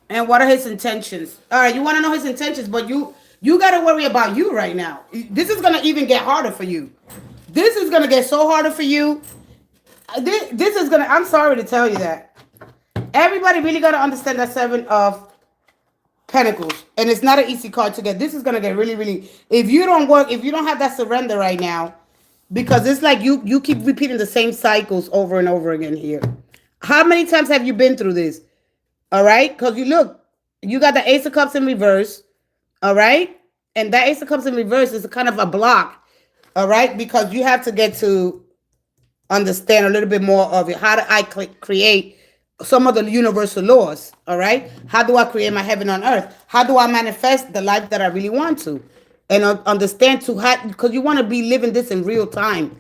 And what are his intentions? All right, you want to know his intentions, but you got to worry about you right now. This is gonna even get harder for you. This is gonna get so harder for you. This is gonna. I'm sorry to tell you that. Everybody really gotta understand that Seven of Pentacles, and it's not an easy card to get. This is gonna get really, really. If you don't have that surrender right now, because it's like you keep repeating the same cycles over and over again here. How many times have you been through this? All right, because you got the Ace of Cups in reverse. All right, and that Ace of Cups in reverse is a kind of a block. All right, because you have to get to understand a little bit more of it. How do I create some of the universal laws? All right. How do I create my heaven on earth? How do I manifest the life that I really want to? And understand because you want to be living this in real time.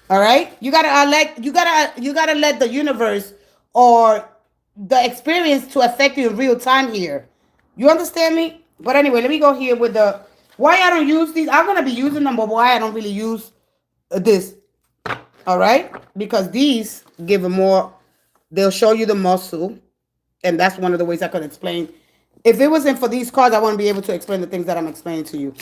All right. You gotta let the universe or the experience to affect you in real time here. You understand me? But anyway, let me go here with the why I don't use these. I'm gonna be using them, but why I don't really use this. All right, because these give a more. They'll show you the muscle, and that's one of the ways I could explain. If it wasn't for these cards, I wouldn't be able to explain the things that I'm explaining to you,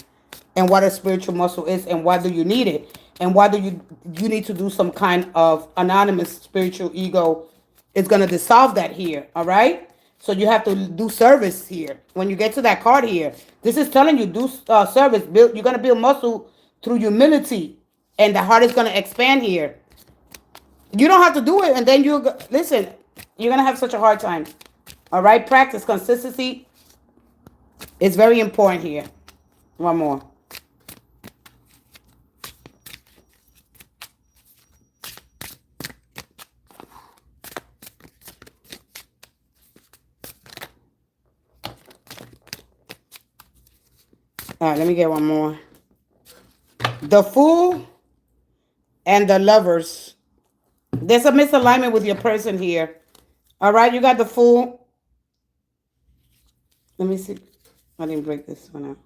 and what a spiritual muscle is, and why do you need it, and why do you need to do some kind of anonymous spiritual ego. It's gonna dissolve that here. All right, so you have to do service here. When you get to that card here, this is telling you do service. You're gonna build muscle through humility, and the heart is gonna expand here. You don't have to do it, and then listen. You're gonna have such a hard time. All right, practice consistency. It's very important here. One more. All right, let me get one more. The Fool and the Lovers. There's a misalignment with your person here. All right, you got the Fool. Let me see. I didn't break this one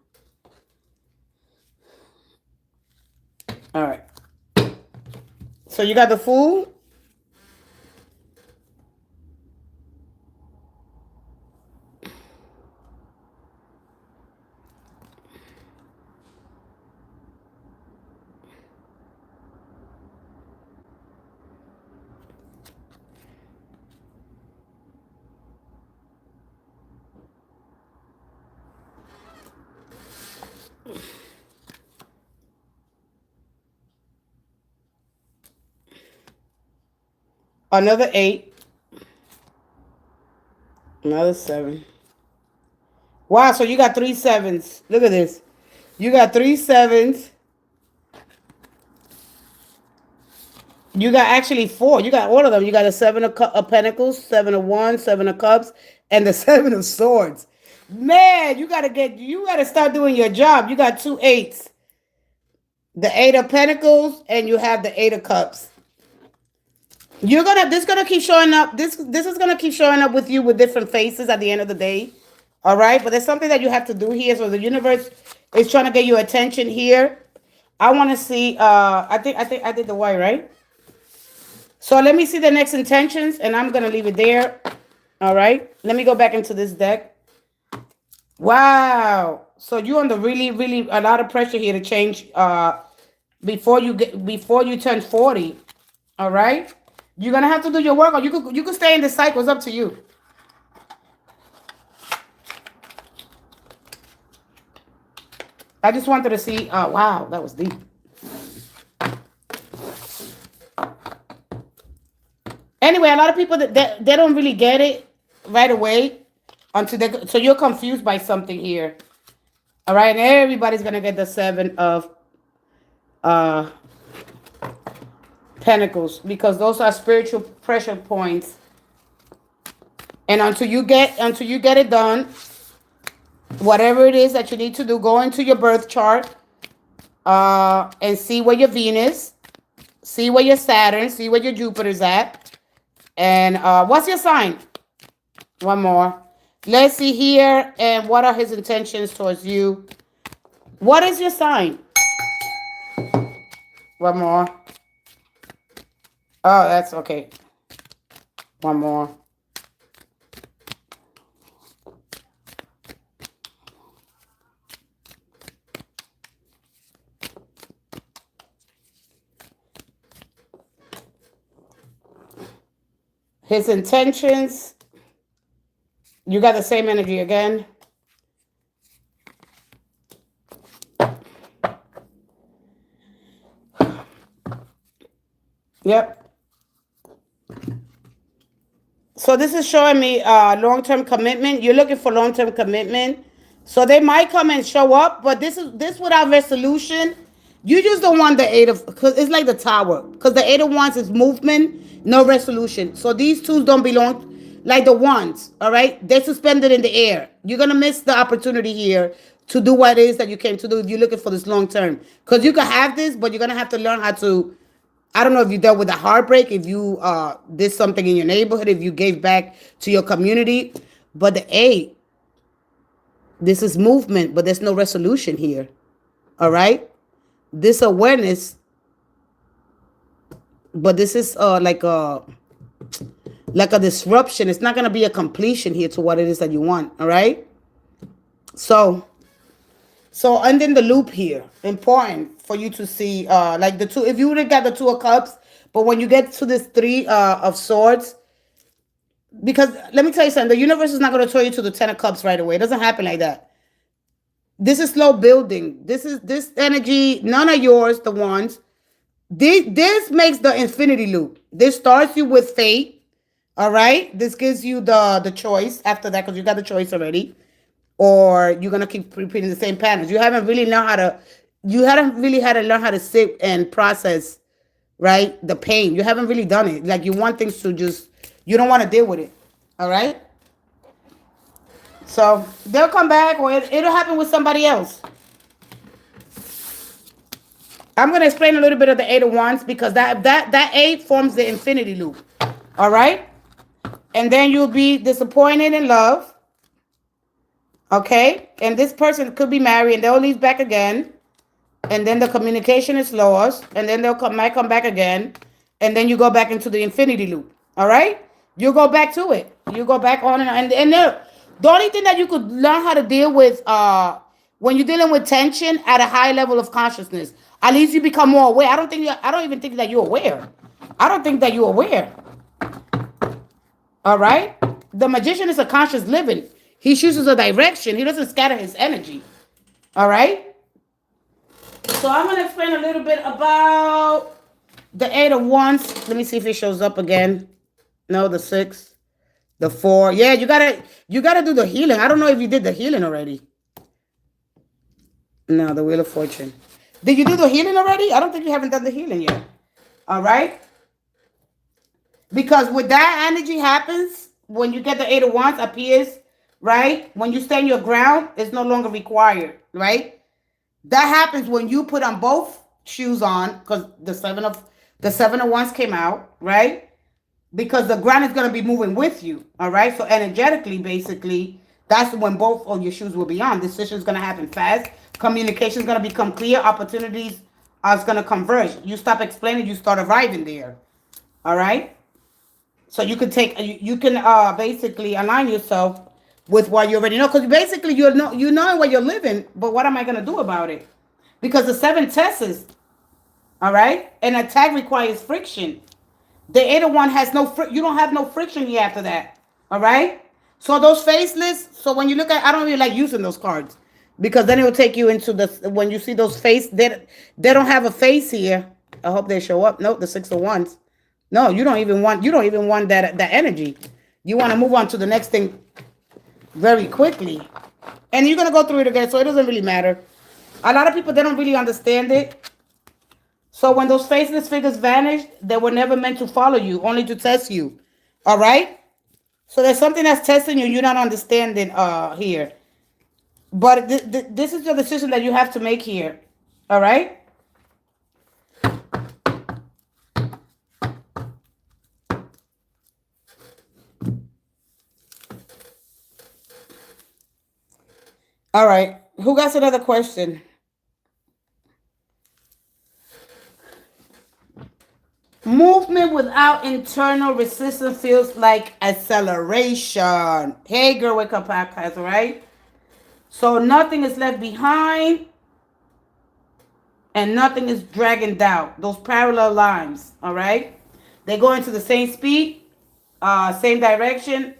out. All right. So you got the Fool. Another 8. Another 7. Wow, so you got 3 sevens. Look at this. You got 3 sevens. You got actually 4. You got all of them. You got a 7 of Pentacles, 7 of Wands, 7 of Cups, and the 7 of Swords. Man, you gotta start doing your job. You got 2 8s. The 8 of Pentacles, and you have the 8 of Cups. This gonna keep showing up. This is gonna keep showing up with you with different faces at the end of the day. All right, but there's something that you have to do here. So the universe is trying to get your attention here. I want to see. I think I did the white, right? So let me see the next intentions, and I'm gonna leave it there. All right. Let me go back into this deck. Wow. So you're under really a lot of pressure here to change. Before you turn 40. All right. You're gonna have to do your work, or you could stay in this cycle. It's up to you. I just wanted to see. Wow, that was deep. Anyway, a lot of people that they don't really get it right away so you're confused by something here. All right, and everybody's gonna get the 7 of Pentacles, because those are spiritual pressure points. And until you get it done, whatever it is that you need to do, go into your birth chart and see where your Venus, see where your Saturn, see where your Jupiter's at. And what's your sign? One more. Let's see here. And what are his intentions towards you? What is your sign? One more. Oh, that's okay. One more. His intentions. You got the same energy again. Yep. So this is showing me long-term commitment. You're looking for long-term commitment. So they might come and show up, but this without resolution. You just don't want the 8 of, because it's like the Tower. Because the 8 of Wands is movement, no resolution. So these twos don't belong, like the Wands, all right? They're suspended in the air. You're going to miss the opportunity here to do what it is that you came to do if you're looking for this long term. Because you can have this, but you're going to have to learn how to, I don't know if you dealt with a heartbreak, if you did something in your neighborhood, if you gave back to your community. But the 8, this is movement, but there's no resolution here. All right? This awareness, but this is like a disruption. It's not going to be a completion here to what it is that you want. All right? So ending the loop here, important for you to see, like the 2, if you would have got the 2 of Cups, but when you get to this 3 of Swords, because let me tell you something, the universe is not going to throw you to the 10 of Cups right away. It doesn't happen like that. This is slow building. This energy, none of yours, the ones. This makes the infinity loop. This starts you with fate. All right? This gives you the choice after that, because you got the choice already. Or you're going to keep repeating the same patterns. You haven't really had to learn how to sit and process, right, the pain. You haven't really done it. Like, you want things to just, you don't want to deal with it. All right? So they'll come back, or it'll happen with somebody else. I'm going to explain a little bit of the 8 of Wands, because that 8 forms the infinity loop. All right? And then you'll be disappointed in love. Okay? And this person could be married, and they'll leave back again. And then the communication is lost. And then might come back again. and then you go back into the infinity loop. All right? You go back to it. You go back on and the only thing that you could learn how to deal with when you're dealing with tension at a high level of consciousness, at least you become more aware. I don't even think that you're aware. I don't think that you're aware. All right? The magician is a conscious living. He chooses a direction. He doesn't scatter his energy. All right? So I'm going to explain a little bit about the 8 of Wands. Let me see if it shows up again. No, the 6. The 4. Yeah, you gotta do the healing. I don't know if you did the healing already. No, the Wheel of Fortune. Did you do the healing already? I don't think you haven't done the healing yet. All right? Because with that energy happens, when you get the 8 of Wands appears, right? When you stand your ground, it's no longer required, right? That happens when you put on both shoes on, because the 7 of Wands came out, right? Because the ground is going to be moving with you, all right? So energetically, basically, that's when both of your shoes will be on. Decision is going to happen fast. Communication is going to become clear. Opportunities are going to converge. You stop explaining, you start arriving there, all right? So you can basically align yourself with what you already know. Because basically, you know where you're living, but what am I going to do about it? Because the 7 tests, all right? An attack requires friction. The 8 of Wands has you don't have no friction here after that. All right? So those faceless, so when you look at, I don't really like using those cards. Because then it will take you into when you see those face, they don't have a face here. I hope they show up. Nope, the 6 of Wands. No, you don't even want that energy. You want to move on to the next thing very quickly. And you're going to go through it again, so it doesn't really matter. A lot of people, they don't really understand it. So when those faceless figures vanished, they were never meant to follow you, only to test you. All right? So there's something that's testing you, you're not understanding here. But this is the decision that you have to make here. All right? All right. Who got another question? Movement without internal resistance feels like acceleration. Hey, girl, wake up, podcast, all right? So nothing is left behind and nothing is dragging down. Those parallel lines, all right? They go into the same speed, same direction.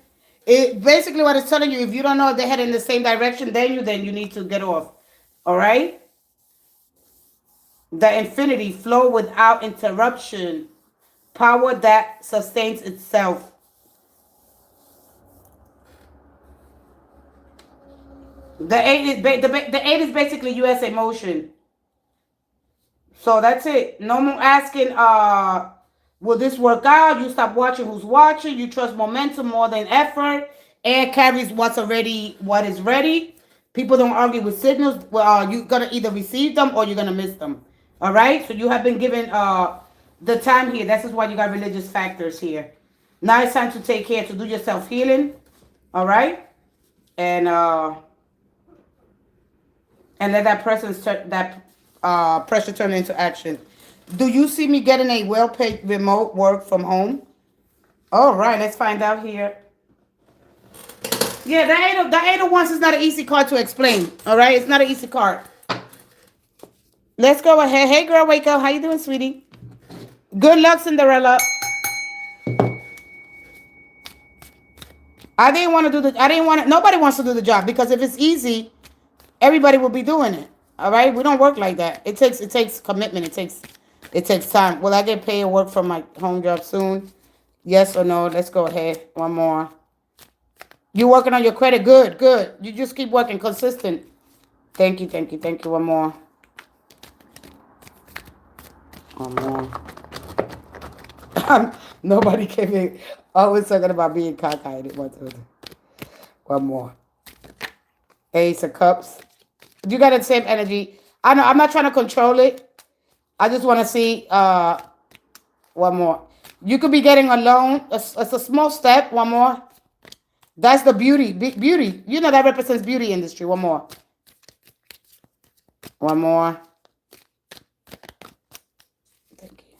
It basically what it's telling you, if you don't know if they head in the same direction, then you need to get off, all right? The infinity, flow without interruption. Power that sustains itself. The 8 is basically USA motion. So that's it. No more asking, will this work out? You stop watching who's watching. You trust momentum more than effort. Air carries what is ready. People don't argue with signals. Well, you're gonna either receive them or you're gonna miss them. All right. So you have been given the time here. This is why you got religious factors here. Now it's time to take care, to do your self-healing. All right? And let that pressure turn into action. Do you see me getting a well-paid remote work from home? All right, let's find out here. Yeah, the 8 of Wands is not an easy card to explain. All right? It's not an easy card. Let's go ahead. Hey, girl, wake up. How you doing, sweetie? Good luck, Cinderella. Nobody wants to do the job, because if it's easy, everybody will be doing it. All right? We don't work like that. It takes commitment. It takes time. Will I get paid or work from my home job soon? Yes or no? Let's go ahead. One more. You working on your credit? Good, good. You just keep working consistent. Thank you. One more. One more. Nobody came in. Always talking about being cockeyed. One more. Ace of Cups. You got the same energy. I know. I'm not trying to control it. I just want to see. One more. You could be getting a loan. It's a small step. One more. That's the beauty. Beauty. You know that represents beauty industry. One more. One more. Thank you.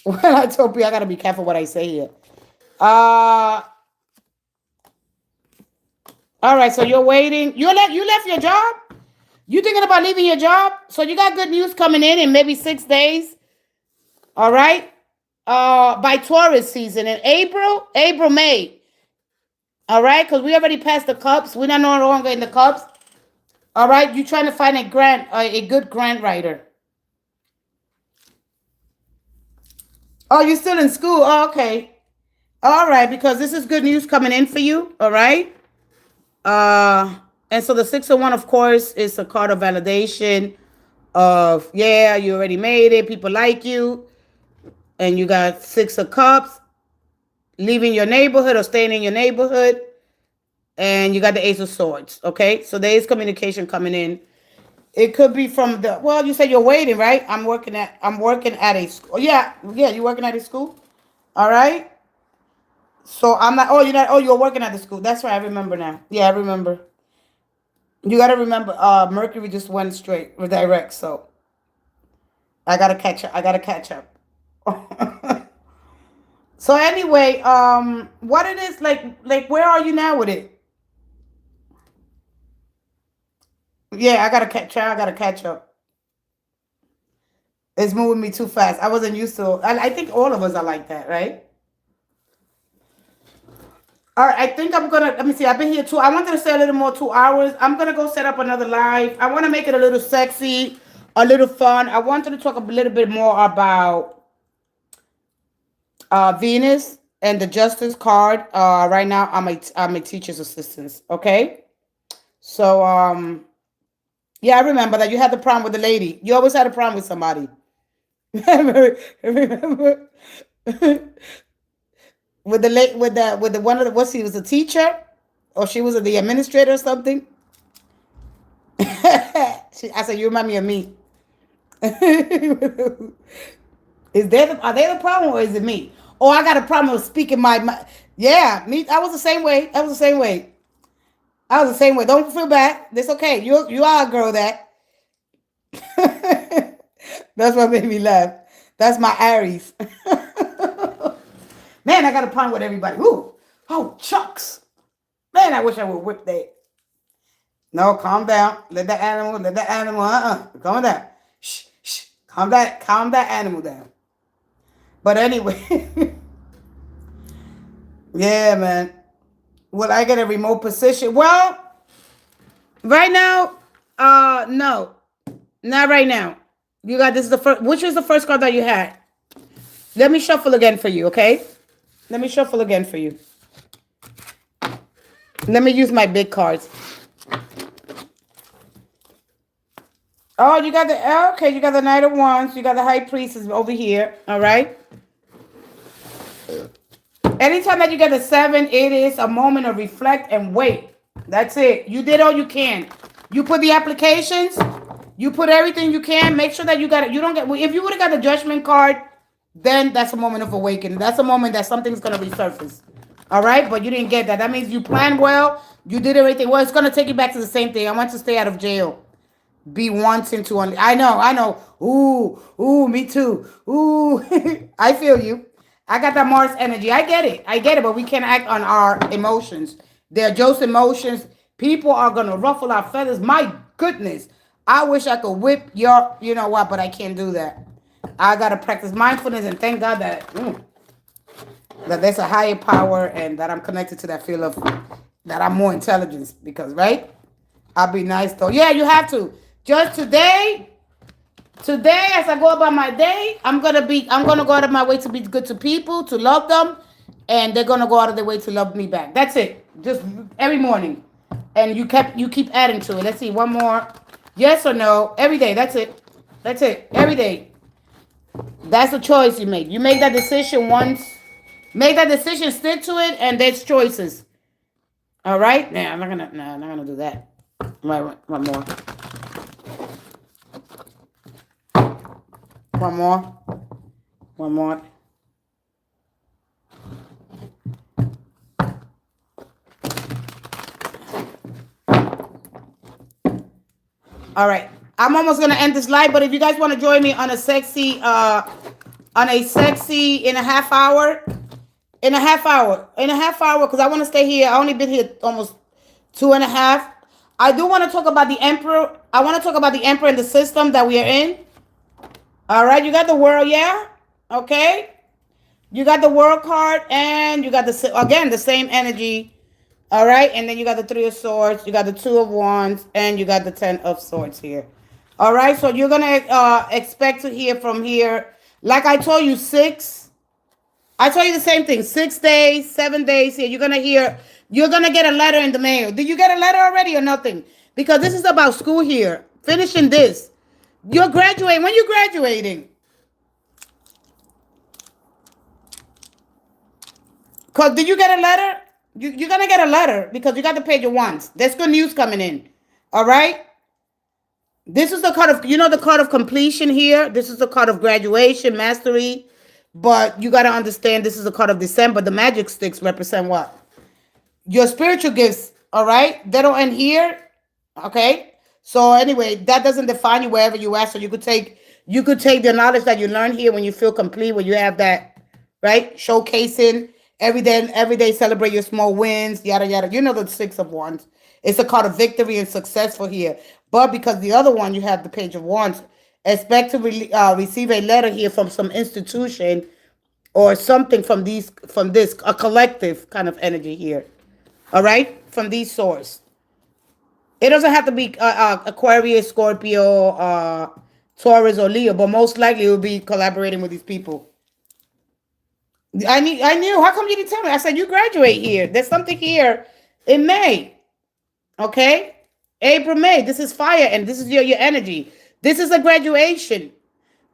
Well, I told you I gotta be careful what I say here. Uh, all right. So you're waiting. You left your job. You thinking about leaving your job? So you got good news coming in maybe 6 days. All right. By Taurus season in April, May. All right, because we already passed the cups. We're not no longer in the cups. All right, you trying to find a good grant writer. Oh, you're still in school. Oh, okay. All right, because this is good news coming in for you. All right. Uh, and so the 6 of 1, of course, is a card of validation. Of yeah, you already made it. People like you, and you got 6 of Cups. Leaving your neighborhood or staying in your neighborhood, and you got the Ace of Swords. Okay, so there is communication coming in. It could be from the, well, you said you're waiting, right? I'm working at a school. Yeah, you're working at a school. All right. So I'm not. Oh, you're not. Oh, you're working at the school. That's right. I remember now. Yeah, I remember. You gotta remember. Mercury just went straight direct. So I gotta catch up. I gotta catch up. So anyway, what it is like, where are you now with it? Yeah, I gotta catch up. It's moving me too fast. I wasn't used to. I think all of us are like that, right? All right, I think I'm gonna. Let me see. I've been here I wanted to say a little more, 2 hours. I'm gonna go set up another live. I want to make it a little sexy, a little fun. I wanted to talk a little bit more about Venus and the Justice card. Right now, I'm a teacher's assistant. Okay, so yeah, I remember that you had the problem with the lady. You always had a problem with somebody. Remember? With the late with the one of the, what, she was a teacher or she was the administrator or something. I said, you remind me of me. Are they the problem or is it me? Oh, I got a problem with speaking my. Yeah, me. I was the same way. I was the same way. I was the same way. Don't feel bad. It's okay. You are a girl that. That's what made me laugh. That's my Aries. Man, I got a problem with everybody. Ooh. Oh, chucks. Man, I wish I would whip that. No, calm down. Let that animal, calm down. Shh, shh. Calm that animal down. But anyway, yeah, man. Will I get a remote position? Well, right now, no. Not right now. You got this is the first. Which was the first card that you had? Let me shuffle again for you, okay? Let me shuffle again for you. Let me use my big cards. Oh, you got the, okay, you got the Knight of Wands. You got the High Priestess over here, all right? Anytime that you get the 7, it is a moment of reflect and wait. That's it. You did all you can. You put the applications. You put everything you can. Make sure that you got it. You don't get, if you would have got the Judgment card, then that's a moment of awakening. That's a moment that something's going to resurface. All right? But you didn't get that. That means you planned well. You did everything. Well, it's going to take you back to the same thing. I want to stay out of jail. Be wanting to. I know. Ooh, me too. Ooh, I feel you. I got that Mars energy. I get it. But we can't act on our emotions. They're just emotions. People are going to ruffle our feathers. My goodness. I wish I could whip your, you know what, but I can't do that. I got to practice mindfulness and thank God that there's a higher power and that I'm connected to that field of, that I'm more intelligent because, right? I'll be nice though. Yeah, you have to. Just today, as I go about my day, I'm gonna go out of my way to be good to people, to love them, and they're gonna go out of their way to love me back. That's it. Just every morning, and you keep adding to it. Let's see, one more. Yes or no? Every day. That's it. Every day. That's a choice you make. You make that decision once. Make that decision. Stick to it, and there's choices. All right. Nah, I'm not gonna do that. One more. One more. All right. I'm almost going to end this live, but if you guys want to join me on a sexy on a sexy in a half hour. In a half hour, because I want to stay here. I only been here almost 2.5. I do want to talk about the emperor. I want to talk about the emperor and the system that we are in. All right, you got the world, yeah? Okay. You got the world card, and you got again the same energy. All right, and then you got the three of swords, you got the two of wands, and you got the 10 of swords here. All right, so you're gonna expect to hear from here. Like I told you, I told you the same thing. 6 days, 7 days here. You're gonna get a letter in the mail. Did you get a letter already or nothing? Because this is about school here. Finishing this. You're graduating. When you graduating? Because did you get a letter? You're going to get a letter because you got the page of wands. There's good news coming in. All right? This is the card of, the card of completion here. This is the card of graduation, mastery. But you got to understand this is the card of December. The magic sticks represent what? Your spiritual gifts. All right? They don't end here. Okay? So anyway, that doesn't define you wherever you are. So you could take the knowledge that you learn here when you feel complete, when you have that, right? Showcasing. Every day celebrate your small wins, yada, yada. You know the Six of Wands. It's a card of victory and successful here. But because the other one, you have the Page of Wands, expect to receive a letter here from some institution or something from this, a collective kind of energy here. All right? From these sources. It doesn't have to be Aquarius, Scorpio, Taurus, or Leo, but most likely it will be collaborating with these people. I knew. How come you didn't tell me? I said you graduate here. There's something here in May. Okay? April, May. This is fire, and this is your energy. This is a graduation.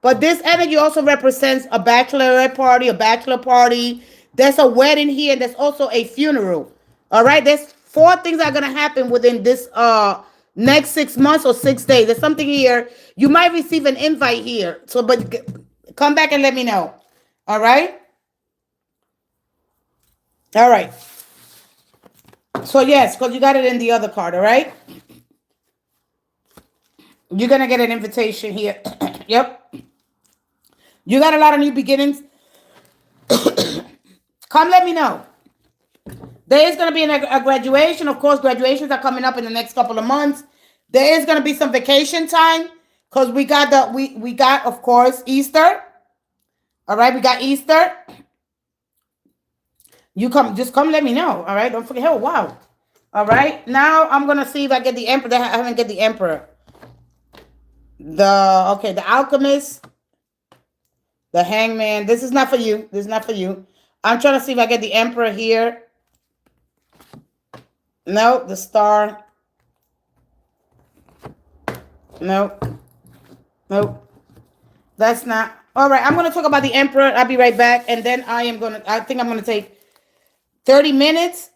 But this energy also represents a bachelorette party, a bachelor party. There's a wedding here, and there's also a funeral. All right? There's 4 things that are going to happen within this next 6 months or 6 days. There's something here. You might receive an invite here. So, but come back and let me know. All right? All right. So, yes, because you got it in the other card, all right? You're going to get an invitation here. Yep. You got a lot of new beginnings. Come let me know. There is going to be a graduation. Of course, graduations are coming up in the next couple of months. There is going to be some vacation time because we got, of course, Easter. All right, we got Easter. Just come let me know. All right. Don't forget. Oh, wow. All right. Now I'm going to see if I get the emperor. I haven't get the emperor. The alchemist. The hangman. This is not for you. This is not for you. I'm trying to see if I get the emperor here. No, the star. No. Nope. That's not. All right. I'm going to talk about the emperor. I'll be right back. And then I think I'm going to take 30 minutes.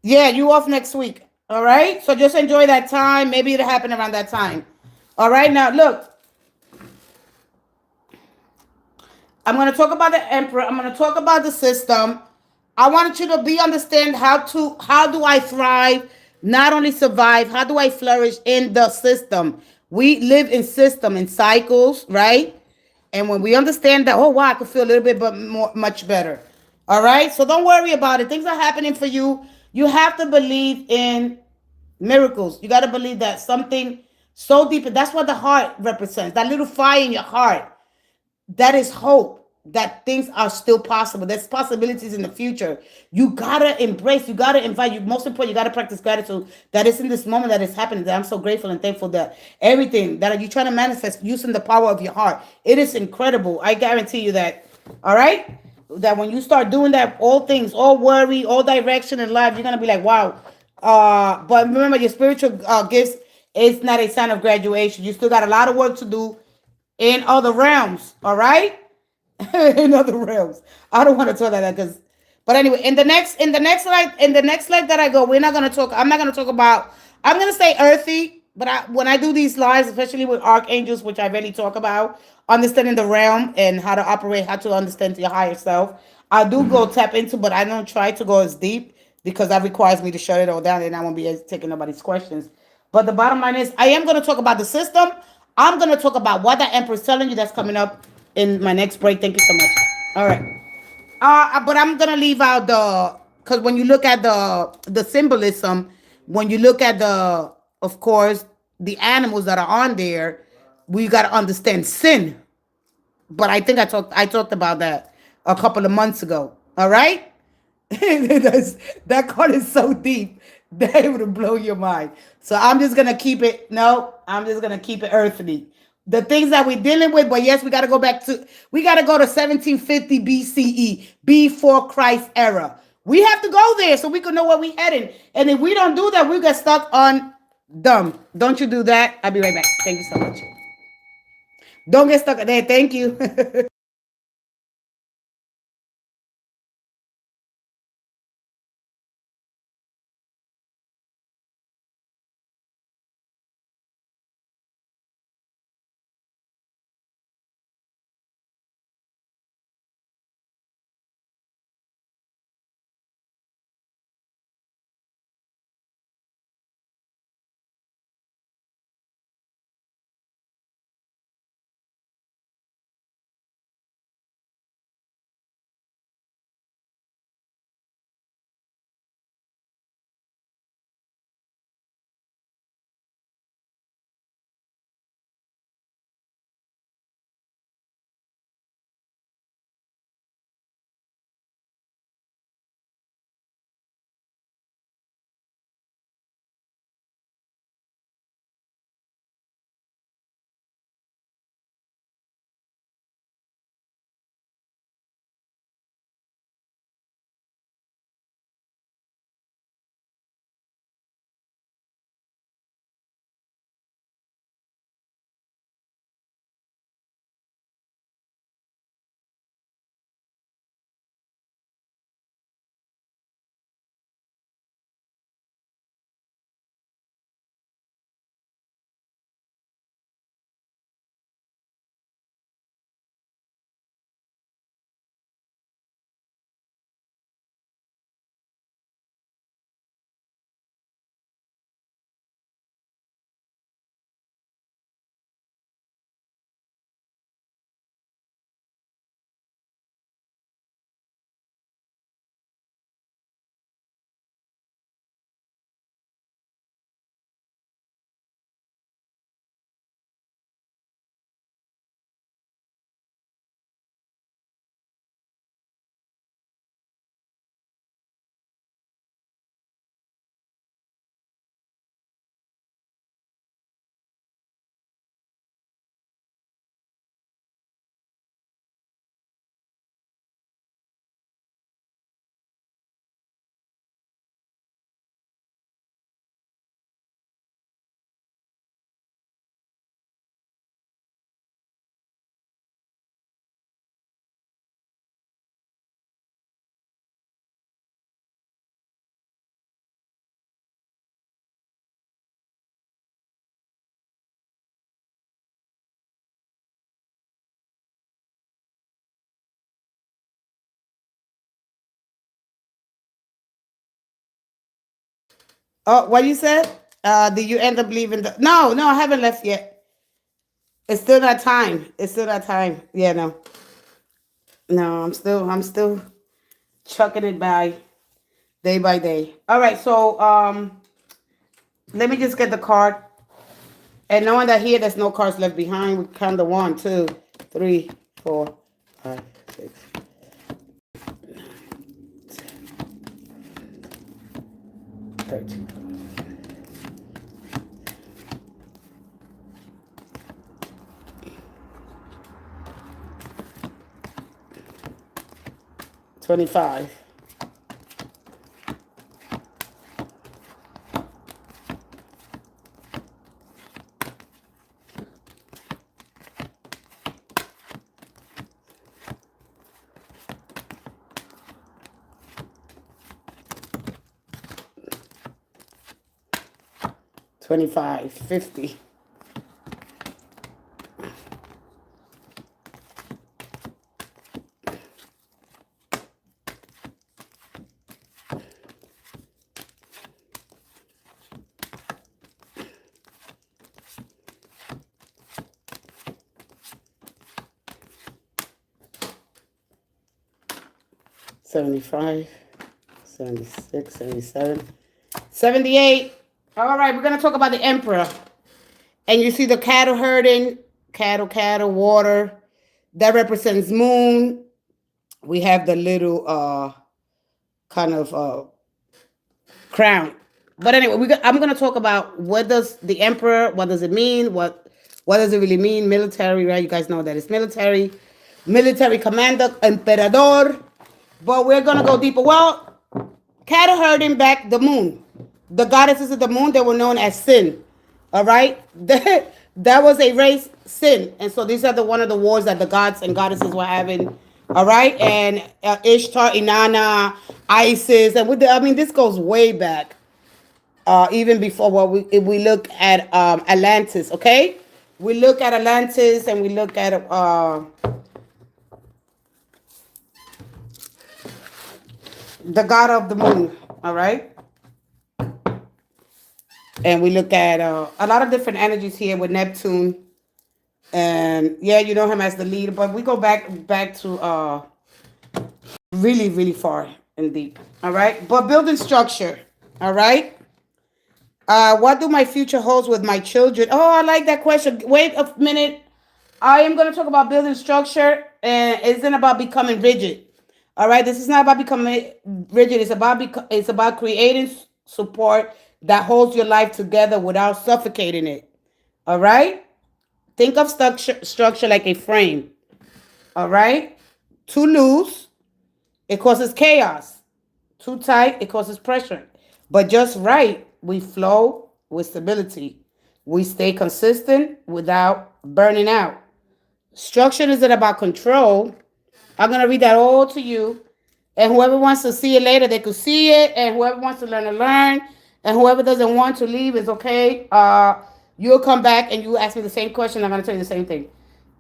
Yeah, you off next week. All right. So just enjoy that time. Maybe it'll happen around that time. All right. Now, look. I'm going to talk about the emperor. I'm going to talk about the system. I want you to understand how do I thrive, not only survive, how do I flourish in the system? We live in system, in cycles, right? And when we understand that, oh, wow, I can feel a little bit much better. All right? So don't worry about it. Things are happening for you. You have to believe in miracles. You got to believe that something so deep. That's what the heart represents. That little fire in your heart. That is hope. That things are still possible. There's possibilities in the future. You got to embrace. You got to invite. Most important, you got to practice gratitude. That is in this moment that is happening. That I'm so grateful and thankful that everything that you're trying to manifest using the power of your heart. It is incredible. I guarantee you that. All right? That when you start doing that, all things, all worry, all direction in life, you're going to be like, wow. But remember, your spiritual gifts is not a sign of graduation. You still got a lot of work to do in other realms. All right? In other realms. I don't want to talk like that but anyway, in the next life that I go, I'm not gonna talk about, I'm gonna stay earthy, but when I do these lives, especially with archangels, which I really talk about, understanding the realm and how to operate, how to understand your higher self, I do go tap into, but I don't try to go as deep because that requires me to shut it all down and I won't be taking nobody's questions. But the bottom line is I am going to talk about the system. I'm going to talk about what the emperor is telling you that's coming up in my next break. Thank you so much. All right. But I'm gonna leave out because when you look at the symbolism, when you look at of course, the animals that are on there, we gotta understand sin. But I think I talked about that a couple of months ago. All right. That card is so deep that it would blow your mind. So I'm just gonna keep it. No, I'm just gonna keep it earthly. The things that we're dealing with, but yes, we gotta go to 1750 BCE, before Christ era. We have to go there so we can know where we're heading. And if we don't do that, we get stuck on dumb. Don't you do that? I'll be right back. Thank you so much. Don't get stuck there. Thank you. Oh, what you said? Did you end up leaving No, no, I haven't left yet. It's still that time. It's still that time. Yeah, no. No, I'm still chucking it by day. All right, so let me just get the card. And knowing that here there's no cards left behind, we count the 1, 2, 3, 4, 5, 6, 13. 25. 25, 50. 75, 76, 77, 78. All right, we're going to talk about the Emperor. And you see the cattle herding, cattle, water. That represents moon. We have the little kind of crown. But anyway, I'm going to talk about what does the Emperor, what does it mean? What does it really mean? Military, right? You guys know that it's military. Military commander, emperador. But we're going to go deeper. Well, cattle herding back the moon. The goddesses of the moon, they were known as Sin. All right? That was a race, Sin. And so these are one of the wars that the gods and goddesses were having. All right? And Ishtar, Inanna, Isis. And this goes way back. Even before if we look at Atlantis, okay? We look at Atlantis and we look at the god of the moon, all right? And we look at a lot of different energies here with Neptune. And yeah, you know him as the leader, but we go back to really, really far and deep, all right? But building structure, all right? What do my future holds with my children? Oh, I like that question. Wait a minute. I am going to talk about building structure, and it isn't about becoming rigid. All right, this is not about becoming rigid. It's about creating support that holds your life together without suffocating it. All right? Think of structure like a frame. All right? Too loose, it causes chaos. Too tight, it causes pressure. But just right, we flow with stability. We stay consistent without burning out. Structure isn't about control. I'm going to read that all to you. And whoever wants to see it later, they could see it. And whoever wants to learn. And whoever doesn't want to leave is okay. You'll come back and you ask me the same question. I'm going to tell you the same thing.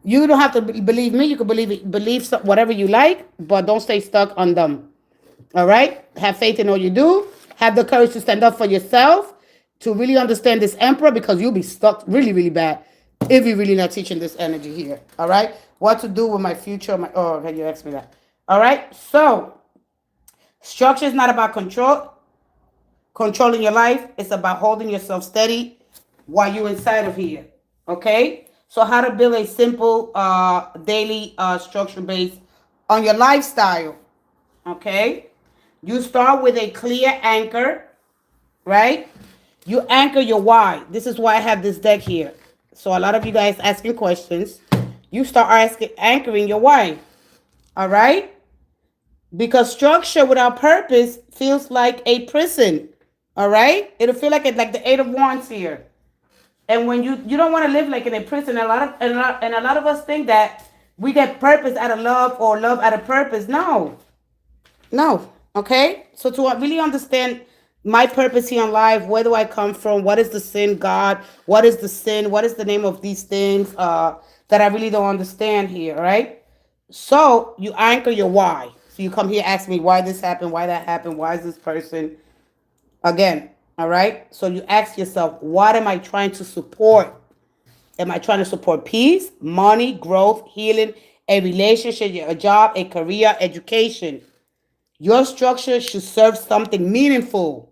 You don't have to believe me. You can believe whatever you like, but don't stay stuck on them. All right? Have faith in all you do. Have the courage to stand up for yourself, to really understand this Emperor, because you'll be stuck really, really bad if you're really not teaching this energy here. All right? What to do with my future. Okay, you asked me that. All right? So, structure is not about controlling your life. It's about holding yourself steady while you're inside of here. Okay? So, how to build a simple daily structure based on your lifestyle. Okay? You start with a clear anchor, right? You anchor your why. This is why I have this deck here. So a lot of you guys asking questions. You start anchoring your why. All right? Because structure without purpose feels like a prison. All right? It'll feel like the Eight of Wands here. And when you don't want to live like in a prison, a lot of us think that we get purpose out of love or love out of purpose. No. Okay? So to really understand my purpose here in life, where do I come from? What is the sin, God? What is the sin? What is the name of these things that I really don't understand here, right? So you anchor your why. So you come here, ask me why this happened, why that happened, why is this person? Again, all right? So you ask yourself, what am I trying to support? Am I trying to support peace, money, growth, healing, a relationship, a job, a career, education? Your structure should serve something meaningful.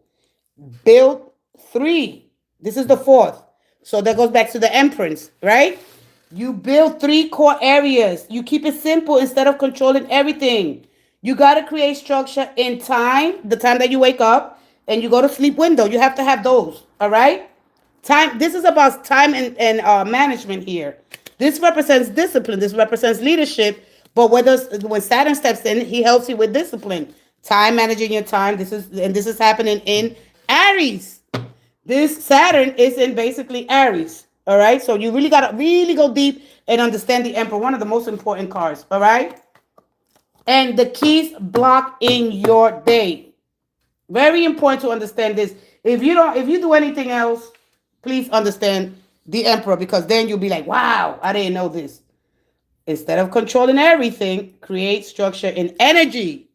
Build 3. This is the 4th. So that goes back to the Empress, right? You build 3 core areas. You keep it simple instead of controlling everything. You got to create structure in time, the time that you wake up, and you go to sleep window. You have to have those, all right? Time. This is about time and management here. This represents discipline. This represents leadership. But when Saturn steps in, he helps you with discipline. Time, managing your time. This is happening in Aries. This Saturn is in basically Aries. All right. So you really got to really go deep and understand the Emperor. One of the most important cards. All right. And the keys block in your day. Very important to understand this. If you do anything else, please understand the Emperor, because then you'll be like, wow, I didn't know this. Instead of controlling everything, create structure and energy.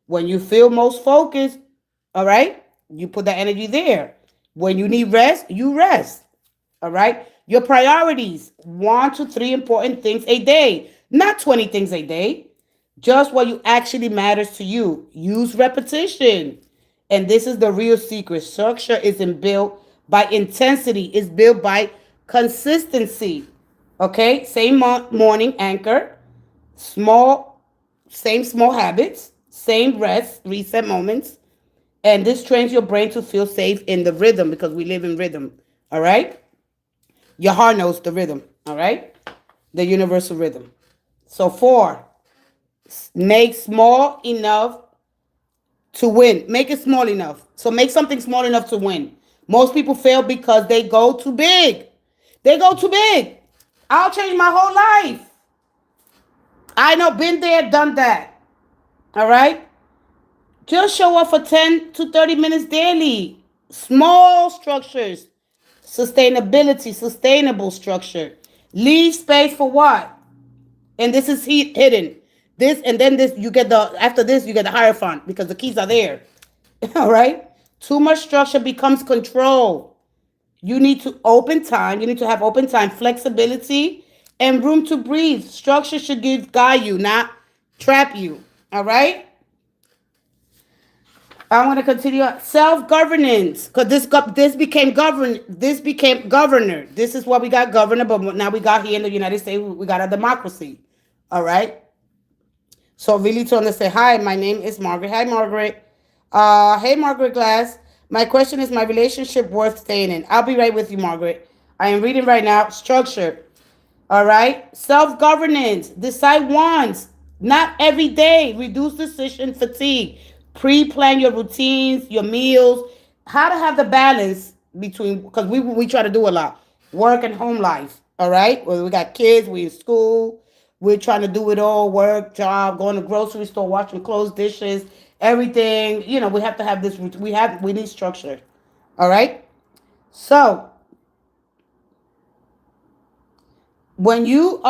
When you feel most focused, all right, you put that energy there. When you need rest, you rest. All right. Your priorities, 1 to 3 important things a day, not 20 things a day. Just what you actually matters to you. Use repetition. And this is the real secret. Structure isn't built by intensity, it's built by consistency. Okay? Same morning anchor, small, same small habits, same rest, reset moments. And this trains your brain to feel safe in the rhythm because we live in rhythm. All right? Your heart knows the rhythm. All right? The universal rhythm. So, 4, make small enough to win. Make it small enough. So make something small enough to win. Most people fail because they go too big. They go too big. I'll change my whole life. I know, been there, done that. All right? Just show up for 10 to 30 minutes daily. Small structures. Sustainability, sustainable structure. Leave space for what? And this is hidden. This and then this, you get the, after this, you get the Hierophant because the keys are there. All right? Too much structure becomes control. You need to open time. You need to have open time, flexibility, and room to breathe. Structure should guide you, not trap you. All right? I want to continue. Self-governance, because this became govern. This became governor. This is what we got, governor. But now we got here in the United States, we got a democracy. All right. So really to understand. Hi, my name is Margaret. Hi, Margaret. Hey, Margaret Glass. My question is, my relationship worth staying in? I'll be right with you, Margaret. I am reading right now. Structure. All right. Self-governance. Decide once, not every day. Reduce decision fatigue. Pre-plan your routines, your meals. How to have the balance between, because we try to do a lot. Work and home life. All right. Well, we got kids. We in school. We're trying to do it all. Work, job, going to grocery store, washing clothes, dishes, everything. You know, we have to have this. We need structure. All right. So when you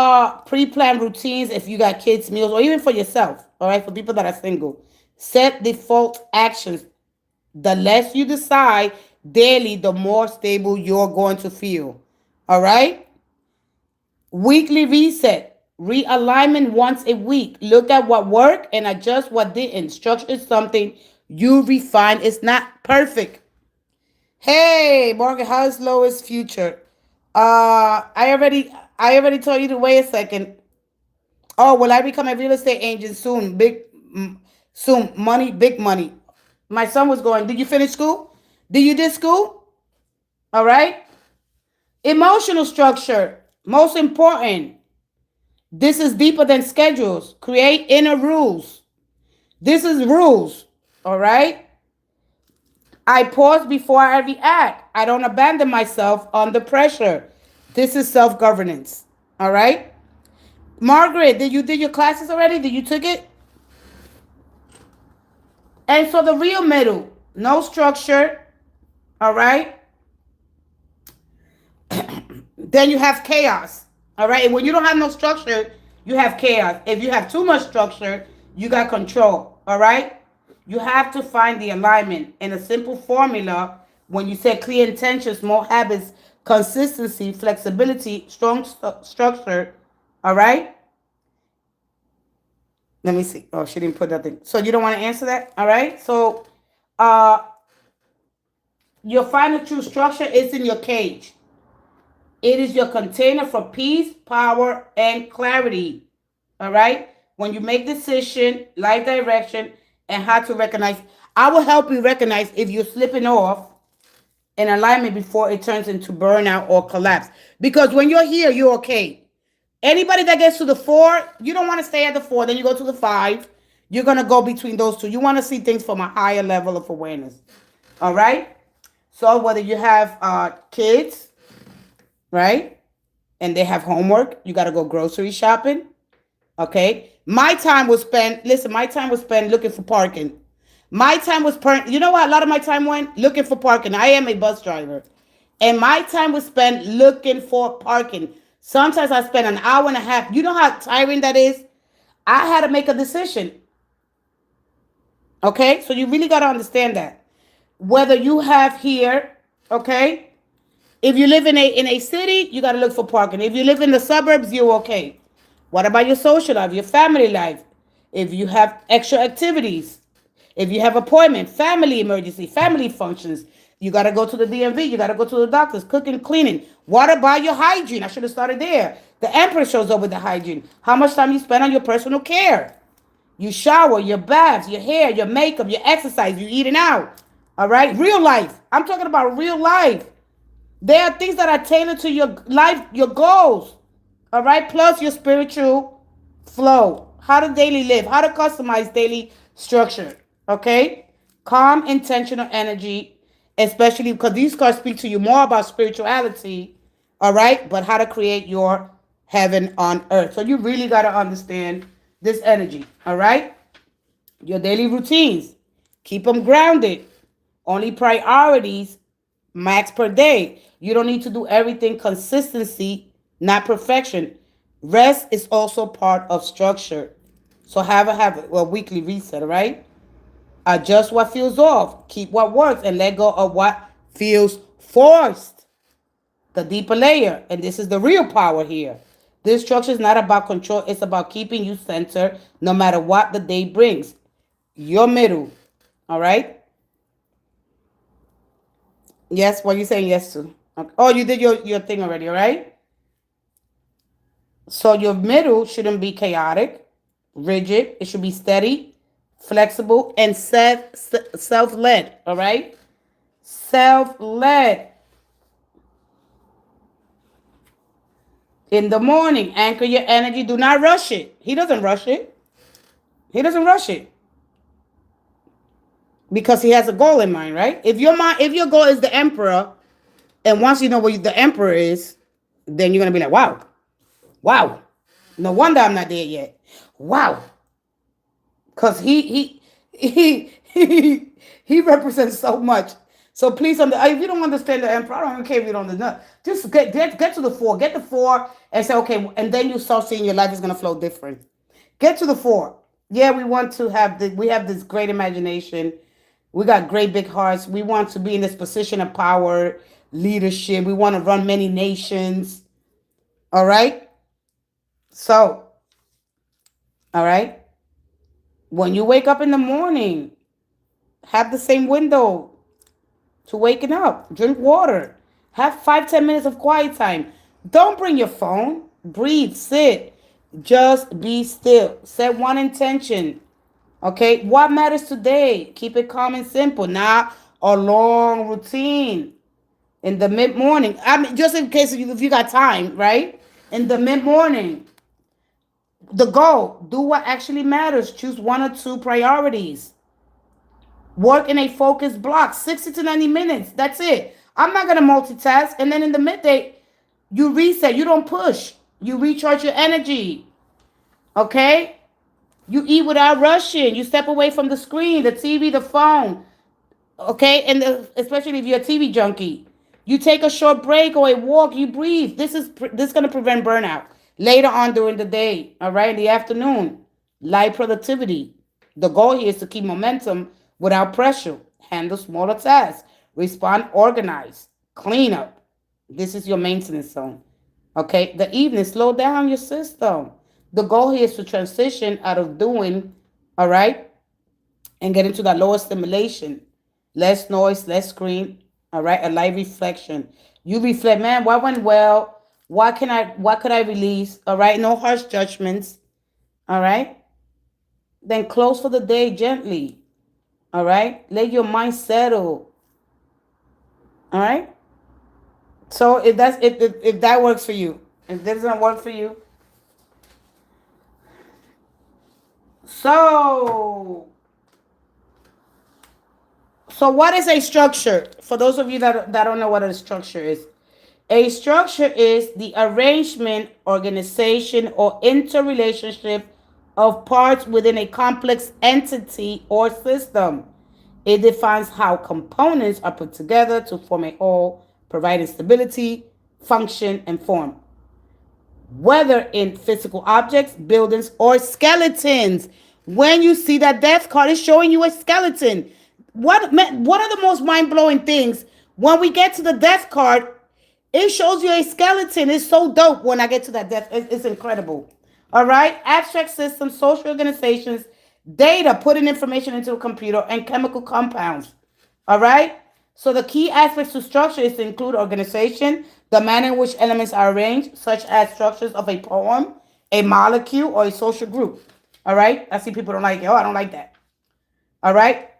pre-plan routines, if you got kids meals, or even for yourself, all right, for people that are single, set default actions. The less you decide daily, the more stable you're going to feel. All right. Weekly reset, realignment once a week. Look at what worked and adjust what didn't. Structure is something you refine. It's not perfect. Hey, Morgan, how's Lois' future? I already told you to wait a second. Oh, will I become a real estate agent soon? Soon. Money, big money. My son was going. Did you finish school? Did you did school? All right. Emotional structure, most important. This is deeper than schedules. Create inner rules. This is rules. All right. I pause before I react. I don't abandon myself under pressure. This is self-governance. All right. Margaret, did you do your classes already? Did you took it? And so the real middle, no structure. All right. Then you have chaos. All right. And when you don't have no structure, you have chaos. If you have too much structure, you got control. All right. You have to find the alignment in a simple formula. When you set clear intentions, small habits, consistency, flexibility, strong structure. All right. Let me see. Oh, she didn't put that thing. So you don't want to answer that? All right. So uh, your final true structure is in your cage. It is your container for peace, power, and clarity. All right? When you make decision, life direction, and how to recognize, I will help you recognize if you're slipping off in alignment before it turns into burnout or collapse. Because when you're here, you're okay. Anybody that gets to the 4, you don't want to stay at the 4. Then you go to the 5. You're going to go between those two. You want to see things from a higher level of awareness. All right? So whether you have kids, right? And they have homework. You got to go grocery shopping. Okay. My time was spent, listen, my time was spent looking for parking. My time was you know what? A lot of my time went looking for parking. I am a bus driver. And my time was spent looking for parking. Sometimes I spent an hour and a half. You know how tiring that is? I had to make a decision. Okay. So you really got to understand that. Whether you have here, okay, if you live in a city, you got to look for parking. If you live in the suburbs, you're okay. What about your social life, your family life? If you have extra activities, if you have appointment, family emergency, family functions, you got to go to the DMV, you got to go to the doctors, cooking, cleaning. What about your hygiene? I should have started there. The emperor shows up with the hygiene. How much time you spend on your personal care? You shower, your baths, your hair, your makeup, your exercise, you eating out. All right? Real life. I'm talking about real life. There are things that are tailored to your life, your goals. All right? Plus your spiritual flow. How to daily live. How to customize daily structure. Okay? Calm, intentional energy. Especially because these cards speak to you more about spirituality. All right? But how to create your heaven on earth. So you really got to understand this energy. All right? Your daily routines. Keep them grounded. Only priorities max per day. You don't need to do everything. Consistency, not perfection. Rest is also part of structure. So have a weekly reset, all right? Adjust what feels off. Keep what works and let go of what feels forced. The deeper layer. And this is the real power here. This structure is not about control. It's about keeping you centered no matter what the day brings. Your middle. All right? Yes, what are you saying yes to? Okay. Oh, you did your thing already, all right? So your middle shouldn't be chaotic, rigid. It should be steady, flexible, and self-led, all right? Self-led. In the morning, anchor your energy. Do not rush it. He doesn't rush it. He doesn't rush it. Because he has a goal in mind, right? If your goal is the emperor, and once you know what the emperor is, then you're gonna be like, wow. No wonder I'm not there yet. Wow. Because he represents so much. So please, if you don't understand the emperor, I don't even care if you don't understand. Just get to the four. Get the four and say, okay, and then you start seeing your life is gonna flow different. Get to the four. Yeah, we have this great imagination. We got great big hearts. We want to be in this position of power, leadership. We want to run many nations. All right? So, all right? When you wake up in the morning, have the same window to waking up. Drink water. Have 5-10 minutes of quiet time. Don't bring your phone. Breathe. Sit. Just be still. Set one intention. Okay, what matters today? Keep it calm and simple, not a long routine. In the mid-morning, I mean, just in case if you got time, right? In the mid-morning, the goal, do what actually matters. Choose one or two priorities. Work in a focused block, 60 to 90 minutes. That's it. I'm not going to multitask. And then in the midday, you reset. You don't push. You recharge your energy. Okay? You eat without rushing. You step away from the screen, the TV, the phone. Okay? And especially if you're a TV junkie. You take a short break or a walk. You breathe. This is going to prevent burnout. Later on during the day, all right, in the afternoon, light productivity. The goal here is to keep momentum without pressure. Handle smaller tasks. Respond organized. Clean up. This is your maintenance zone. Okay? The evening, slow down your system. The goal here is to transition out of doing, all right, and get into that lower stimulation. Less noise, less screen, all right, a light reflection. You reflect, man, what went well? What could I release? All right, no harsh judgments. All right. Then close for the day gently. All right. Let your mind settle. All right. So if that works for you, if that doesn't work for you, So what is a structure? For those of you that don't know what a structure is. A structure is the arrangement, organization, or interrelationship of parts within a complex entity or system. It defines how components are put together to form a whole, providing stability, function, and form, whether in physical objects, buildings, or skeletons. When you see that death card, it's showing you a skeleton. One of the most mind-blowing things, when we get to the death card, it shows you a skeleton. It's so dope when I get to that death. It's incredible. All right, abstract systems, social organizations, data, putting information into a computer, and chemical compounds. All right. So the key aspects to structure is to include organization, the manner in which elements are arranged, such as structures of a poem, a molecule, or a social group. All right. I see people don't like it. Oh, I don't like that. All right.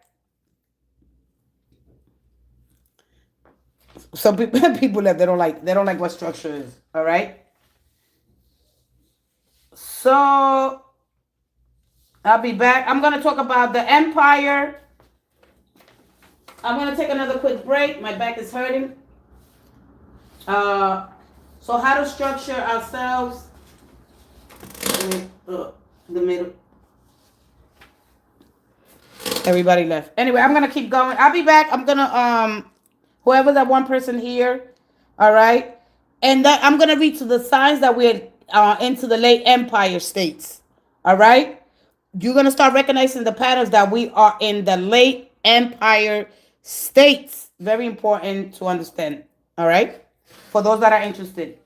Some people people that they don't like what structure is. All right. So I'll be back. I'm gonna talk about the empire. I'm gonna take another quick break. My back is hurting. Uh, so how to structure ourselves. The middle. Everybody left. Anyway, I'm gonna keep going. I'll be back. I'm gonna whoever that one person here, all right, and that I'm gonna read to the signs that we're into the late empire states. All right, you're gonna start recognizing the patterns that we are in the late empire states. Very important to understand. All right, for those that are interested.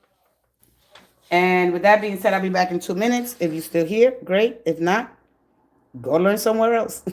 And with that being said, I'll be back in 2 minutes. If you're still here, great. If not, go learn somewhere else.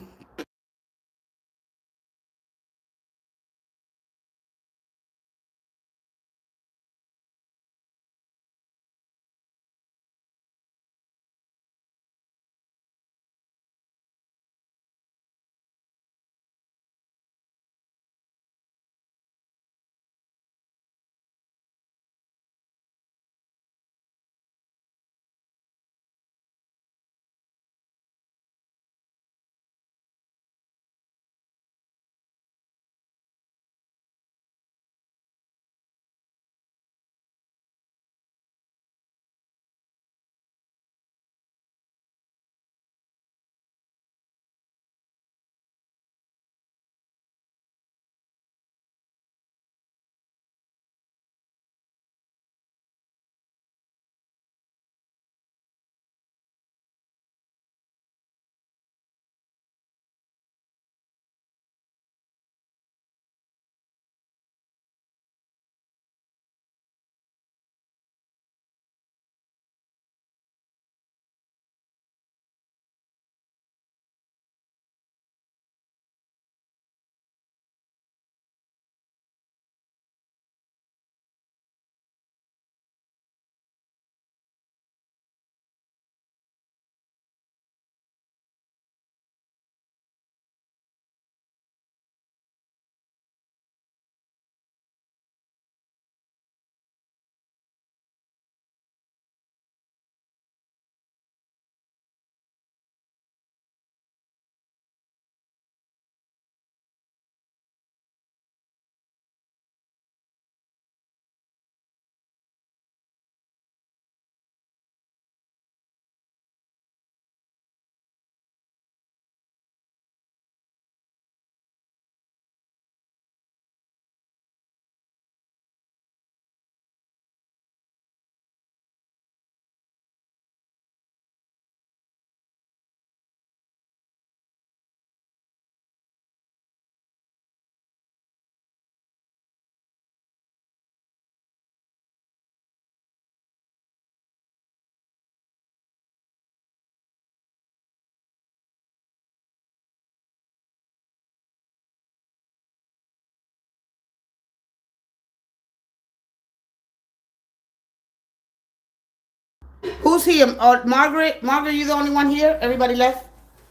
Who's here? Margaret? Margaret, you the only one here? Everybody left?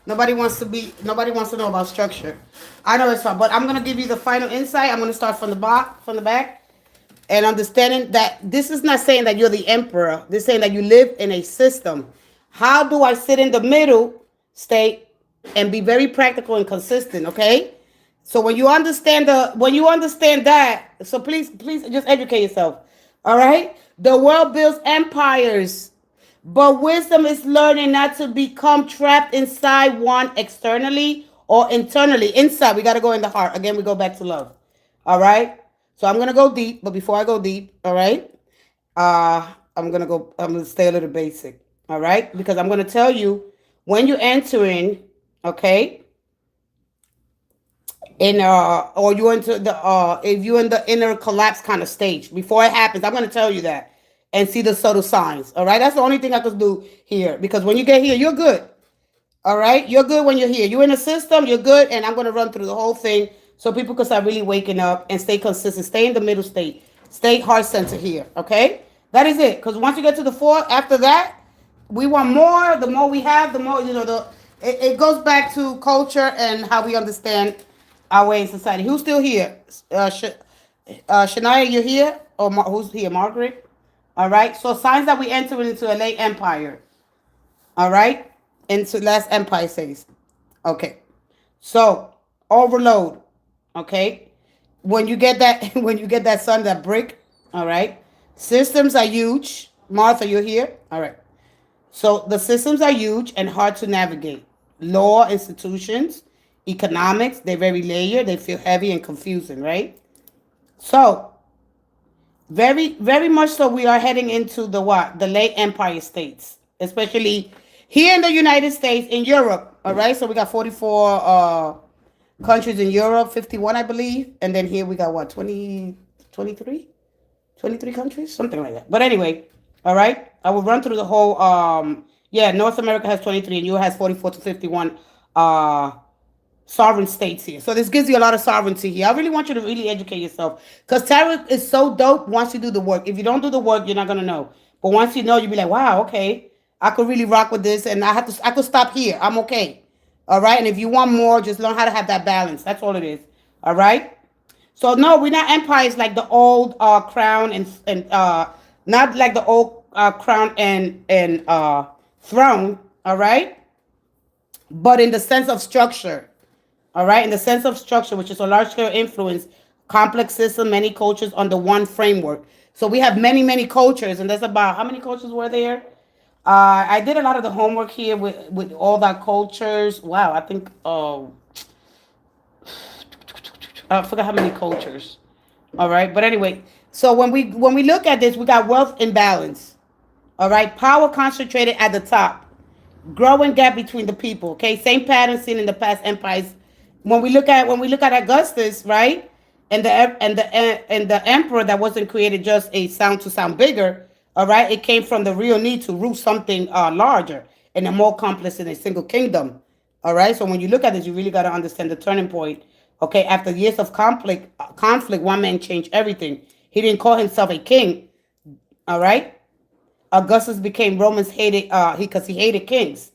Nobody wants to know about structure. I know it's fine, but I'm gonna give you the final insight. I'm gonna start from the back. And understanding that this is not saying that you're the emperor. This is saying that you live in a system. How do I sit in the middle state and be very practical and consistent? Okay. So when you understand that, so please just educate yourself. All right. The world builds empires, but wisdom is learning not to become trapped inside one externally or internally. Inside, we got to go in the heart. Again, we go back to love. All right. So I'm gonna go deep, but before I go deep, all right, I'm gonna stay a little basic, all right, because I'm gonna tell you when you enter in, okay, in or you enter the if you're in the inner collapse kind of stage before it happens. I'm gonna tell you that, and see the subtle signs. All right, that's the only thing I could do here, because when you get here, you're good. All right, you're good when you're here. You're in the system, you're good, and I'm going to run through the whole thing so people can start really waking up and stay consistent. Stay in the middle state. Stay heart center here. Okay, that is it. Because once you get to the four, after that, we want more. The more we have, the more, it goes back to culture and how we understand our way in society. Who's still here? Shania, you're here? Or who's here? Margaret? All right. So signs that we enter into a late empire. All right. Into last empire says. Okay. So overload. Okay. When you get that, when you get that sun, that brick. All right. Systems are huge. Martha, you're here. All right. So the systems are huge and hard to navigate. Law, institutions, economics, they're very layered. They feel heavy and confusing, right? So very, very much so we are heading into the what? The late empire states, especially here in the United States, in Europe. All right. So we got 44 countries in Europe, 51, I believe. And then here we got what? 20, 23? 23 countries? Something like that. But anyway, all right. I will run through the whole North America has 23 and Europe has 44 to 51 sovereign states here. So this gives you a lot of sovereignty here. I really want you to really educate yourself, because tarot is so dope once you do the work. If you don't do the work, you're not gonna know. But once you know, you'll be like, wow, okay, I could really rock with this, and I could stop here. I'm okay. All right. And if you want more, just learn how to have that balance. That's all it is. All right. So no, we're not empires like the old crown and not like the old crown and throne. All right. But in the sense of structure. All right, in the sense of structure, which is a large-scale influence, complex system, many cultures under one framework. So we have many, many cultures, and there's about how many cultures were there? I did a lot of the homework here with all that cultures. Wow, I think I forgot how many cultures. All right, but anyway, so when we look at this, we got wealth imbalance. All right, power concentrated at the top, growing gap between the people. Okay, same pattern seen in the past empires. When we look at Augustus, right, and the emperor, that wasn't created just a sound to sound bigger. All right, it came from the real need to rule something larger and a more complex in a single kingdom. All right, so when you look at this, you really got to understand the turning point. Okay, after years of conflict, one man changed everything. He didn't call himself a king. All right, Augustus became Romans hated because he hated kings.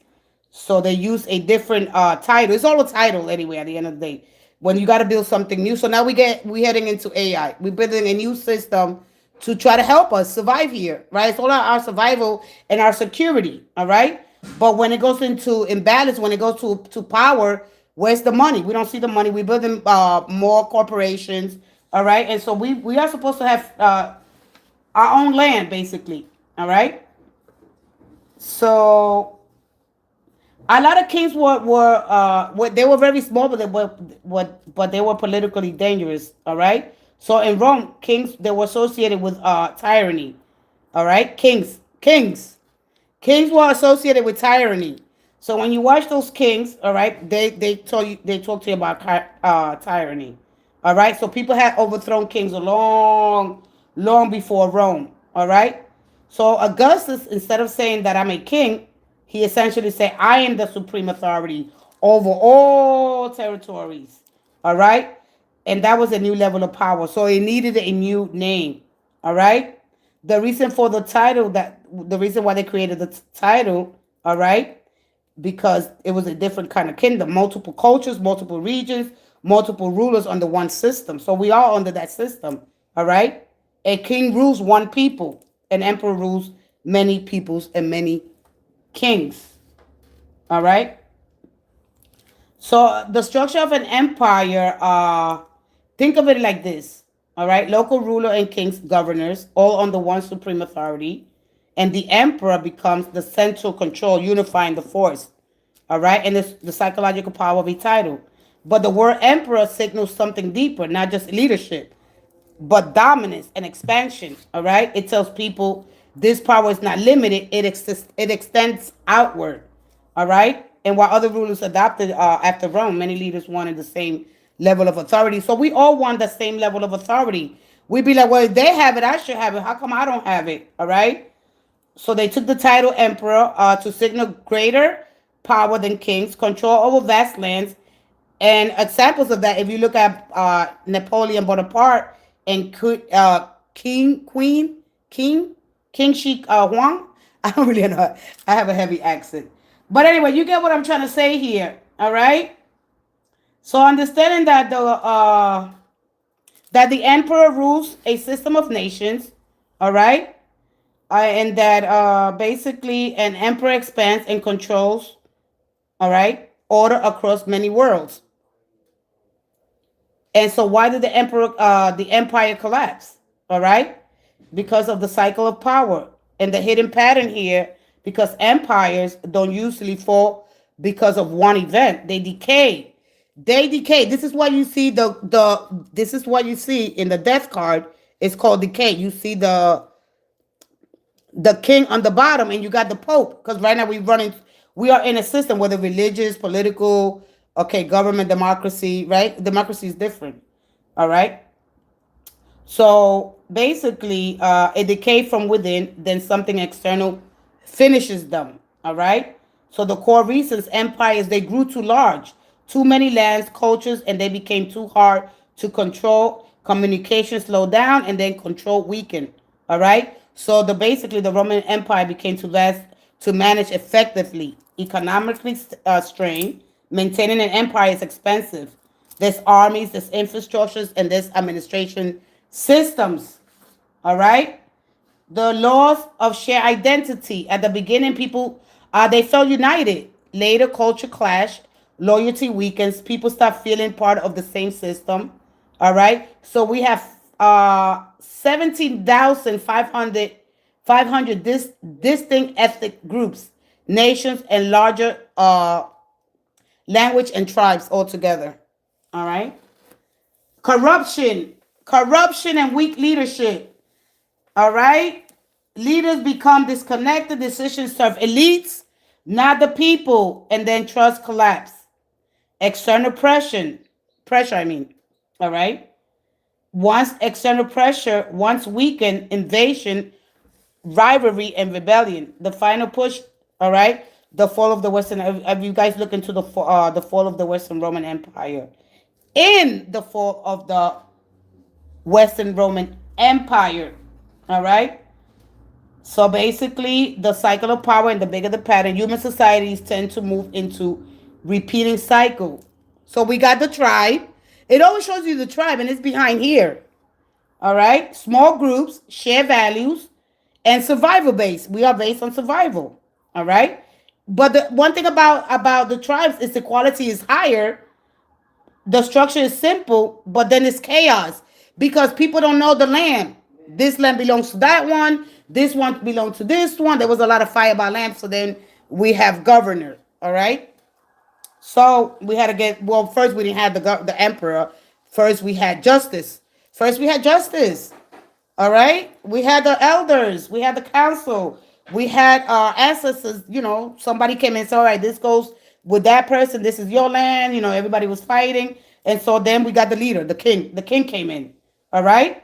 So they use a different title. It's all a title anyway at the end of the day. When you got to build something new. So now we heading into AI. We're building a new system to try to help us survive here, right? It's all about our survival and our security, all right? But when it goes into imbalance, when it goes to power, where's the money? We don't see the money. We're building more corporations, all right? And so we are supposed to have our own land, basically, all right? So a lot of kings they were very small, but they were politically dangerous. All right. So in Rome, kings, they were associated with tyranny. All right, kings were associated with tyranny. So when you watch those kings, all right, they talk to you about tyranny. All right. So people had overthrown kings a long before Rome. All right. So Augustus, instead of saying that I'm a king, he essentially said, I am the supreme authority over all territories. All right? And that was a new level of power. So it needed a new name. All right? The reason why they created the title, all right? Because it was a different kind of kingdom. Multiple cultures, multiple regions, multiple rulers under one system. So we are under that system. All right? A king rules one people. An emperor rules many peoples and many kings. All right. So the structure of an empire, think of it like this. All right. Local ruler and kings, governors, all under one supreme authority. And the emperor becomes the central control, unifying the force. All right. And the psychological power of a title. But the word emperor signals something deeper, not just leadership, but dominance and expansion. All right. It tells people this power is not limited. It extends outward. All right. And while other rulers adopted after Rome, many leaders wanted the same level of authority. So we all want the same level of authority. We be like, well, if they have it, I should have it. How come I don't have it? All right. So they took the title emperor to signal greater power than kings, control over vast lands, and examples of that. If you look at Napoleon Bonaparte and King Queen King King Shi Huang, I don't really know. I have a heavy accent, but anyway, you get what I'm trying to say here. All right. So understanding that the emperor rules a system of nations, all right, and that basically an emperor expands and controls, all right, order across many worlds. And so, why did the empire collapse? All right, because of the cycle of power and the hidden pattern here. Because empires don't usually fall because of one event; they decay. They decay. This is what you see. This is what you see in the death card. It's called decay. You see the king on the bottom, and you got the pope. Because right now we are in a system, whether religious, political, okay, government, democracy, right? Democracy is different. All right. So basically, a decay from within, then something external finishes them. All right. So the core reasons empires, they grew too large, too many lands, cultures, and they became too hard to control. Communication slowed down, and then control weakened. All right. So basically the Roman Empire became too vast to manage effectively. Economically strained, maintaining an empire is expensive. There's armies, there's infrastructures, and there's administration systems. All right. The laws of shared identity. At the beginning, people they felt united. Later, culture clash, loyalty weakens. People start feeling part of the same system. All right. So we have 17,500 distinct ethnic groups, nations, and larger language and tribes altogether. All right. Corruption and weak leadership. All right. Leaders become disconnected. Decisions serve elites, not the people, and then trust collapse. External pressure. I mean, all right. Once external pressure, once weakened, invasion, rivalry, and rebellion. The final push. All right. The fall of the Western. Have you guys look into the fall of the Western Roman Empire? In the fall of the Western Roman Empire. All right. So basically, the cycle of power and the bigger the pattern, human societies tend to move into repeating cycle. So we got the tribe. It always shows you the tribe, and it's behind here. All right. Small groups, share values, and survival base. We are based on survival. All right. But the one thing about the tribes is the quality is higher. The structure is simple, but then it's chaos because people don't know the land. This land belongs to that one. This one belongs to this one. There was a lot of fire by land. So then we have governor. All right. So we had to first we didn't have the emperor. First we had justice. All right. We had the elders. We had the council. We had our ancestors. Somebody came and said, all right, this goes with that person. This is your land. Everybody was fighting. And so then we got the leader, the king. The king came in. All right.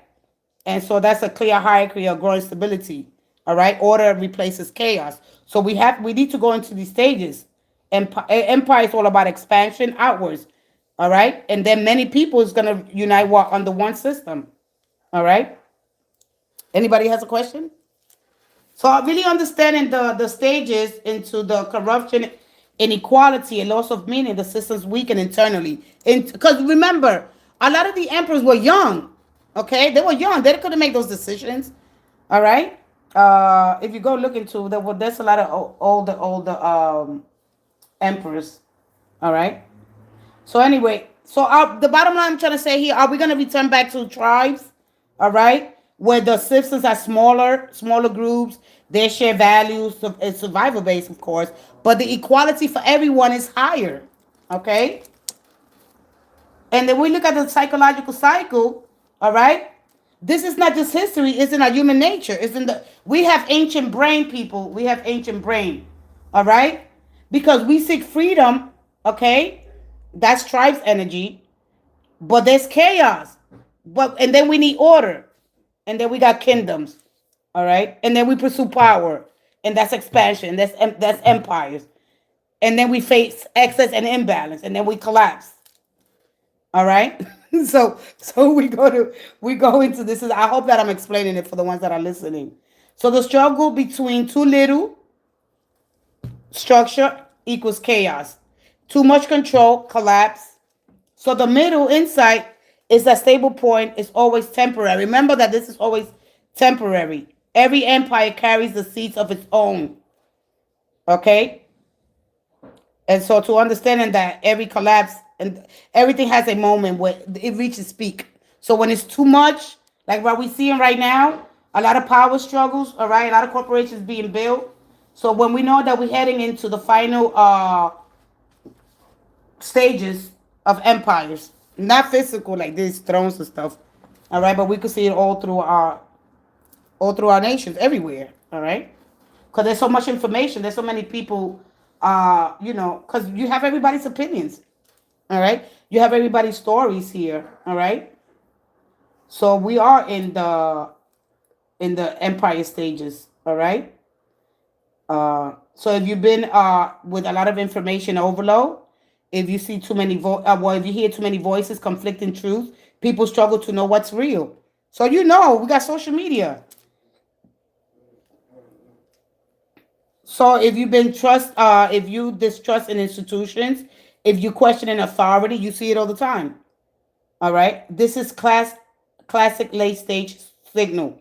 And so that's a clear hierarchy of growing stability. All right. Order replaces chaos. So we need to go into these stages. Empire is all about expansion outwards. All right. And then many people is going to unite under one system. All right. Anybody has a question? So really understanding the stages into the corruption, inequality, and loss of meaning, the system's weaken internally. Because remember, a lot of the emperors were young. Okay, they were young. They couldn't make those decisions. All right. If you go look into there's a lot of older emperors. All right. So anyway, the bottom line I'm trying to say here: are we going to return back to tribes? All right, where the citizens are smaller groups. They share values and survival base, of course, but the equality for everyone is higher. Okay. And then we look at the psychological cycle. All right. This is not just history. It's in our human nature. We have ancient brain, people. We have ancient brain. All right. Because we seek freedom. Okay. That's tribes energy. But there's chaos. And then we need order. And then we got kingdoms. All right. And then we pursue power. And that's expansion. That's empires. And then we face excess and imbalance. And then we collapse. All right. So we go into this. I hope that I'm explaining it for the ones that are listening. So the struggle between too little structure equals chaos. Too much control, collapse. So the middle insight is that stable point is always temporary. Remember that this is always temporary. Every empire carries the seeds of its own. Okay? And so to understanding that every collapse and everything has a moment where it reaches peak. So when it's too much, like what we're seeing right now, a lot of power struggles, all right, a lot of corporations being built. So when we know that we're heading into the final stages of empires, not physical like these thrones and stuff, all right, but we could see it all through our nations, everywhere, all right, because there's so much information, there's so many people, because you have everybody's opinions, all right, you have everybody's stories here, all right. So we are in the empire stages, all right. So if you've been with a lot of information overload, if you see too many if you hear too many voices, conflicting truths, people struggle to know what's real. So we got social media. So if you've been if you distrust in institutions, if you question an authority, you see it all the time. All right, this is classic late stage signal.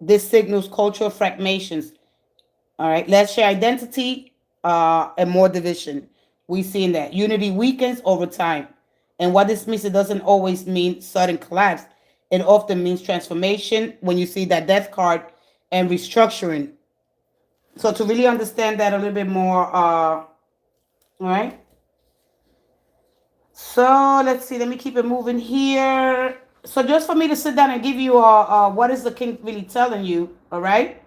This signals cultural fragmentations. All right, less share identity and more division. We seen that unity weakens over time, and what this means, it doesn't always mean sudden collapse. It often means transformation. When you see that death card and restructuring. So to really understand that a little bit more, all right. So let's see. Let me keep it moving here. So just for me to sit down and give you what is the king really telling you, all right?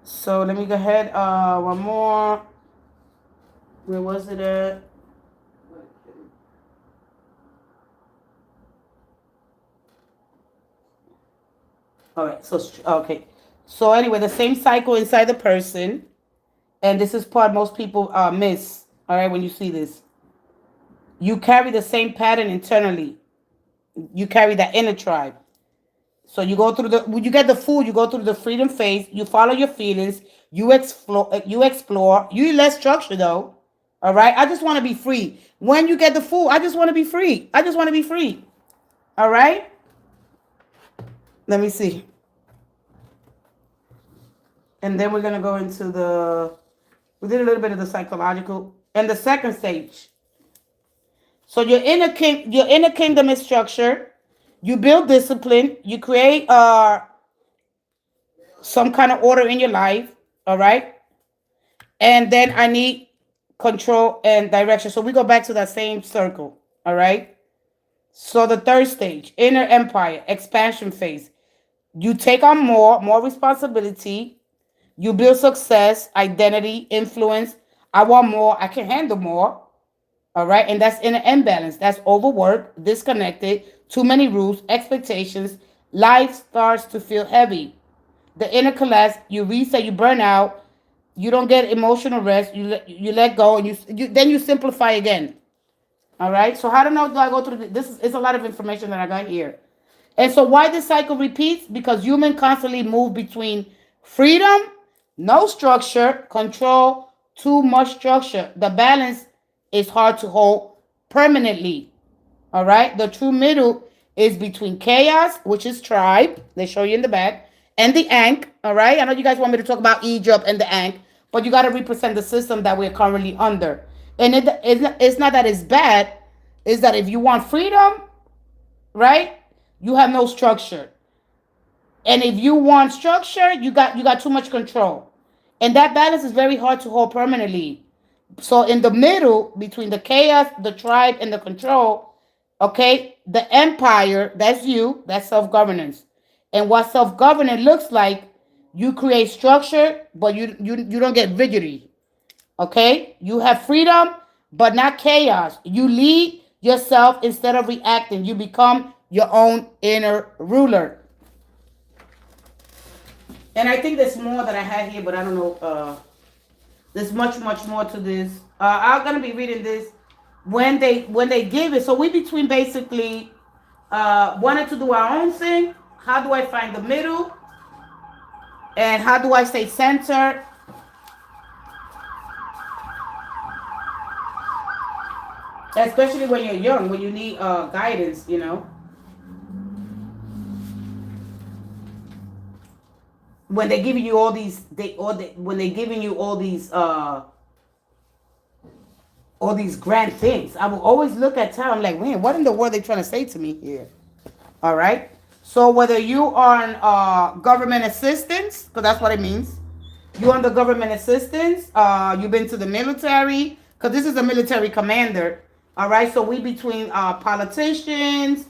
So let me go ahead. One more. Where was it at? All right. So okay. So anyway, the same cycle inside the person, and this is part most people miss. All right, when you see this, you carry the same pattern internally. You carry that inner tribe. So you go through when you get the food, you go through the freedom phase, you follow your feelings, you let structure though. All right. I just want to be free. When you get the food, I just want to be free. I just want to be free. All right. Let me see. And then we're gonna go into we did a little bit of the psychological and the second stage. So your inner kingdom is structure. You build discipline. You create some kind of order in your life. All right. And then I need control and direction. So we go back to that same circle. All right. So the third stage, inner empire, expansion phase. You take on more responsibility. You build success, identity, influence. I want more. I can handle more. All right. And that's inner imbalance. That's overworked, disconnected, too many rules, expectations. Life starts to feel heavy. The inner collapse, you reset, you burn out. You don't get emotional rest. You let go, and then you simplify again. All right. So how do I go through this? Is a lot of information that I got here. And so why this cycle repeats? Because humans constantly move between freedom, no structure, control, too much structure. The balance is hard to hold permanently. All right. The true middle is between chaos, which is tribe. They show you in the back, and the Ankh. All right. I know you guys want me to talk about Egypt and the Ankh, but you got to represent the system that we're currently under. And it's not that it's bad. It's that if you want freedom, right, you have no structure. And if you want structure, you got too much control. And that balance is very hard to hold permanently. So in the middle, between the chaos, the tribe, and the control, okay, the empire, that's you, that's self-governance. And what self-governance looks like, you create structure, but you don't get rigidity. Okay? You have freedom, but not chaos. You lead yourself instead of reacting. You become your own inner ruler. And I think there's more that I had here, but I don't know. There's much more to this. I'm gonna be reading this when they give it. So we between basically wanted to do our own thing. How do I find the middle? And how do I stay centered? Especially when you're young, when you need guidance, you know. When they're giving you all these, when they're giving you all these grand things, I will always look at time like, man, what in the world are they trying to say to me here? All right. So whether you are on government assistance, because that's what it means, you on the government assistance, you've been to the military, because this is a military commander. All right. So we between politicians,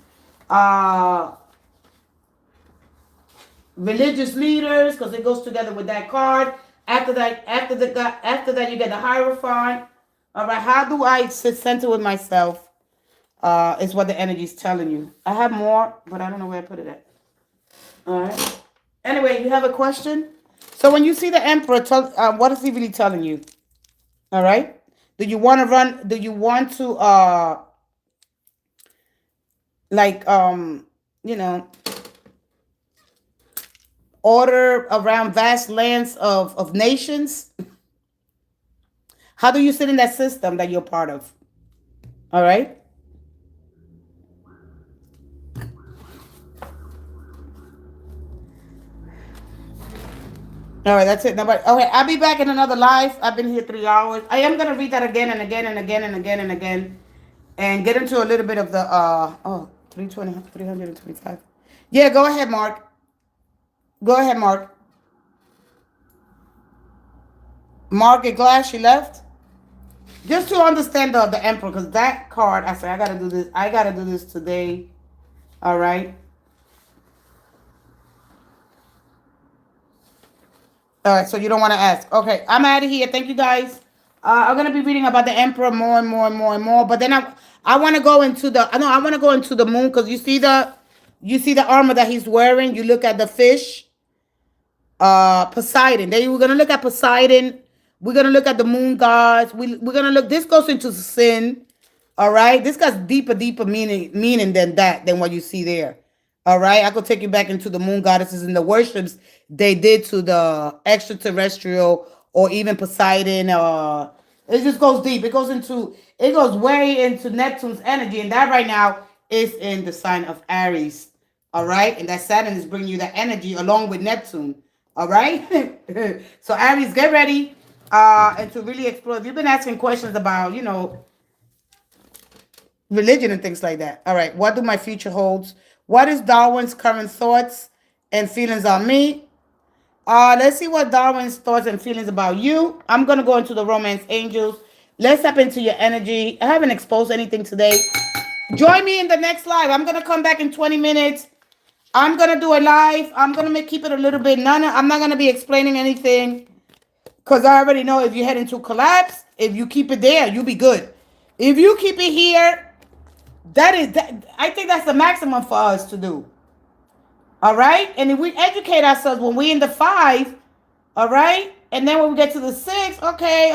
religious leaders, because it goes together with that card. After that, you get the Hierophant. All right. How do I sit center with myself? Is what the energy is telling you. I have more, but I don't know where I put it at. All right. Anyway, you have a question? So when you see the Emperor, what is he really telling you? All right. Do you want to run? Do you want to like you know, order around vast lands of nations? How do you sit in that system that you're part of? All right. All right, that's it. Nobody. Okay, I'll be back in another live. I've been here 3 hours. I am gonna read that again and again and again and again and again, and get into a little bit of the 320, 325. Yeah, go ahead, Mark. Go ahead, Mark. Market Glass, she left. Just to understand the Emperor, because that card, I said I gotta do this. I gotta do this today. All right. All right, so you don't want to ask. Okay, I'm out of here. Thank you, guys. I'm gonna be reading about the Emperor more and more and more and more. But then I want to go into the I want to go into the moon, because you see the armor that he's wearing. You look at the fish, Poseidon. Then we're gonna look at Poseidon. We're gonna look at the moon gods. We're gonna look. This goes into sin. All right, this got deeper meaning than that, than what you see there. All right, I could take you back into the moon goddesses and the worships they did to the extraterrestrial or even Poseidon. It just goes deep. It goes way into Neptune's energy, and that right now is in the sign of Aries. All right, and that Saturn is bringing you that energy along with Neptune. All right, so Aries, get ready and to really explore. If you've been asking questions about, religion and things like that. All right, what do my future holds? What is Darwin's current thoughts and feelings on me? Let's see what Darwin's thoughts and feelings about you. I'm gonna go into the romance angels. Let's tap into your energy. I haven't exposed anything today. Join me in the next live. I'm gonna come back in 20 minutes. I'm gonna do a live. I'm gonna keep it a little bit. I'm not gonna be explaining anything, because I already know if you head into collapse, if you keep it there, you'll be good. If you keep it here, I think that's the maximum for us to do. All right? And if we educate ourselves when we're in the 5, all right? And then when we get to the 6, okay,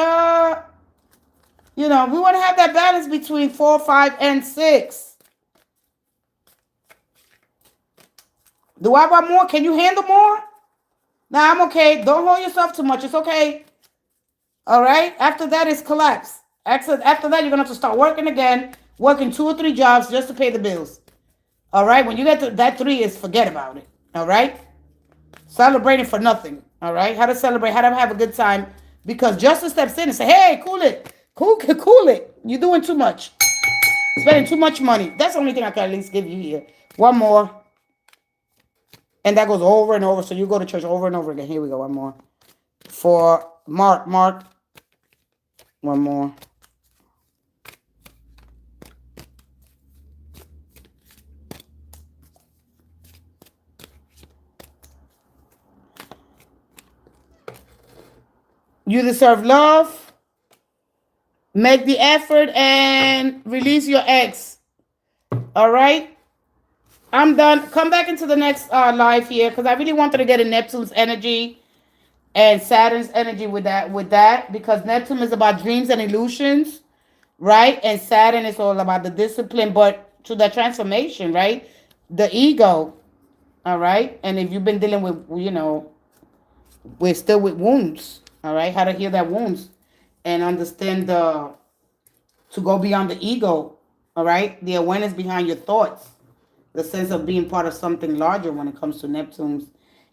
we want to have that balance between 4, 5, and 6. Do I want more? Can you handle more? Nah, I'm okay. Don't hold yourself too much. It's okay. All right? After that, it's collapse. After that, you're going to have to start working again, working 2 or 3 jobs just to pay the bills. All right? When you get to that 3 is forget about it. All right? Celebrating for nothing. All right? How to celebrate, how to have a good time. Because justice steps in and say, hey, cool it. Cool it. You're doing too much. Spending too much money. That's the only thing I can at least give you here. One more. And that goes over and over. So you go to church over and over again. Here we go. One more. For Mark. One more. You deserve love. Make the effort and release your ex. All right? I'm done. Come back into the next live here because I really wanted to get in Neptune's energy and Saturn's energy with that because Neptune is about dreams and illusions, right? And Saturn is all about the discipline, but to the transformation, right? The ego, all right? And if you've been dealing with, we're still with wounds, all right? How to heal that wounds and understand to go beyond the ego, all right? The awareness behind your thoughts, the sense of being part of something larger when it comes to Neptune's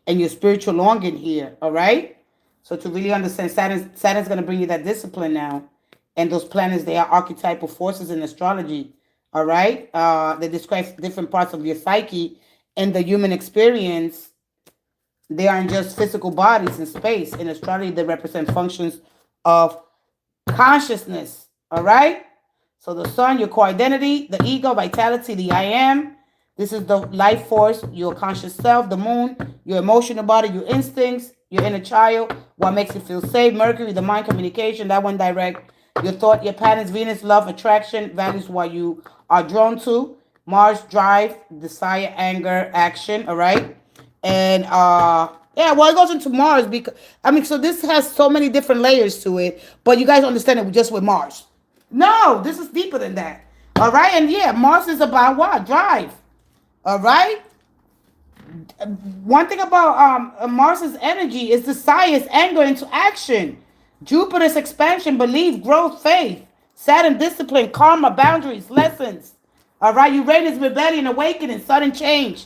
and your spiritual longing here, all right? So to really understand Saturn's going to bring you that discipline now. And those planets, they are archetypal forces in astrology, all right? They describe different parts of your psyche and the human experience. They aren't just physical bodies in space. In astrology, they represent functions of consciousness, all right? So the sun, your core identity, the ego, vitality, the I am. This is the life force, your conscious self, the moon, your emotional body, your instincts, your inner child, what makes you feel safe, Mercury, the mind, communication, that one direct, your thought, your patterns, Venus, love, attraction, values, what you are drawn to, Mars, drive, desire, anger, action, all right? And yeah, well, it goes into Mars because I mean, so this has so many different layers to it, but you guys understand it just with Mars. No, this is deeper than that. All right, and yeah, Mars is about what? Drive. All right. One thing about Mars's energy is desires, anger into action. Jupiter's expansion, belief, growth, faith. Saturn, discipline, karma, boundaries, lessons. All right, Uranus, rebellion, awakening, sudden change.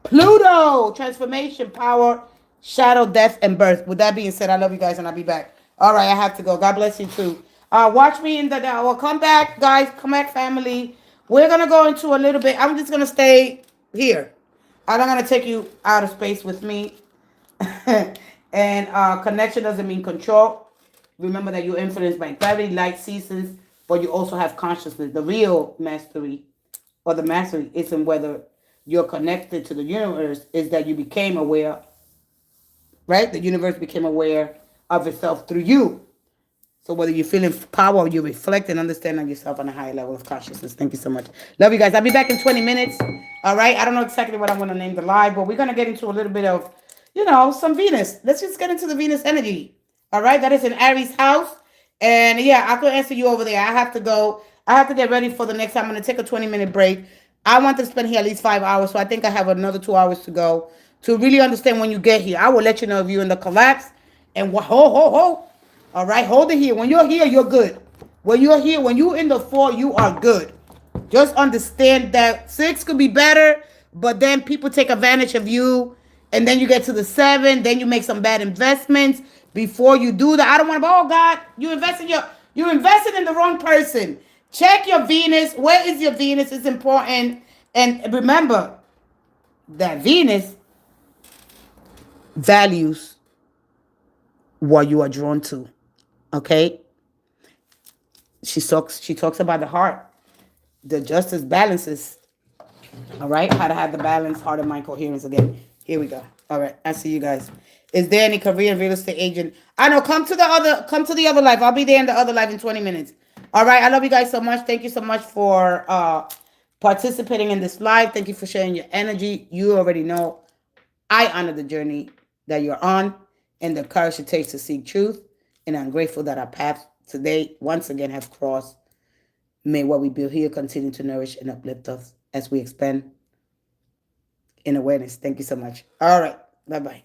Pluto, transformation, power, shadow, death, and birth. With that being said, I love you guys and I'll be back. All right, I have to go. God bless you too. Watch me in the, well, come back, guys. Come back, family. We're going to go into a little bit. I'm just going to stay here. I'm not going to take you out of space with me. And connection doesn't mean control. Remember that you're influenced by gravity, light, seasons, but you also have consciousness. The real mastery or the mastery isn't whether you're connected to the universe, is that you became aware, right? The universe became aware of itself through you. So whether you're feeling power or you reflect and understand on yourself on a higher level of consciousness. Thank you so much. Love you guys. I'll be back in 20 minutes. All right. I don't know exactly what I'm going to name the live, but we're going to get into a little bit of, some Venus. Let's just get into the Venus energy. All right. That is in Aries house. And yeah, I could answer you over there. I have to go. I have to get ready for the next time. I'm going to take a 20-minute break. I want to spend here at least 5 hours. So I think I have another 2 hours to go to really understand when you get here. I will let you know if you're in the collapse and ho. All right, hold it here. When you're here, you're good. When you're here, when you're in the 4, you are good. Just understand that 6 could be better, but then people take advantage of you, and then you get to the 7, then you make some bad investments before you do that. I don't want to. Oh God, you invested in the wrong person. Check your Venus. Where is your Venus? It's important, and remember that Venus values what you are drawn to. Okay, she talks about the heart, the justice balances. All right, how to have the balance, heart and mind coherence again. Here we go. All right, I see you guys. Is there any Korean real estate agent? I know. Come to the other live. I'll be there in the other live in 20 minutes. All right, I love you guys so much. Thank you so much for participating in this live. Thank you for sharing your energy. You already know I honor the journey that you're on and the courage it takes to seek truth. And I'm grateful that our paths today once again have crossed. May what we build here continue to nourish and uplift us as we expand in awareness. Thank you so much. All right. Bye-bye.